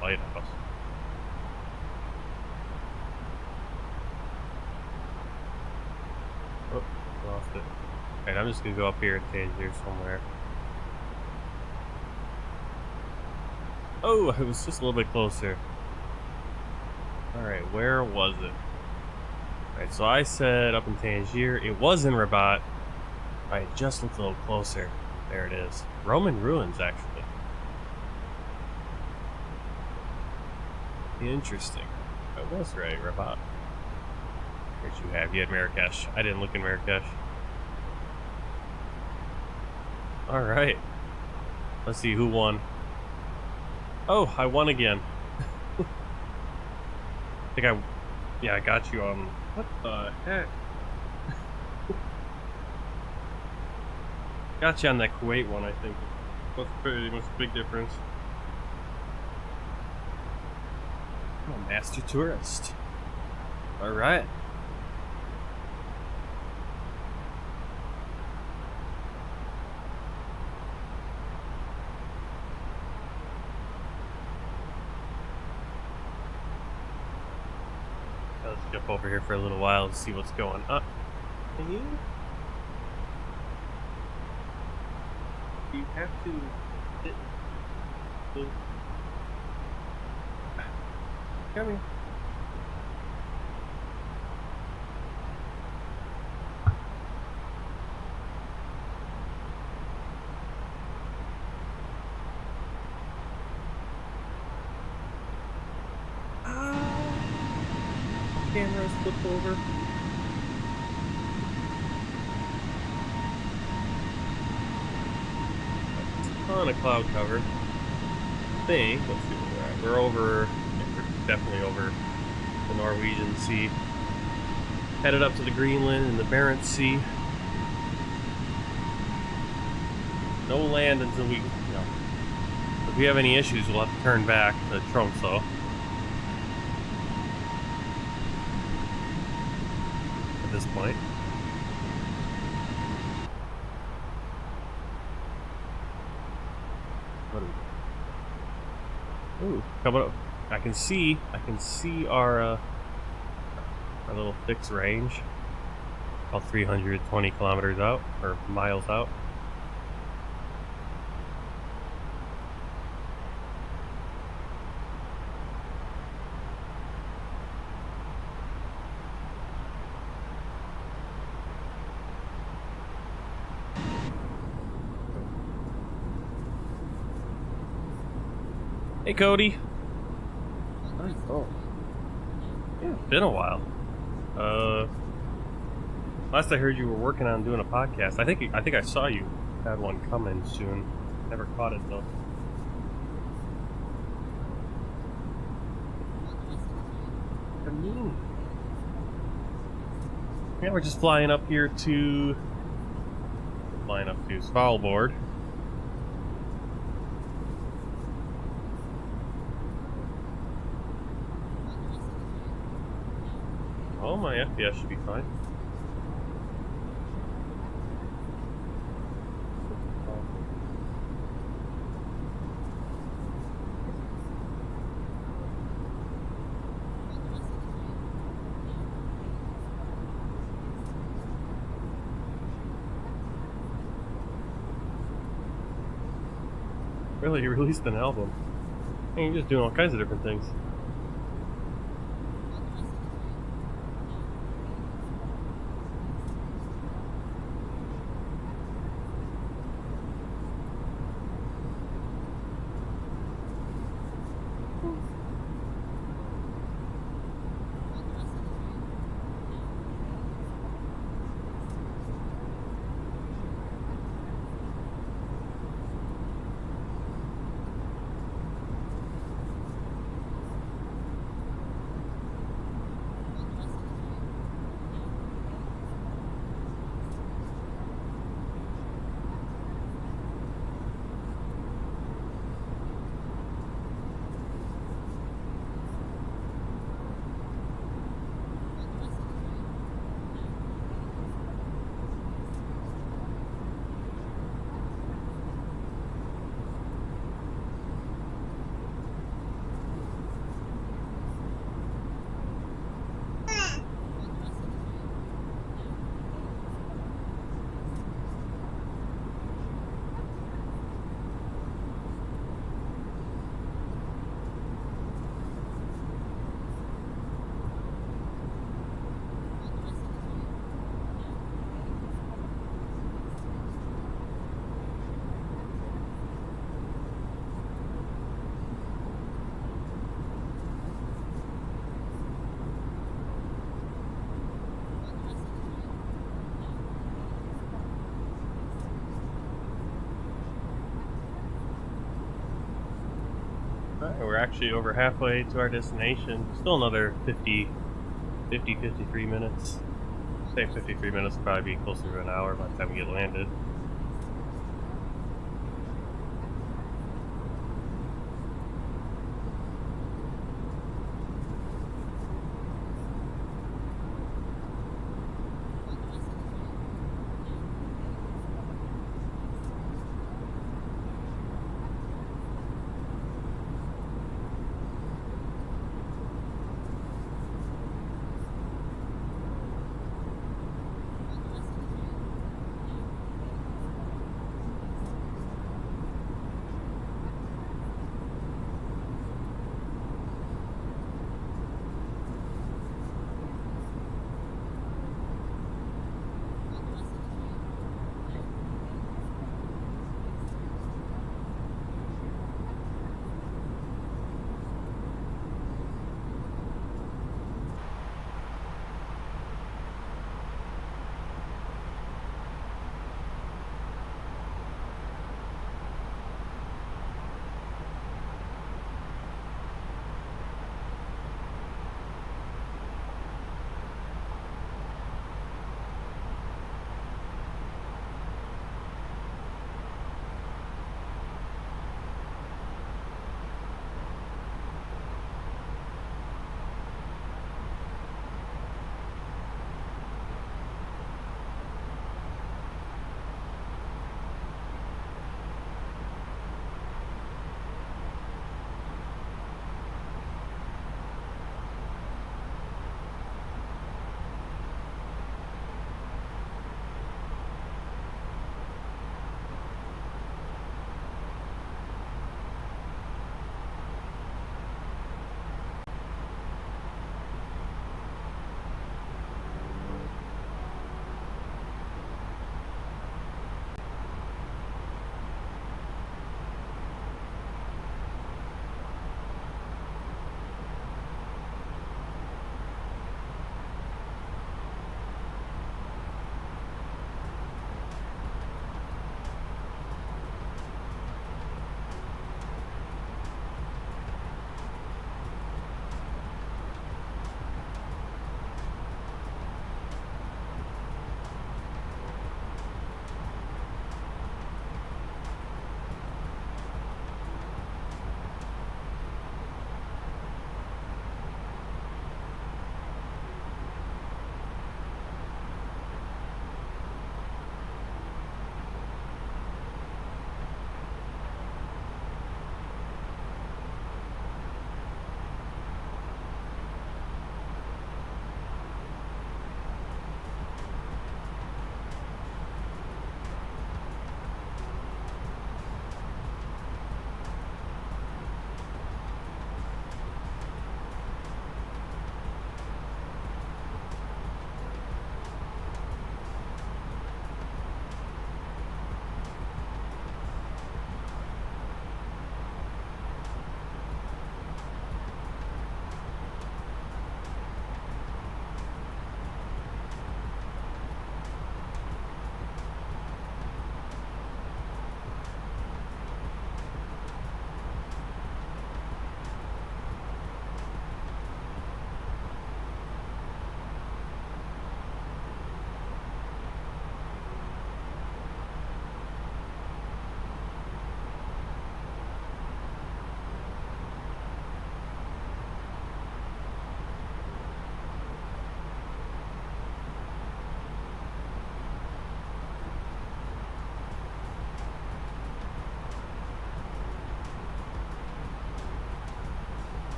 Lighthouse. Oh, lost it. Alright, I'm just gonna go up here and Tangier somewhere. Oh, it was just a little bit closer. Alright, where was it? Alright, so I said up in Tangier. It was in Rabat. Alright, just looked a little closer. There it is. Roman ruins, actually. Interesting. I was right, Rabat. Here's you have. You had Marrakesh. I didn't look in Marrakesh. Alright. Let's see who won. Oh, I won again. I got you on. What the heck? Got you on that Kuwait one, I think. What's pretty much a big difference. I'm a master tourist. Alright. Let's jump over here for a little while and see what's going on. You have to hit the... Come here. Camera's flipped over. Ton of cloud cover. I think. Let's see where we're at. We're over. Definitely over the Norwegian Sea. Headed up to the Greenland and the Barents Sea. No land until we, if we have any issues, we'll have to turn back to Tromsø. At this point. What are we doing? Ooh, coming up. I can see our little fixed range, about 320 kilometers out, or miles out. Hey, Cody. Oh. Yeah, it's been a while. Last I heard you were working on doing a podcast. I think I saw you had one coming soon. Never caught it though. I mean, Yeah, we're just flying up here to Svalbard. Oh, my FPS should be fine. Really, you released an album. And you're just doing all kinds of different things. Alright, we're actually over halfway to our destination. Still another 53 minutes. Say 53 minutes will probably be closer to an hour by the time we get landed.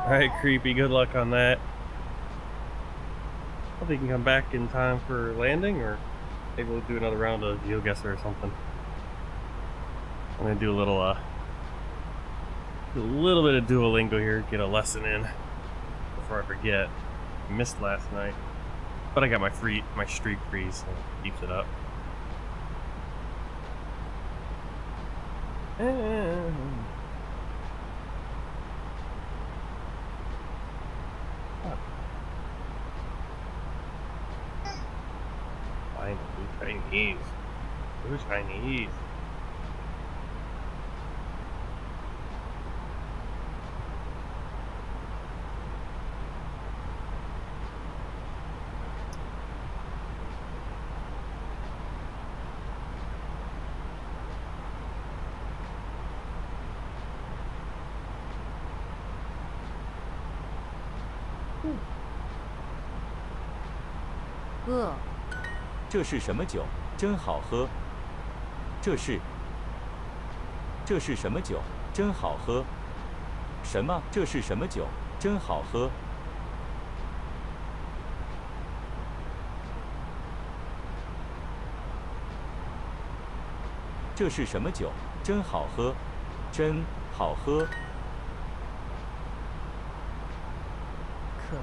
Alright, Creepy, good luck on that. Hope you can come back in time for landing, or maybe we'll do another round of GeoGuessr or something. I'm gonna do a little bit of Duolingo here, get a lesson in before I forget. I missed last night, but I got my streak free, so it keeps it up. Fine, Chinese. Who's Chinese?这是什么酒？真好喝。这是什么酒？真好喝。什么？这是什么酒？真好喝。这是什么酒？真好喝。真好喝。渴。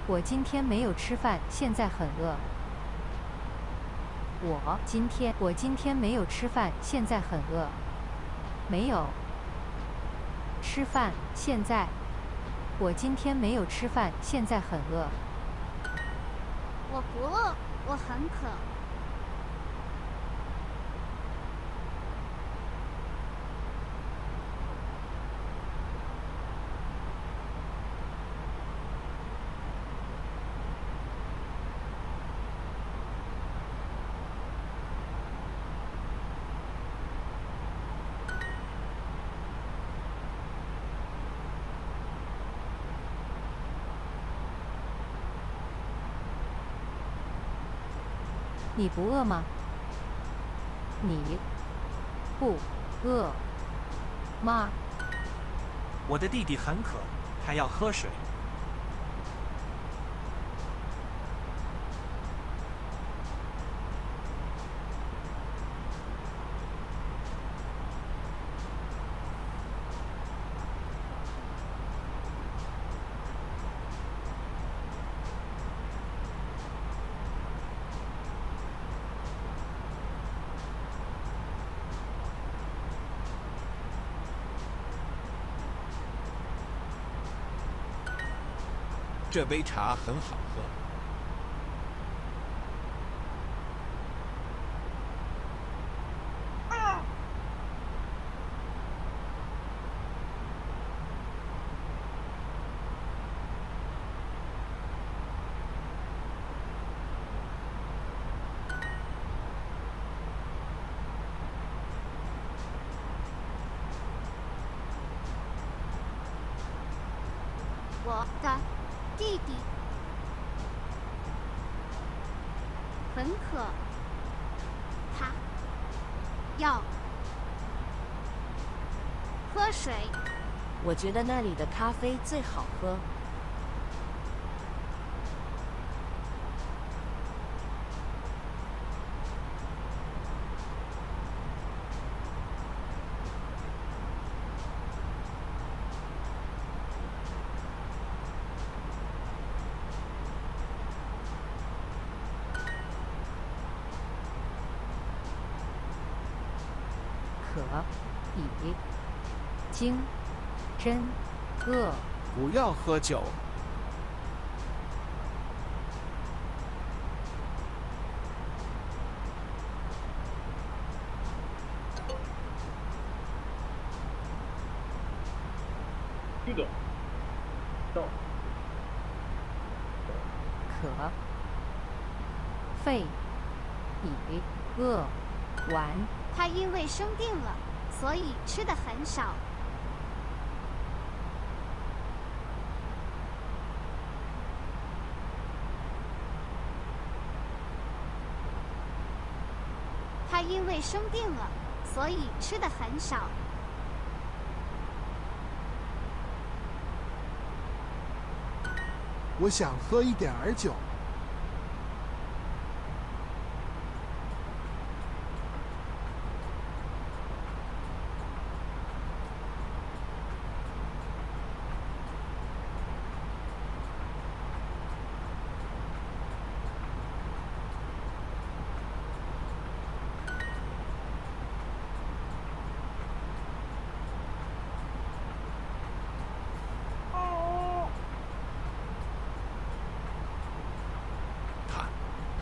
我今天没有吃饭，现在很饿。我今天没有吃饭，现在很饿。没有吃饭，现在。我今天没有吃饭，现在很饿。我不饿，我很渴。你不饿吗？你不饿吗？我的弟弟很渴，他要喝水。这杯茶很好喝。我的弟弟很渴，他要喝水。我觉得那里的咖啡最好喝。可以经真饿。不要喝酒。可肺已饿完。他因为生病了，所以吃的很少。他因为生病了，所以吃的很少。我想喝一点儿酒。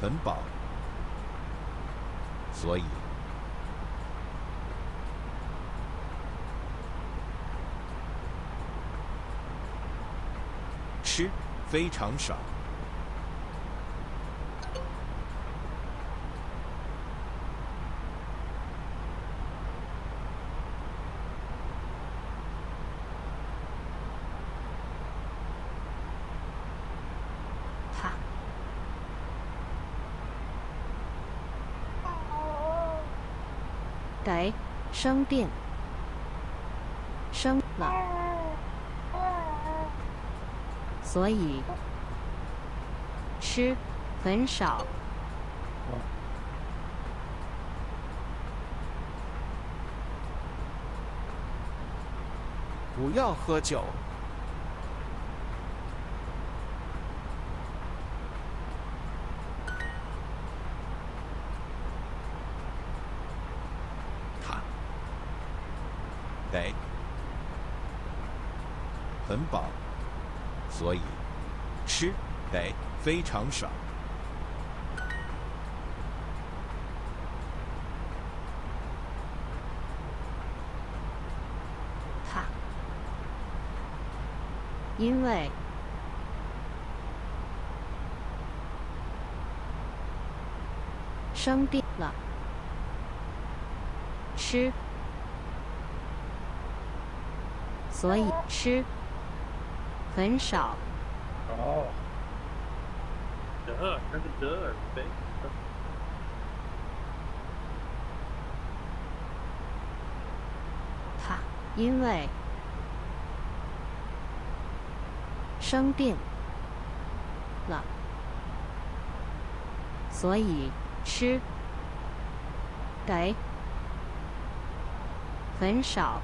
很饱，所以吃非常少。得生病，生了，所以吃很少。不要喝酒。得很饱，所以吃得非常少。他因为生病了，吃。所以吃很少。哦。那个的，对。他因为生病了，所以吃得很少。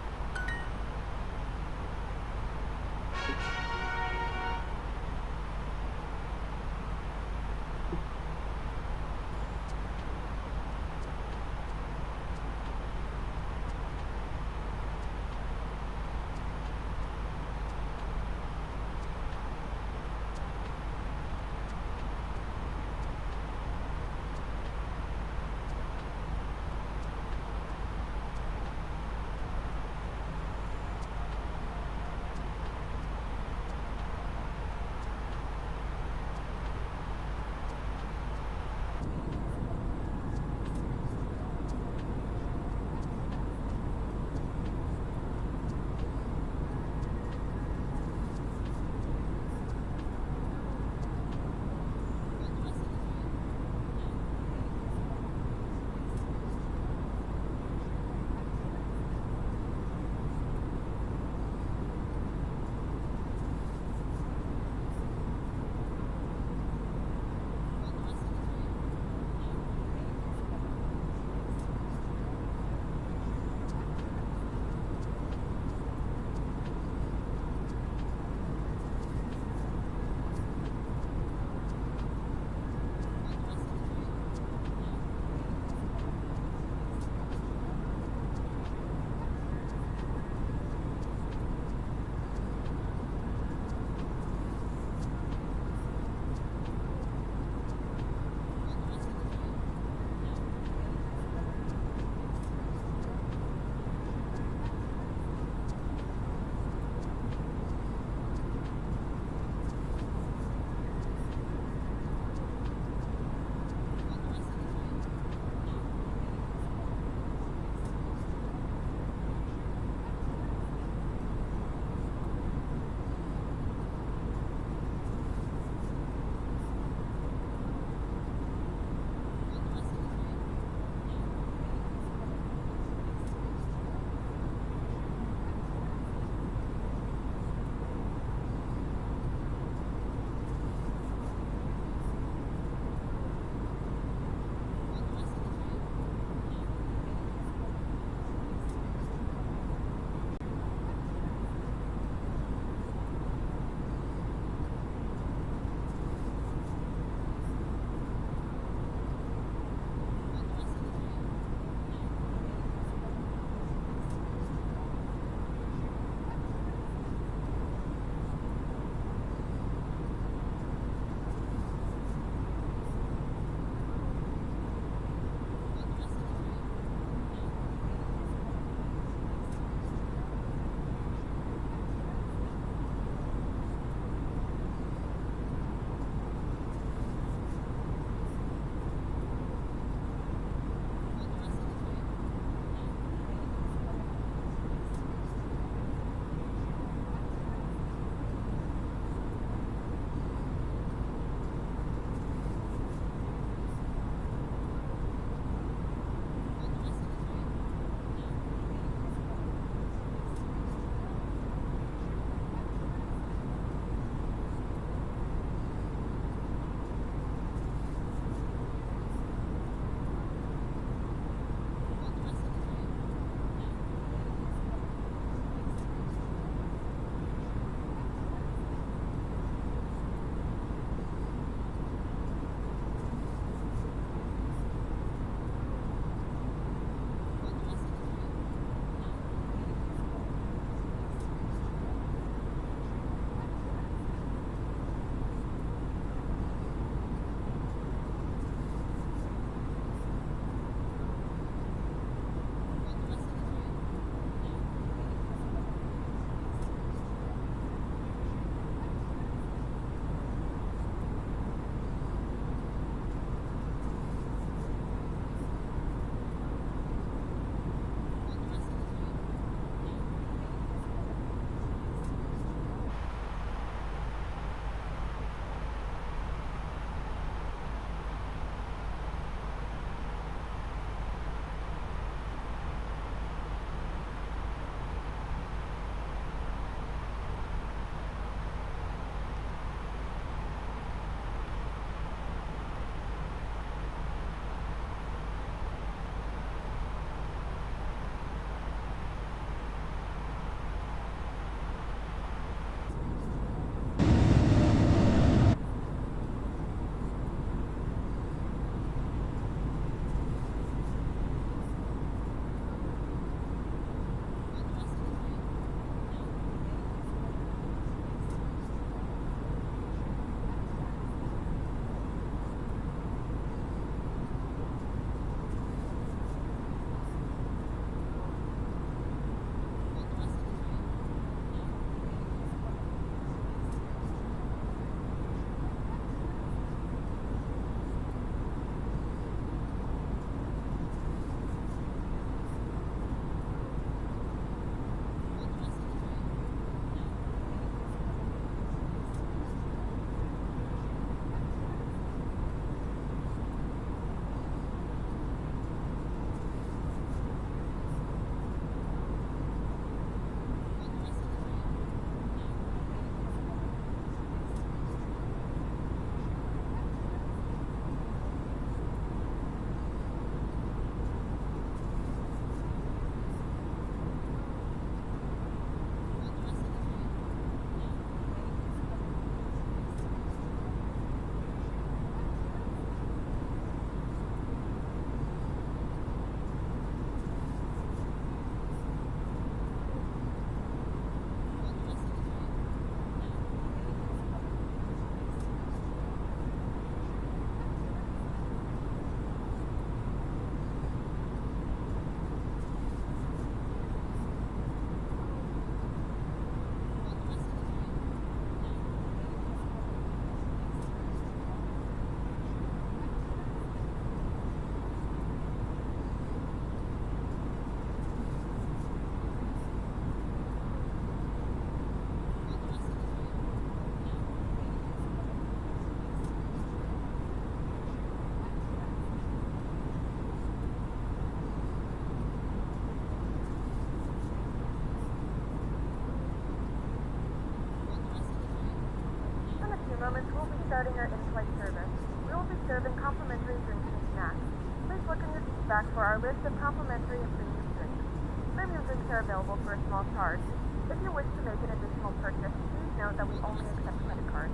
starting our in-flight service. We will be serving complimentary drinks and snacks. Please look in your seat back for our list of complimentary and premium drinks. Premium drinks are available for a small charge. If you wish to make an additional purchase, please note that we only accept credit cards.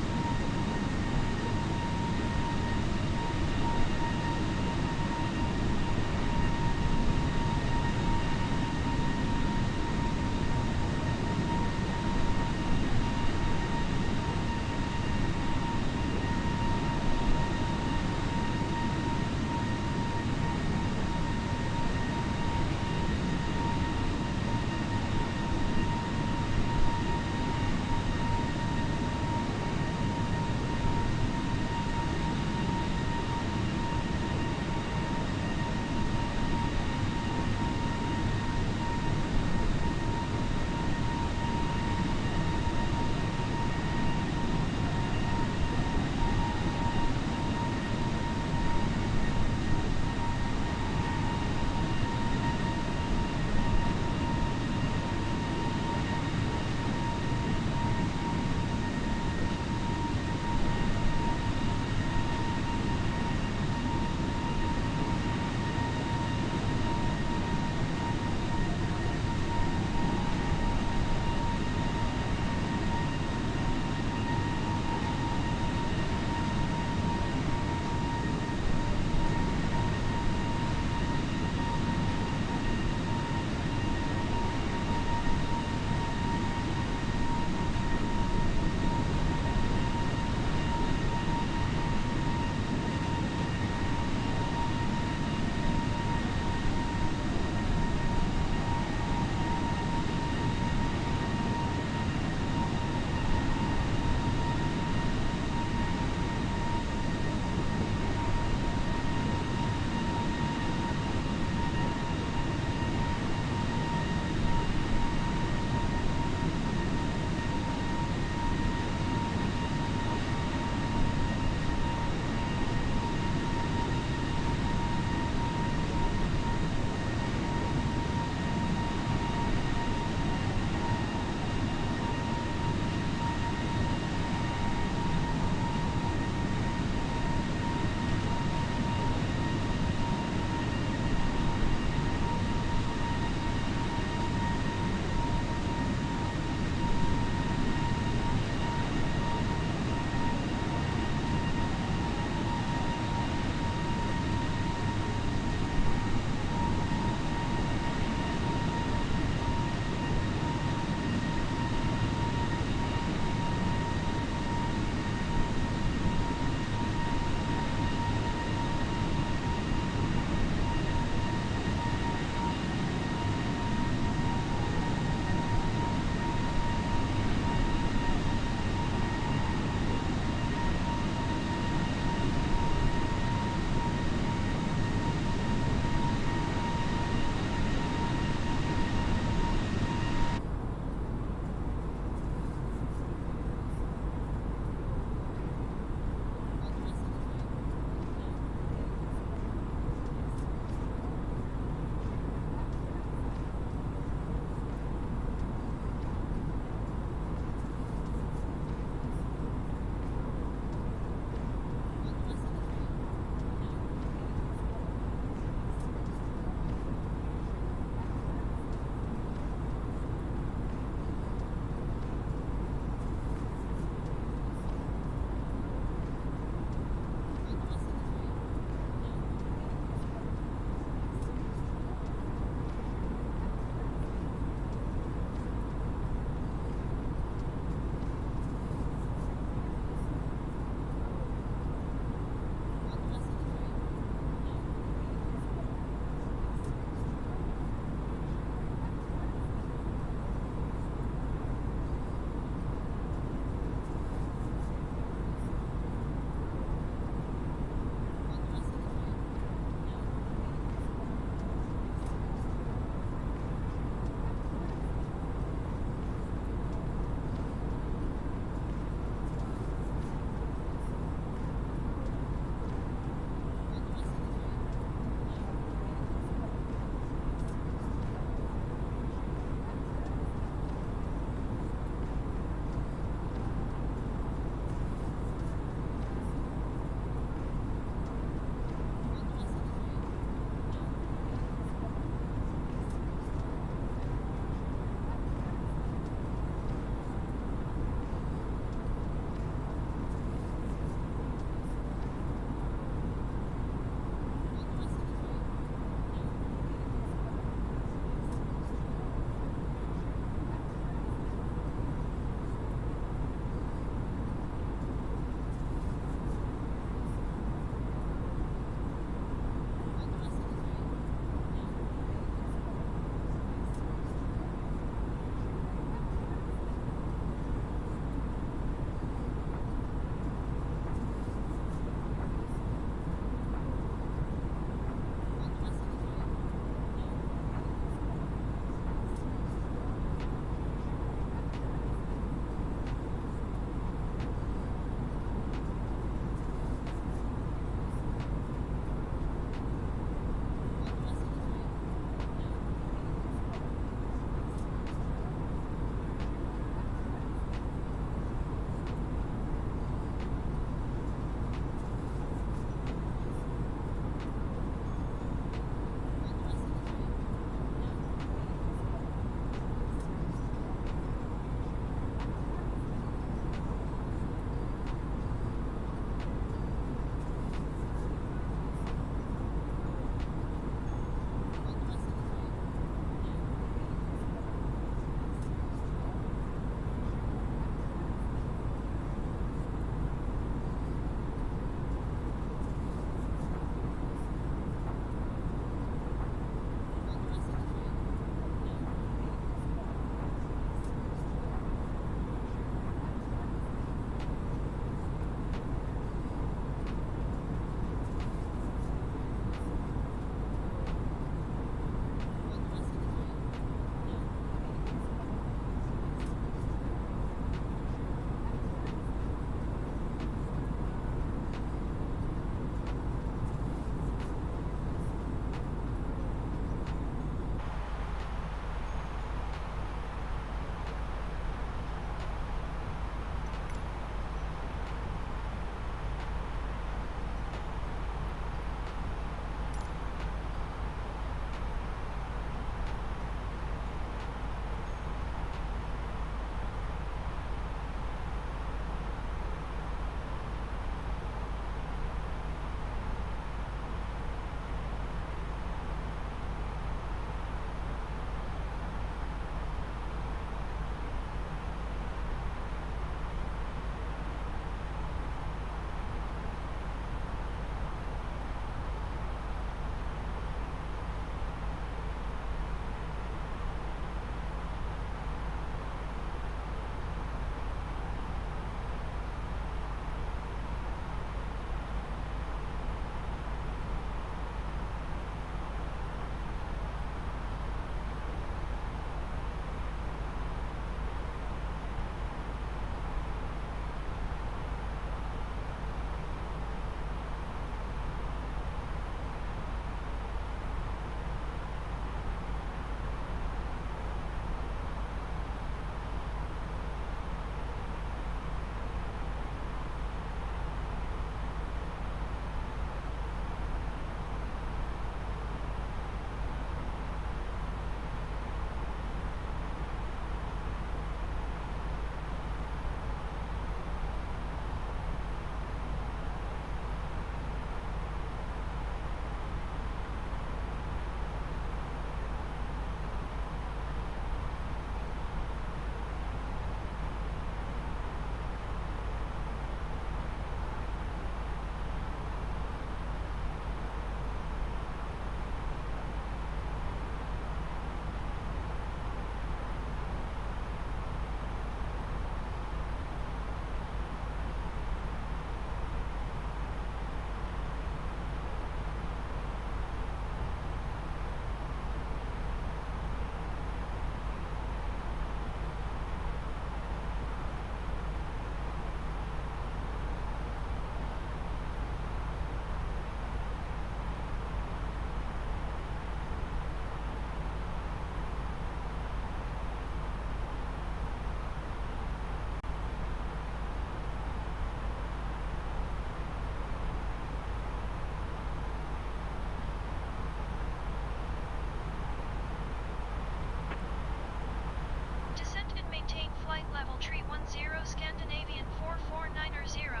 Tree 10 Scandinavian 449er0.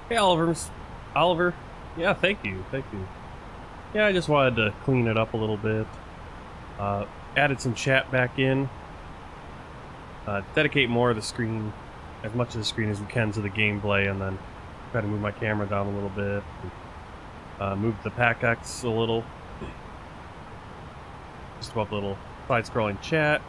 Hey, Oliver. Yeah, thank you. Yeah, I just wanted to clean it up a little bit. Added some chat back in. Dedicate more of the screen, as much of the screen as we can, to the gameplay, and then try to move my camera down a little bit. Move the PAC-X a little. Just about the little side-scrolling chat.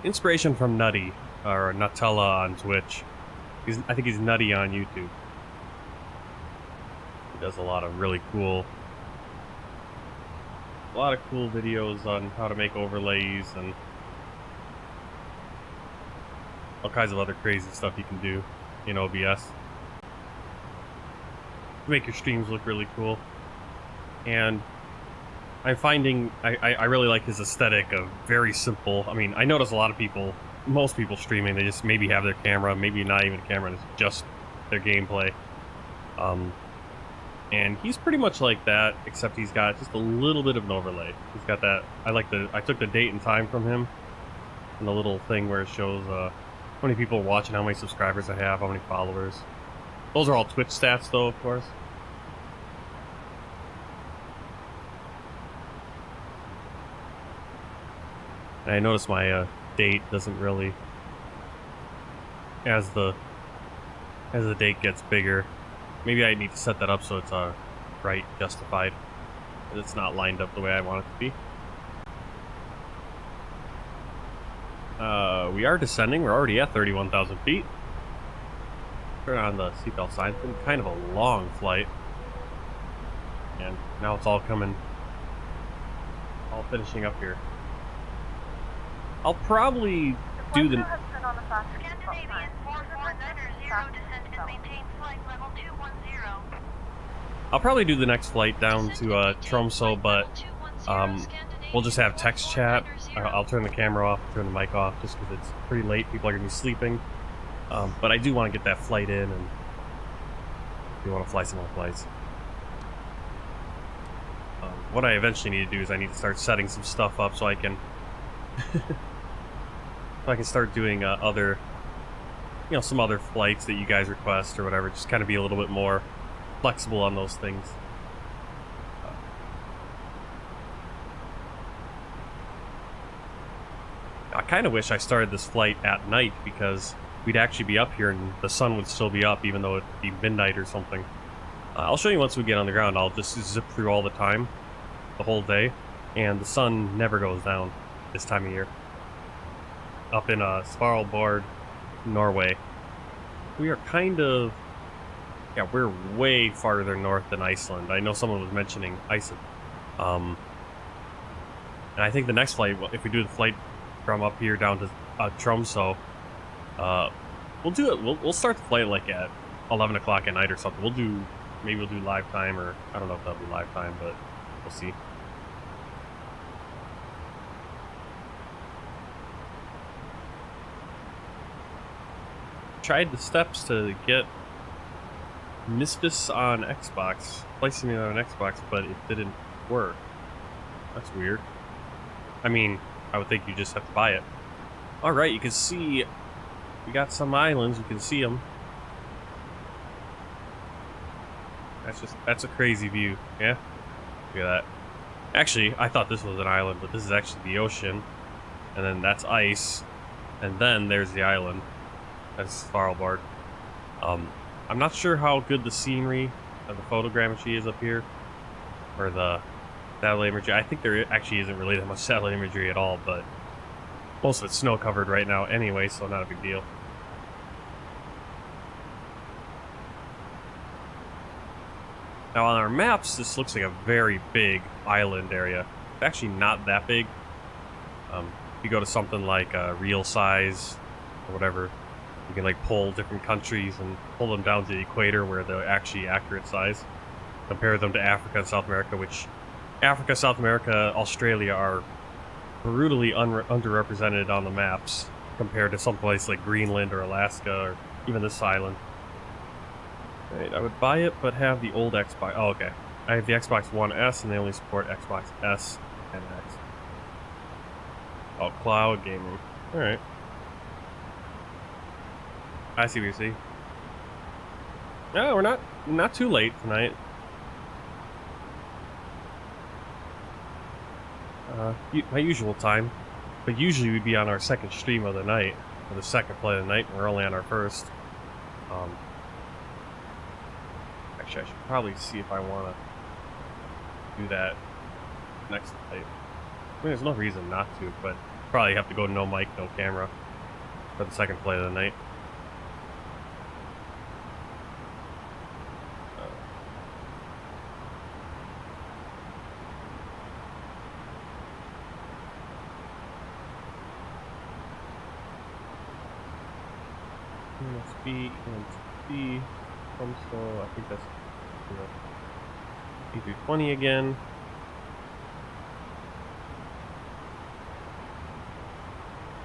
Inspiration from Nutty, or Nutella on Twitch. I think he's Nutty on YouTube. He does a lot of cool videos on how to make overlays and all kinds of other crazy stuff you can do in OBS to make your streams look really cool. And I'm finding I really like his aesthetic of very simple. I mean, I notice a lot of people, most people streaming, they just maybe have their camera, maybe not even a camera, it's just their gameplay. And he's pretty much like that, except he's got just a little bit of an overlay. He's got that, I took the date and time from him, and the little thing where it shows how many people are watching, how many subscribers I have, how many followers. Those are all Twitch stats though, of course. And I notice my date doesn't really, as the date gets bigger, maybe I need to set that up so it's right, justified, and it's not lined up the way I want it to be. We are descending. We're already at 31,000 feet. Turn on the seatbelt sign. It's been kind of a long flight, and now it's all finishing up here. I'll probably do the... Scandinavian 449er0 descend and maintain flight level 210. I'll probably do the next flight down to Tromsø, but we'll just have text chat. I'll turn the camera off, turn the mic off, just because it's pretty late. People are going to be sleeping. But I do want to get that flight in, and do want to fly some more flights. What I eventually need to do is I need to start setting some stuff up so I can... so I can start doing other, some other flights that you guys request or whatever. Just kind of be a little bit more flexible on those things. I kind of wish I started this flight at night, because we'd actually be up here and the sun would still be up, even though it'd be midnight or something. I'll show you once we get on the ground. I'll just zip through all the time, the whole day, and the sun never goes down this time of year. Up in Svalbard, Norway. We are kind of... yeah, we're way farther north than Iceland. I know someone was mentioning Iceland. And I think the next flight, if we do the flight from up here down to Tromsø, we'll do it. We'll start the flight like at 11 o'clock at night or something. Maybe we'll do live time, or I don't know if that'll be live time, but we'll see. Tried the steps to get MSFS on Xbox, placing it on Xbox, but it didn't work. That's weird. I mean, I would think you just have to buy it. Alright, you can see we got some islands, you can see them. That's a crazy view, yeah? Look at that. Actually, I thought this was an island, but this is actually the ocean. And then that's ice. And then there's the island. That's Svalbard. I'm not sure how good the scenery of the photogrammetry is up here, or the satellite imagery. I think there actually isn't really that much satellite imagery at all, but Most of it's snow covered right now anyway, so not a big deal. Now on our maps, this looks like a very big island area. It's actually not that big. If you go to something like real size or whatever, you can like pull different countries and pull them down to the equator where they're actually accurate size. Compare them to Africa and South America, which Africa, South America, Australia are brutally underrepresented on the maps compared to someplace like Greenland or Alaska or even this island. Right, I would buy it, but have the old Xbox. Oh, okay. I have the Xbox One S, and they only support Xbox S and X. Oh, cloud gaming. All right. I see what you see. No, we're not too late tonight. My usual time, but usually we'd be on our second stream of the night, or the second play of the night, and we're only on our first. Actually, I should probably see if I want to do that next play. I mean, there's no reason not to, but probably have to go no mic, no camera for the second play of the night. MSB and C. So I think that's A320 again.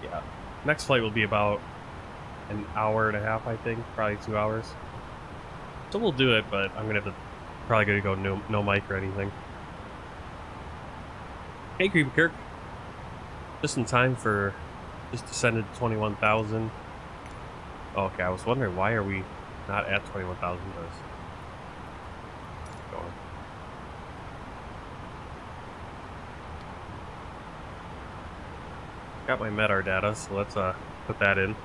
Yeah, next flight will be about an hour and a half, I think, probably 2 hours. So we'll do it, but I'm gonna probably go no mic or anything. Hey, Creepy Kirk, just in time for just descended to 21,000. Oh, okay, I was wondering why are we not at 21,000, but going. Got my metadata, so let's put that in.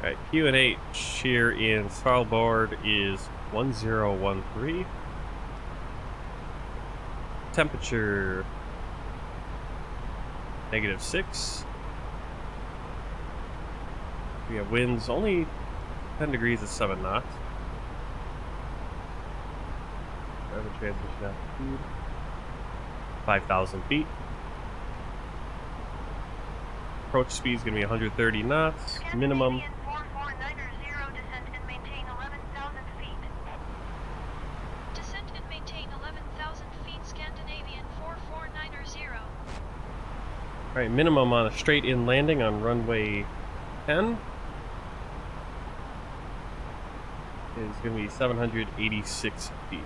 Alright, QNH here in Svalbard is 1013. Temperature -6. We have winds only 10 degrees at 7 knots. Driver transmission altitude 5,000 feet. Approach speed is going to be 130 knots minimum. Alright, minimum on a straight-in landing on runway 10 is going to be 786 feet.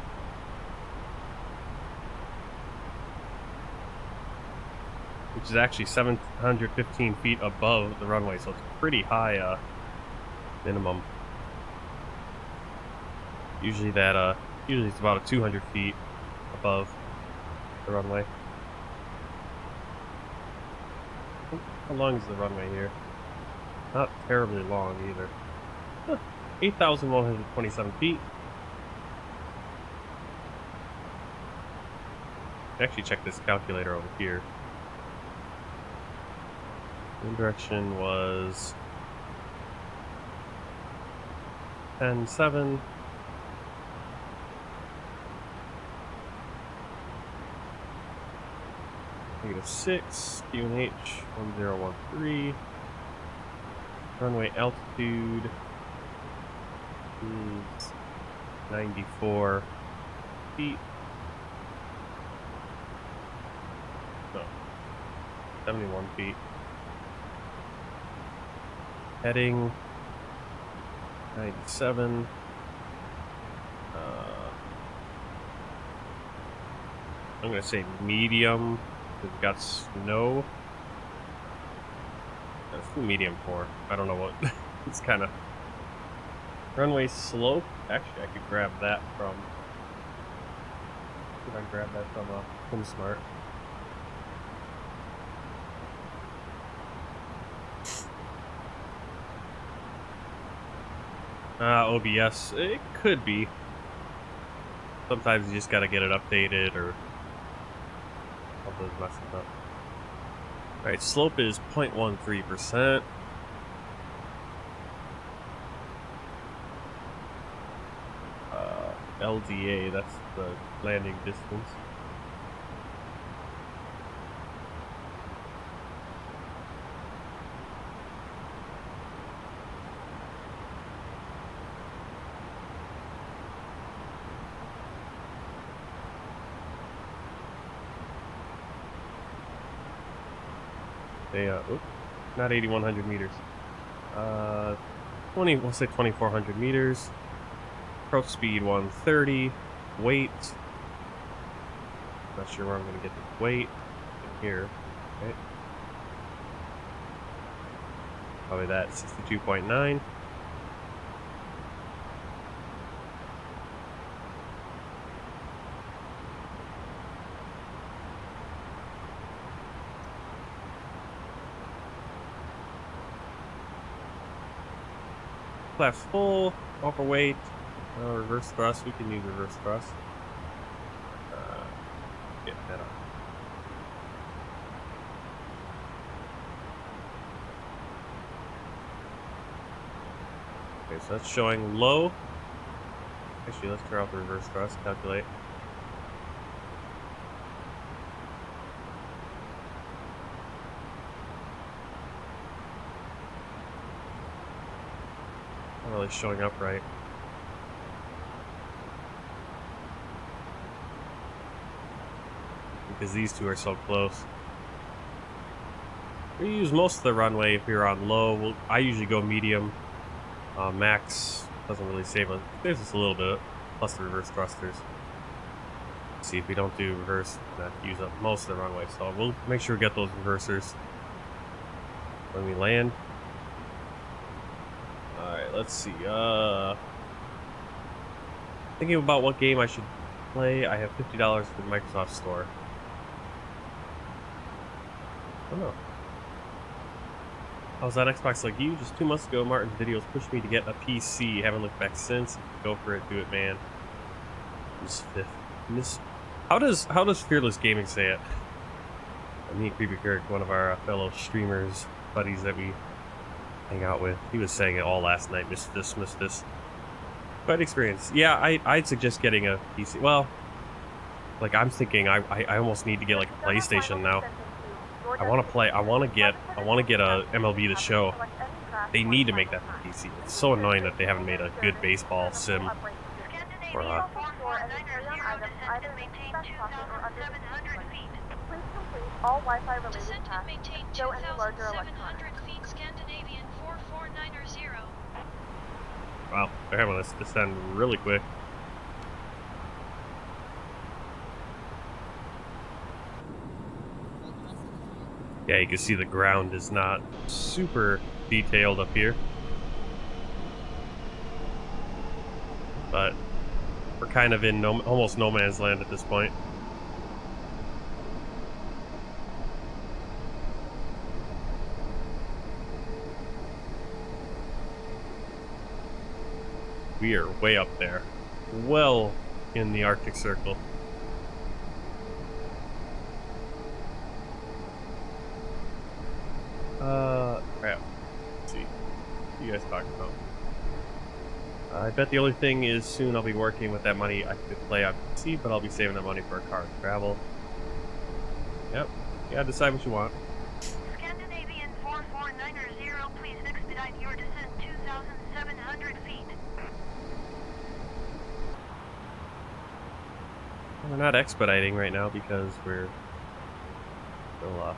Which is actually 715 feet above the runway, so it's a pretty high minimum. Usually it's about 200 feet above the runway. How long is the runway here? Not terribly long either. Huh. 8,127 feet. Actually, check this calculator over here. Wind direction was 10-7. -6, QNH 1013. Runway altitude is 94 feet. No, 71 feet. Heading 97. I'm gonna say medium. We've got snow. That's the medium for. I don't know what. It's kind of runway slope. Actually, I could grab that from. Could I grab that from HomeSmart? OBS, it could be. Sometimes you just gotta get it updated or something's messing up. Alright, slope is 0.13%. LDA, that's the landing distance. Oops, not 8,100 meters. 20, we'll say 2,400 meters. Approach speed 130. Weight. Not sure where I'm going to get the weight. In here. Okay. Probably that 62.9. Flaps full, overweight, reverse thrust. We can use reverse thrust. Get that on. Okay, so that's showing low. Actually, let's turn off the reverse thrust. Calculate. Not really showing up right. Because these two are so close. We use most of the runway if you're on low. I usually go medium. Max doesn't really save us. Saves us a little bit, plus the reverse thrusters. Let's see if we don't do reverse, that use up most of the runway. So we'll make sure we get those reversers when we land. Alright, let's see. Thinking about what game I should play. I have $50 for the Microsoft Store. I don't know. I was on Xbox like you just 2 months ago. Martin's videos pushed me to get a PC. Haven't looked back since. Go for it, do it, man. How does Fearless Gaming say it? Me and Creepy Kirk, one of our fellow streamers, buddies that we hang out with, he was saying it all last night. Missed this. Quite experience. Yeah, I'd suggest getting a PC. Well, like I'm thinking, I almost need to get like a PlayStation now. I want to play. I want to get a MLB The Show. They need to make that for PC. It's so annoying that they haven't made a good baseball sim. Or not. Descent and maintain 2,700 feet. Scandinavian 449er. Wow, they're having us descend really quick. Yeah, you can see the ground is not super detailed up here. But we're kind of in almost no man's land at this point. We are way up there. Well in the Arctic Circle. Crap. Let's see. What are you guys talking about? I bet the only thing is soon I'll be working with that money I could play on PC, but I'll be saving that money for a car and travel. Yep. Yeah, decide what you want. Scandinavian 449er, please expedite your descent 2,700 feet. We're not expediting right now because we're still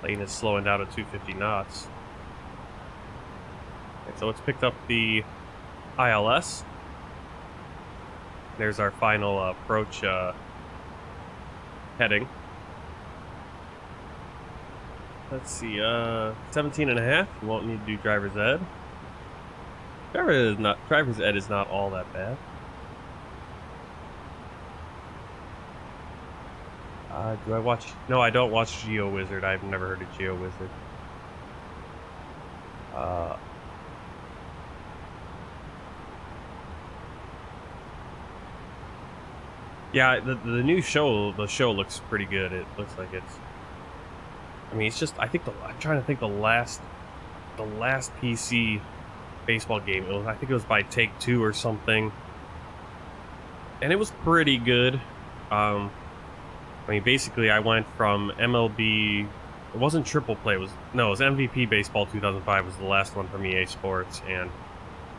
plane is slowing down to 250 knots. Okay, so it's picked up the ILS. There's our final approach heading. Let's see, 17.5. You won't need to do driver's ed. Driver's ed is not all that bad. Do I watch? No, I don't watch GeoWizard. I've never heard of GeoWizard. Yeah, the new show, the show looks pretty good. It looks like it's. I mean, it's just. I'm trying to think the last PC baseball game. I think it was by Take-Two or something, and it was pretty good. I mean, basically, I went from MLB. It wasn't Triple Play. It was MVP Baseball 2005 was the last one from EA Sports, and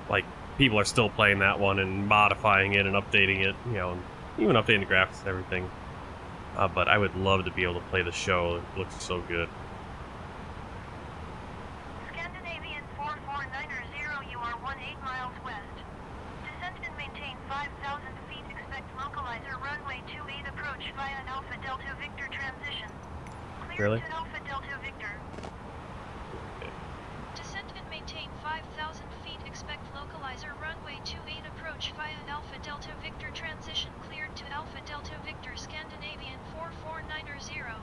like people are still playing that one and modifying it and updating it. You know, even updating the graphics and everything. But I would love to be able to play the show. It looks so good. Scandinavian 449er, you are 18 miles west. Descend and maintain 5,000 feet. Expect localizer runway 28 approach via an Alpha Delta Victor transition. Clear Really? to Alpha Delta Victor. Descend and maintain 5,000 feet. Expect localizer runway 28 approach via Alpha Delta Victor transition. Cleared to Alpha Delta Victor Scandinavian 449er.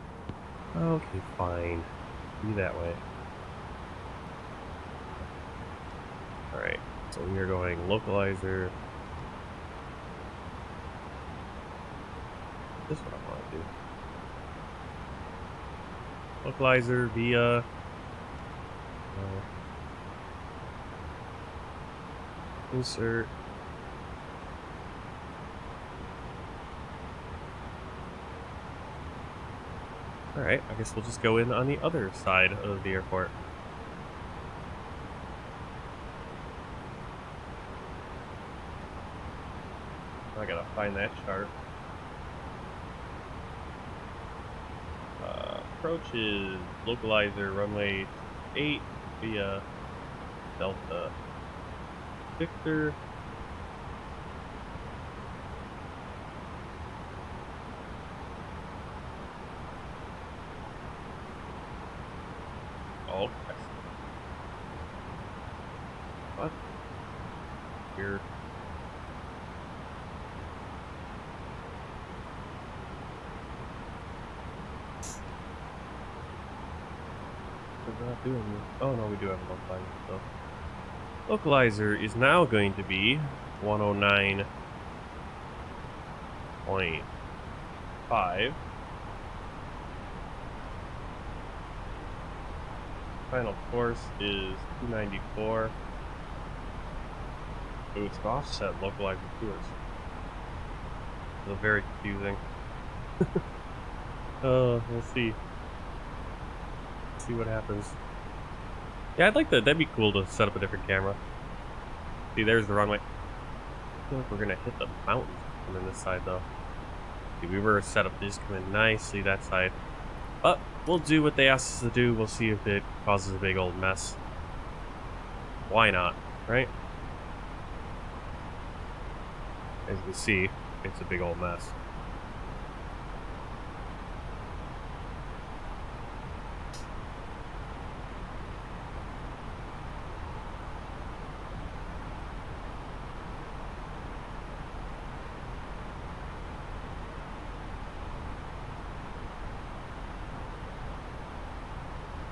Okay, fine. Be that way. Alright, so we are going localizer. This is what I want to do. Localizer via insert. Alright, I guess we'll just go in on the other side of the airport. I gotta find that chart. Approach is localizer runway 8 via Delta Victor. Oh, what? Here. We're not doing this. Oh no, we do have a localizer. So localizer is now going to be 109.5. Final course is 294. Ooh, it's offset localizer tours. So very confusing. We'll see. See what happens. Yeah, I'd like that. That'd be cool to set up a different camera. See, there's the runway. I feel like we're gonna hit the mountains coming this side though. See, we were set up this coming nicely that side. But we'll do what they asked us to do. We'll see if it causes a big old mess. Why not, right? As you can see, it's a big old mess.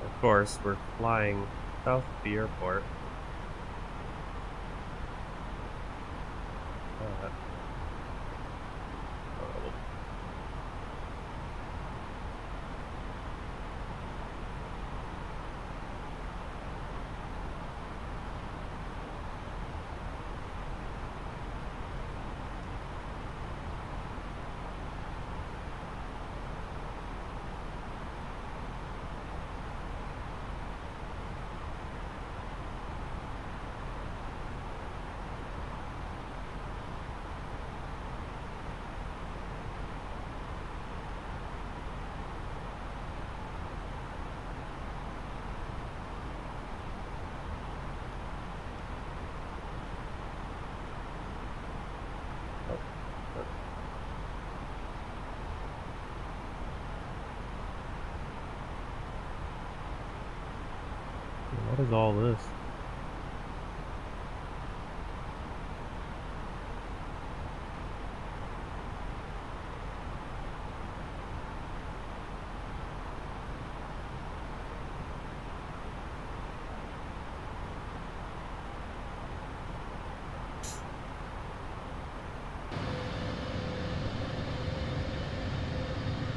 Of course, we're flying south of the airport. What is all this?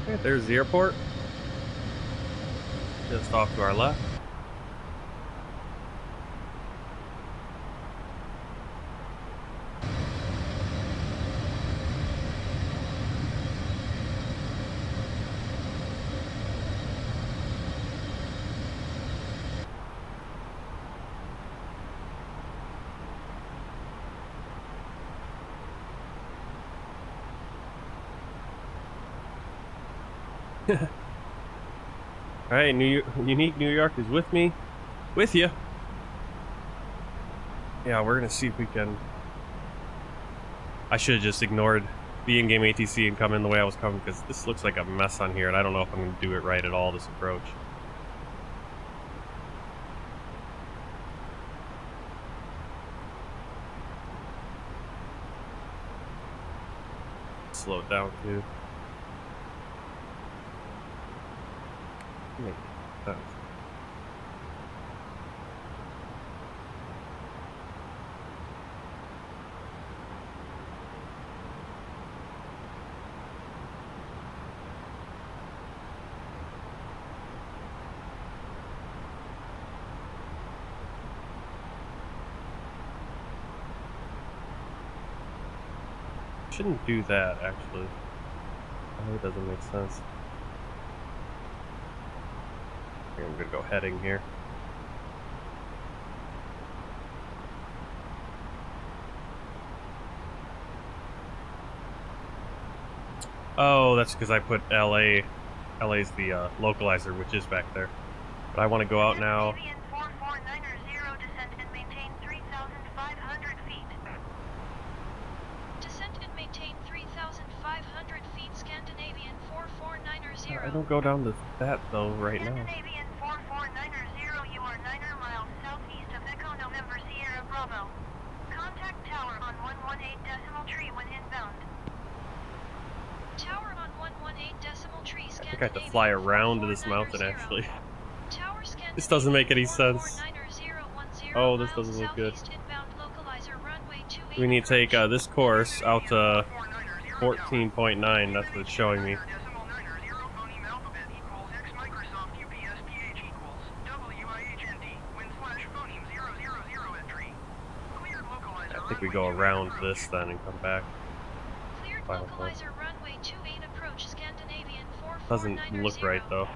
Okay, there's the airport. Just off to our left. Alright, Unique New York is with me. With you. Yeah, we're gonna see if we can... I should have just ignored the in-game ATC and come in the way I was coming, because this looks like a mess on here, and I don't know if I'm gonna do it right at all, this approach. Slow it down, too. Make sense. Shouldn't do that, actually. It doesn't make sense. I'm gonna go heading here. Oh, that's because I put LA. LA's the localizer, which is back there. But I want to go out now. Descend and maintain 3,500 feet. Descend and maintain 3,500 feet. Scandinavian 449er0. I don't go down to that though right now. Scandinavian 449er0, you are 9 miles southeast of Echo November Sierra Bravo. Contact tower on 118 decimal tree when inbound. Tower on 118 decimal tree. I think I have to fly around to this mountain actually. This doesn't make any sense. Oh, this doesn't look good. We need to take this course out to 14.9, that's what it's showing me. I think we go around this then and come back. Final point. Doesn't look right though.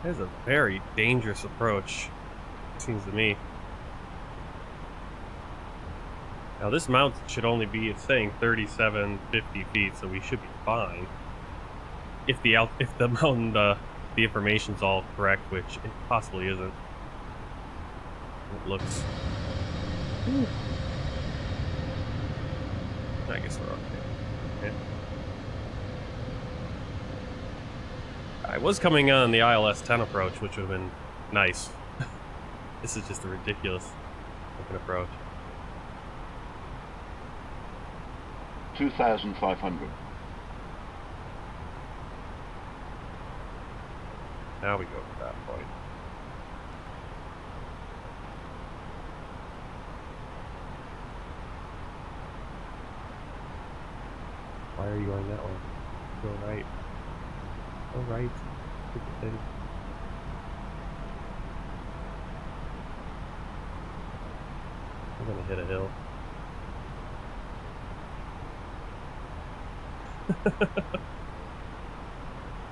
That is a very dangerous approach, it seems to me. Now this mountain should only be, it's saying 3750 feet, so we should be fine. If the mountain, the information's all correct, which it possibly isn't. It looks... Ooh. I guess we're okay. Okay. I was coming on the ILS 10 approach, which would have been nice. This is just a ridiculous looking approach. 2,500. Now we go to that point. Why are you going that way? Go right. Go right. Stupid thing. I'm gonna hit a hill.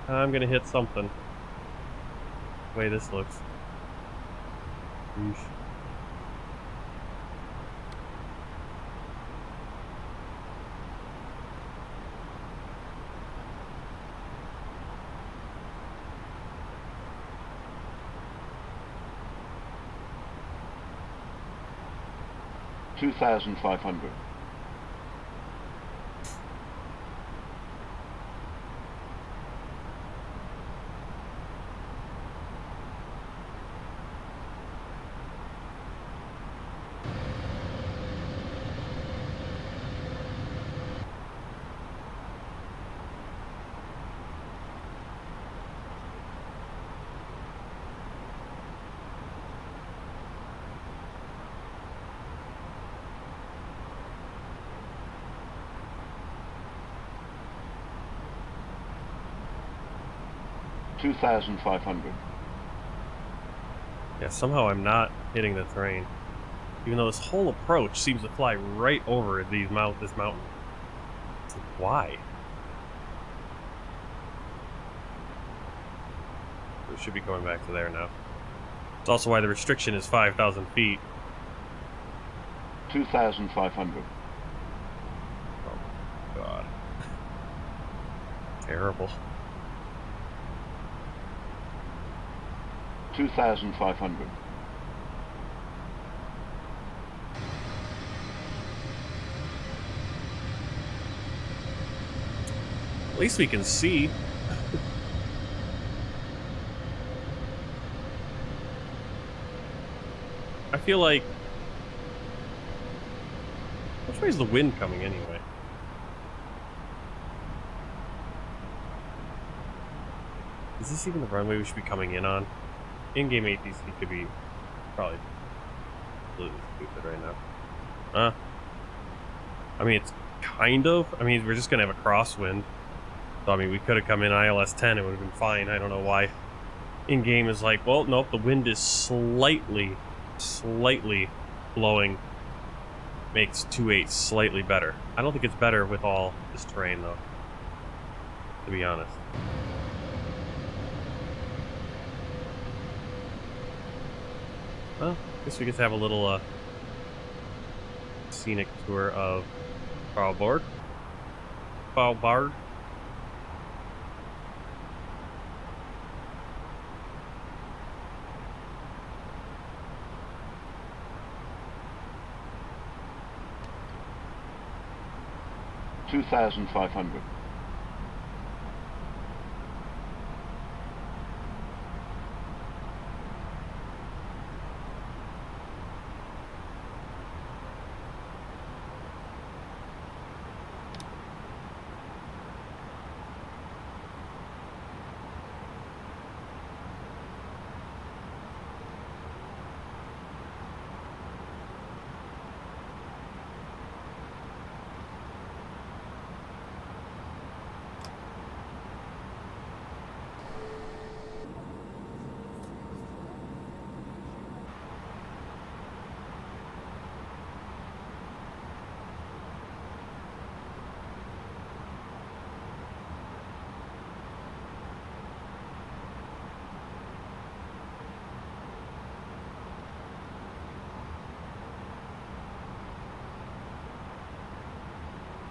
I'm gonna hit something. The way this looks. Yeesh. $2,500. 2,500. Yeah, somehow I'm not hitting the terrain. Even though this whole approach seems to fly right over this mountain. It's like, why? We should be going back to there now. It's also why the restriction is 5,000 feet. 2,500. Oh, God. Terrible. 2,500. At least we can see. I feel like... Which way is the wind coming anyway? Is this even the runway we should be coming in on? In-game ATC could be probably completely stupid right now. I mean, it's kind of. I mean, we're just going to have a crosswind. So, I mean, we could have come in ILS 10. It would have been fine. I don't know why. In-game is like, well, nope, the wind is slightly blowing. Makes 2.8 slightly better. I don't think it's better with all this terrain, though. To be honest. Well, I guess we get to have a little scenic tour of Svalbard. Svalbard. $2,500.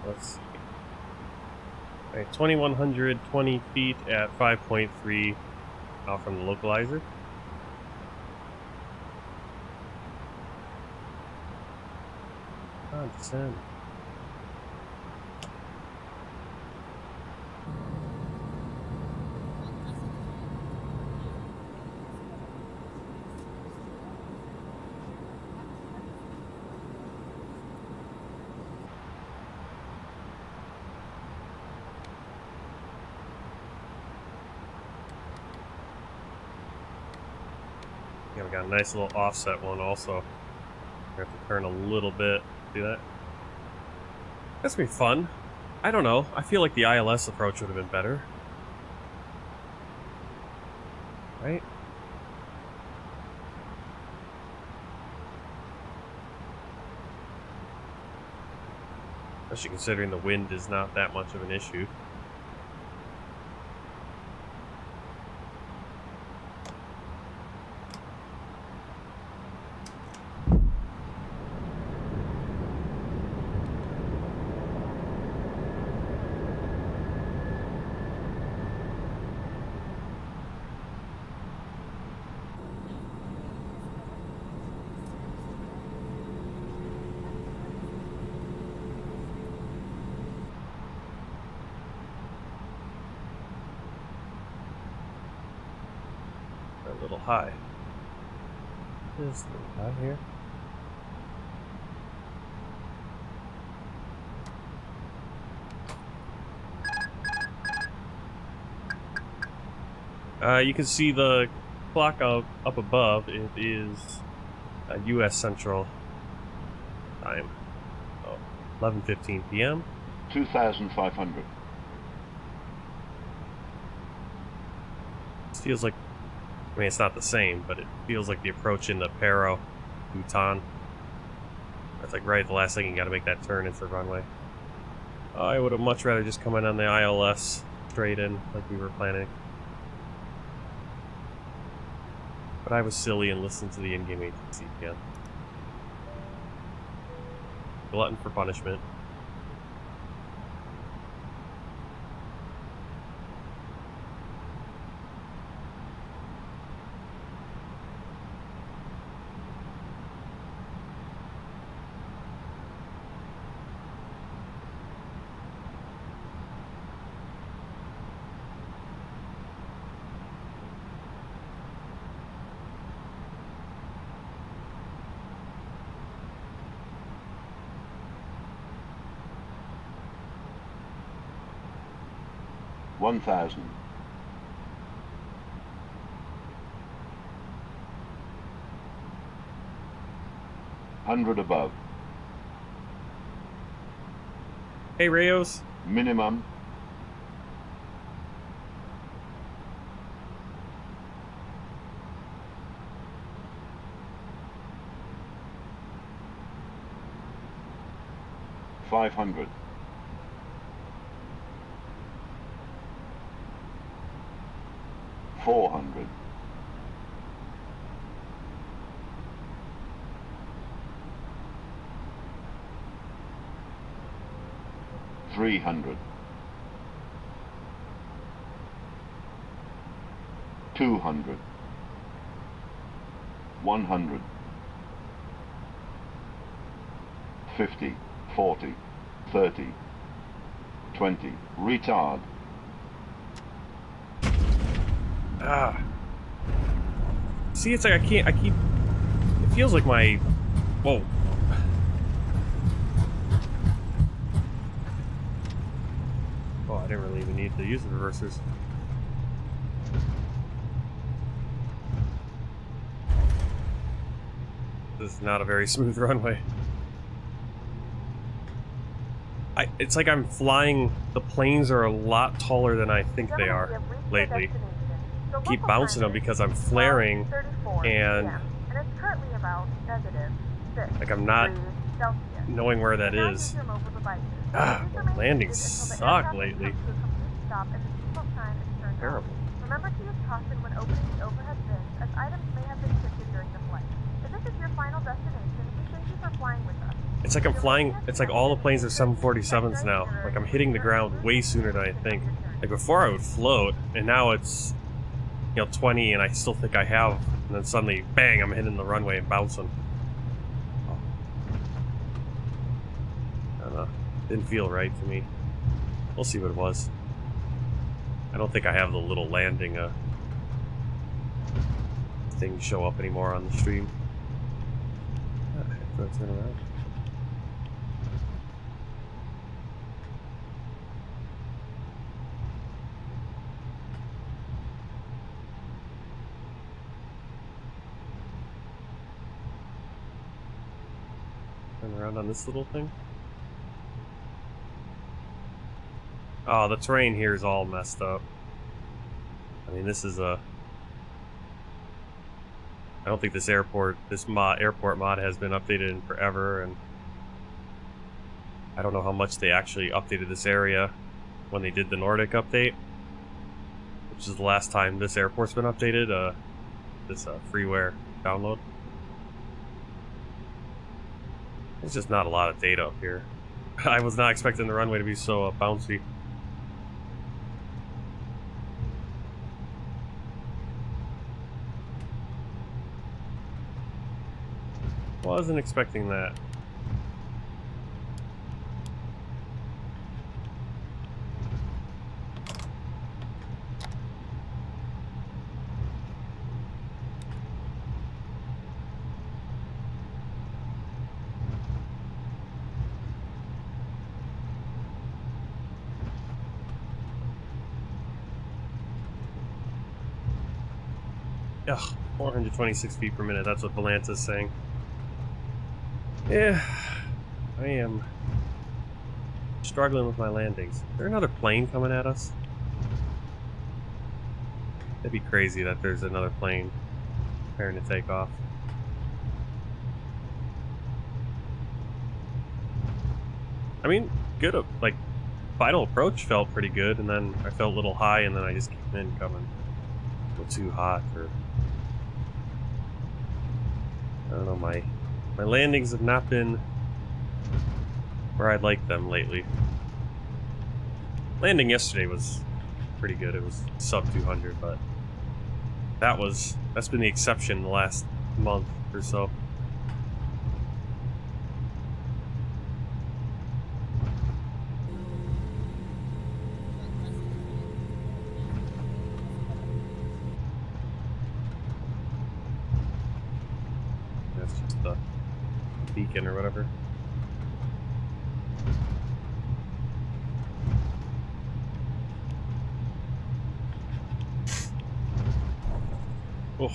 Let's see. Alright, 2,120 feet at 5.3 out from the localizer. Descend. Yeah, we got a nice little offset one also. We have to turn a little bit. See that? That's gonna be fun. I don't know. I feel like the ILS approach would have been better. Right? Especially considering the wind is not that much of an issue. A little high. Just a little high here. You can see the clock up above. It is U.S. Central Time. So 11:15 p.m. 2,500. This feels like, I mean, it's not the same, but it feels like the approach in the Pero, Bhutan. It's like right at the last second, you gotta make that turn into the runway. I would have much rather just come in on the ILS straight in, like we were planning. But I was silly and listened to the in-game agency again. Glutton for punishment. One thousand. 100 above. Hey, Rayos. Minimum. $500. 400. 300. 200. 100. 50. 40. 30. 20. Retard. Ah. See, it's like I keep... It feels like my... Whoa. Oh, I didn't really even need to use the reversers. This is not a very smooth runway. It's like I'm flying... The planes are a lot taller than I think they are lately. I keep bouncing them because I'm flaring and like I'm not knowing where that is. Ah, landings suck lately. Terrible. Remember to use caution when opening the overhead bins, as items may have been shifted during the flight. If this is your final destination, we thank you for flying with us. It's like I'm flying, it's like all the planes are 747s now. Like I'm hitting the ground way sooner than I think. Like before I would float, and now it's, you know, 20 and I still think I have, and then suddenly, bang, I'm hitting the runway and bouncing. Oh. I don't know. Didn't feel right to me. We'll see what it was. I don't think I have the little landing thing show up anymore on the stream. Turn around. Turn around on this little thing. Oh, the terrain here is all messed up. I mean, this is a... I don't think this airport mod has been updated in forever, and I don't know how much they actually updated this area when they did the Nordic update, which is the last time this airport's been updated, this freeware download. There's just not a lot of data up here. I was not expecting the runway to be so bouncy. Wasn't expecting that. Ugh, 426 feet per minute, that's what Valanta's saying. Yeah, I am struggling with my landings. Is there another plane coming at us? It'd be crazy that there's another plane preparing to take off. I mean, good, like, final approach felt pretty good, and then I felt a little high, and then I just came in coming a little too hot, or... I don't know, my landings have not been where I'd like them lately. Landing yesterday was pretty good. It was sub 200, but that's been the exception the last month or so. That's just the beacon or whatever. Oh.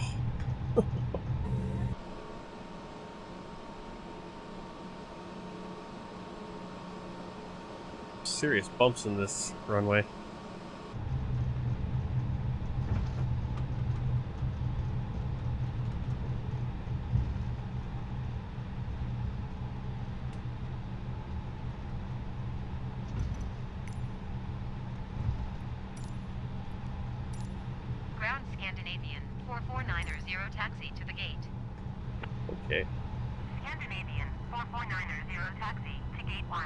Serious bumps in this runway. Ground Scandinavian 4490 taxi to the gate. Okay. Scandinavian 4490 taxi to gate 1.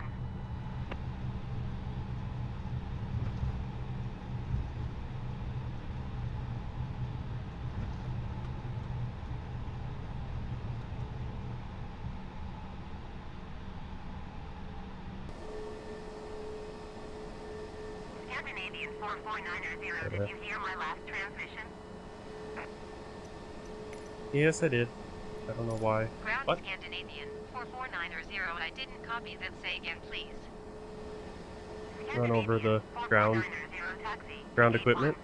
Scandinavian 4490, did you hear my last transmission? Yes, I did. I don't know why. Ground What? Scandinavian 4490, I didn't copy that. Say again, please. Run over the ground equipment.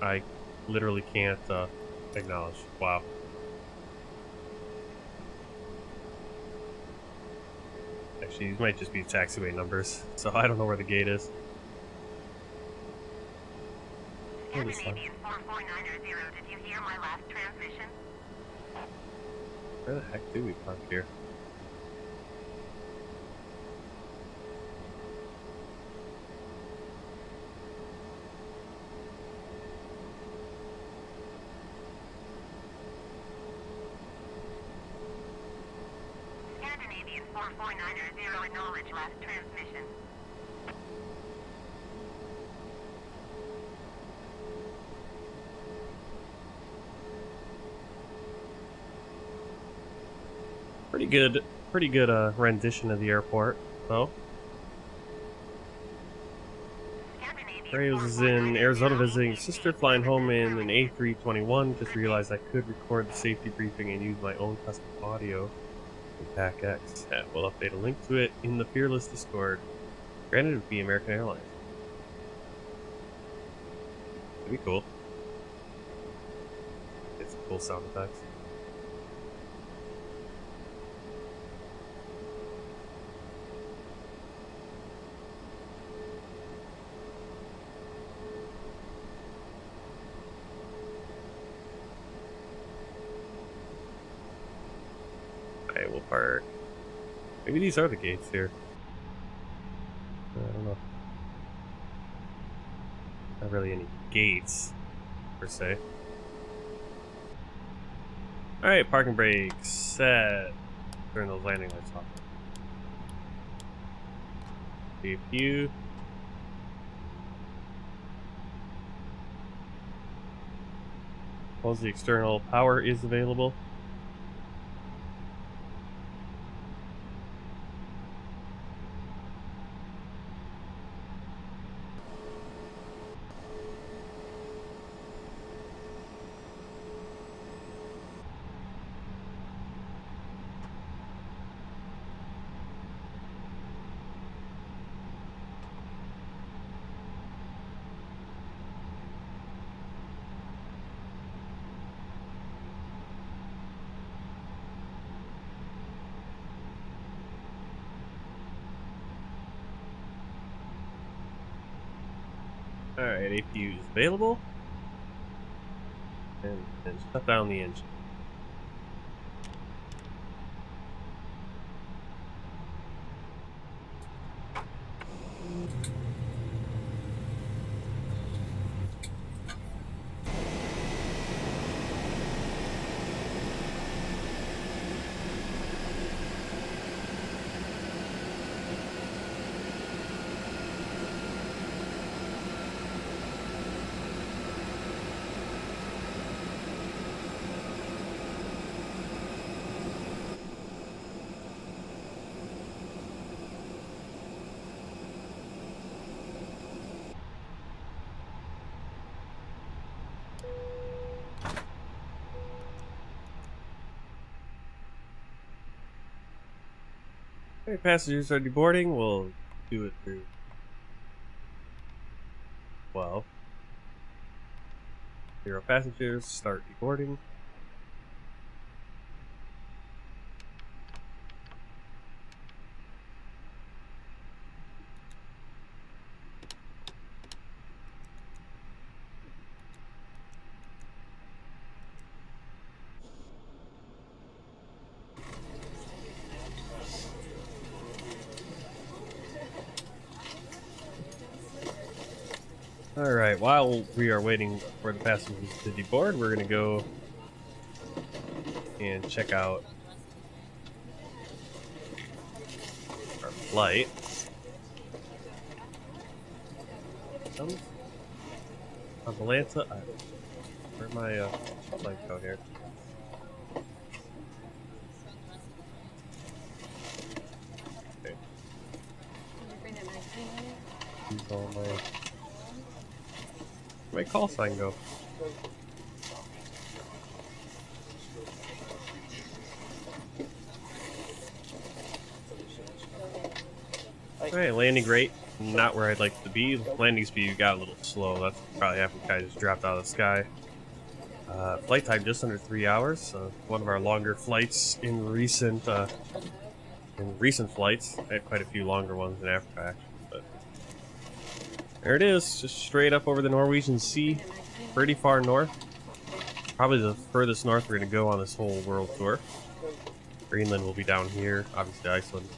I literally can't acknowledge. Wow. Actually, these might just be taxiway numbers, so I don't know where the gate is. Scandinavian 4490, did you hear my last transmission? Where the heck do we park here? Scandinavian 4490, acknowledge last transmission. Pretty good rendition of the airport, though. Graves is in Arizona visiting his sister, flying home in an A321. Just realized I could record the safety briefing and use my own custom audio in Pack X. Yeah, we'll update a link to it in the Fearless Discord. Granted, it would be American Airlines. That'd be cool. Get some cool sound effects. Okay, we'll park. Maybe these are the gates here. I don't know. Not really any gates, per se. Alright, parking brakes set. Turn those landing lights off. CPU. Once the external power is available. Alright, APU is available. And shut down the engine. Alright, passengers are deboarding. We'll do it through 12. 0 passengers, start deboarding. Alright, while we are waiting for the passengers to deboard, we're going to go and check out our flight. Atlanta. Where'd my flight go here? Okay. Use all my call sign go. Alright, landing rate, not where I'd like to be. Landing speed got a little slow. That's probably after the guy just dropped out of the sky. Flight time just under 3 hours. So one of our longer flights in recent flights. I had quite a few longer ones in Africa, actually. But there it is, just straight up over the Norwegian Sea, pretty far north. Probably the furthest north we're going to go on this whole world tour. Greenland will be down here, obviously Iceland.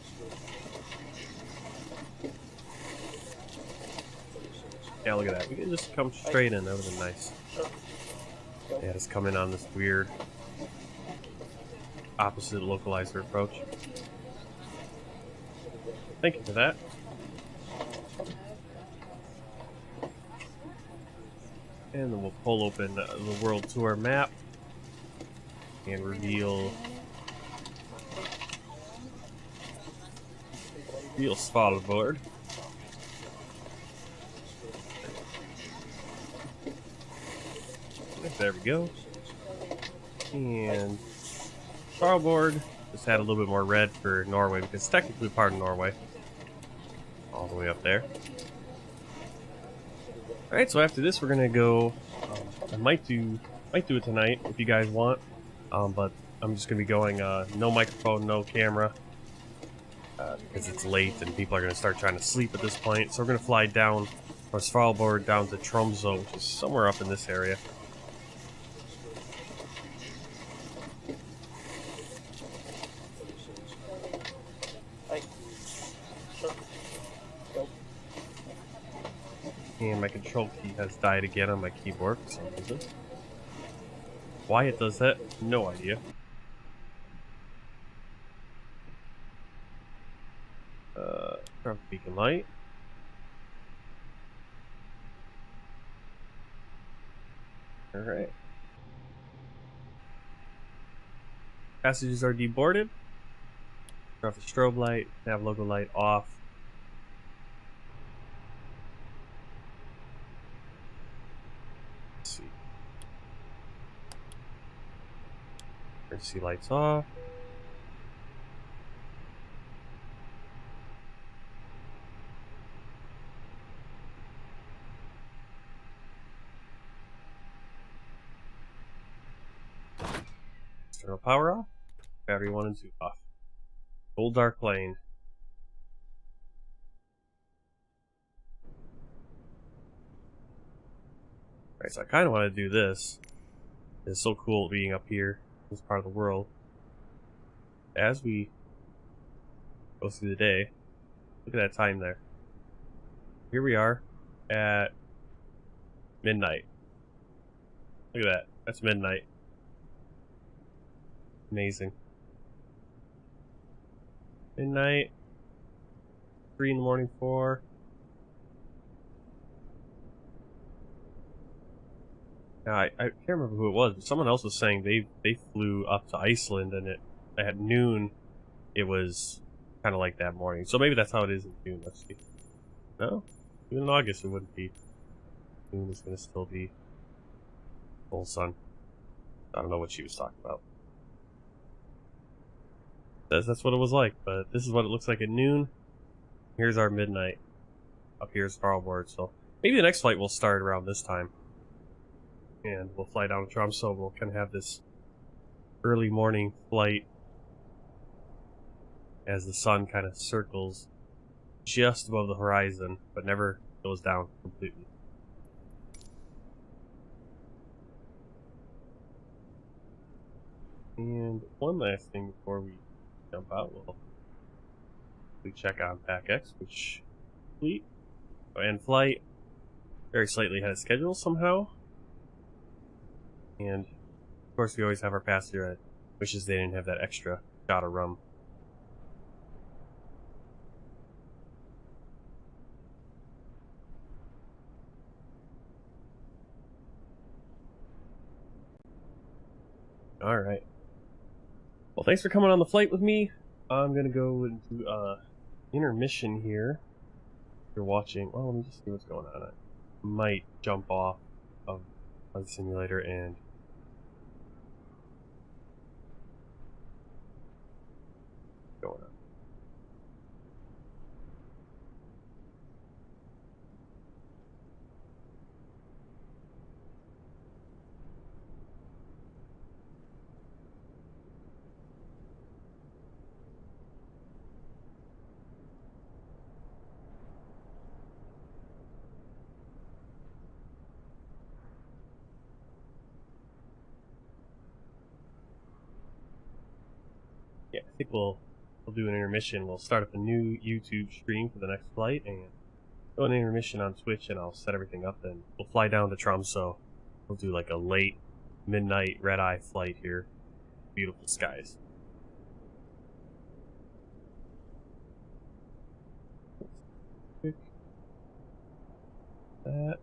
Yeah, look at that. We can just come straight in. That would have been nice. Yeah, just come in on this weird opposite localizer approach. Thank you for that. And then we'll pull open the world tour map and reveal Svalbard. There we go. And Svalbard just had a little bit more red for Norway because it's technically part of Norway. All the way up there. Alright, so after this we're gonna go, I might do it tonight if you guys want, but I'm just gonna be going no microphone, no camera, because it's late and people are gonna start trying to sleep at this point. So we're gonna fly down from Svalbard down to Tromsø, which is somewhere up in this area. And my control key has died again on my keyboard for some reason. Why it does that, no idea. Turn off the beacon light. Alright. Passengers are deboarded. Turn off the strobe light, nav logo light off. Emergency lights off. External power off. Battery 1 and 2 off. Full dark lane. Alright, so I kind of want to do this. It's so cool being up here, this part of the world. As we go through the day, look at that time there. Here we are at midnight. Look at that. That's midnight. Amazing. Midnight. 3 in the morning, 4. Now, I can't remember who it was, but someone else was saying they flew up to Iceland, and at noon it was kind of like that morning. So maybe that's how it is in June. Let's see. No? Even in August it wouldn't be. June is going to still be full sun. I don't know what she was talking about. That's what it was like, but this is what it looks like at noon. Here's our midnight. Up here is Svalbard, so maybe the next flight will start around this time. And we'll fly down to Tromsø. We'll kind of have this early morning flight as the sun kind of circles just above the horizon, but never goes down completely. And one last thing before we jump out, we check on PackX, which fleet and flight very slightly ahead of schedule somehow. And of course, we always have our passenger that wishes they didn't have that extra shot of rum. Alright. Well, thanks for coming on the flight with me. I'm gonna go into intermission here. If you're watching, well, let me just see what's going on. I might jump off of the simulator and going on. Yeah, I think we'll do an intermission. We'll start up a new YouTube stream for the next flight and go an intermission on Twitch, and I'll set everything up, and we'll fly down to Tromsø. We'll do like a late midnight red-eye flight here. Beautiful skies. That.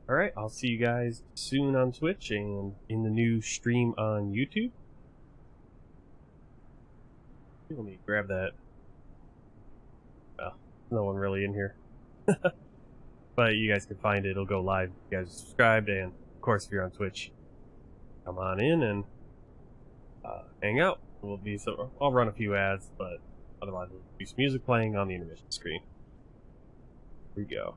Alright, I'll see you guys soon on Twitch and in the new stream on YouTube. Let me grab that. Well, no one really in here. But you guys can find it, it'll go live if you guys are subscribed, and of course if you're on Twitch, come on in and hang out. I'll run a few ads, but otherwise we'll do some music playing on the intermission screen. Here we go.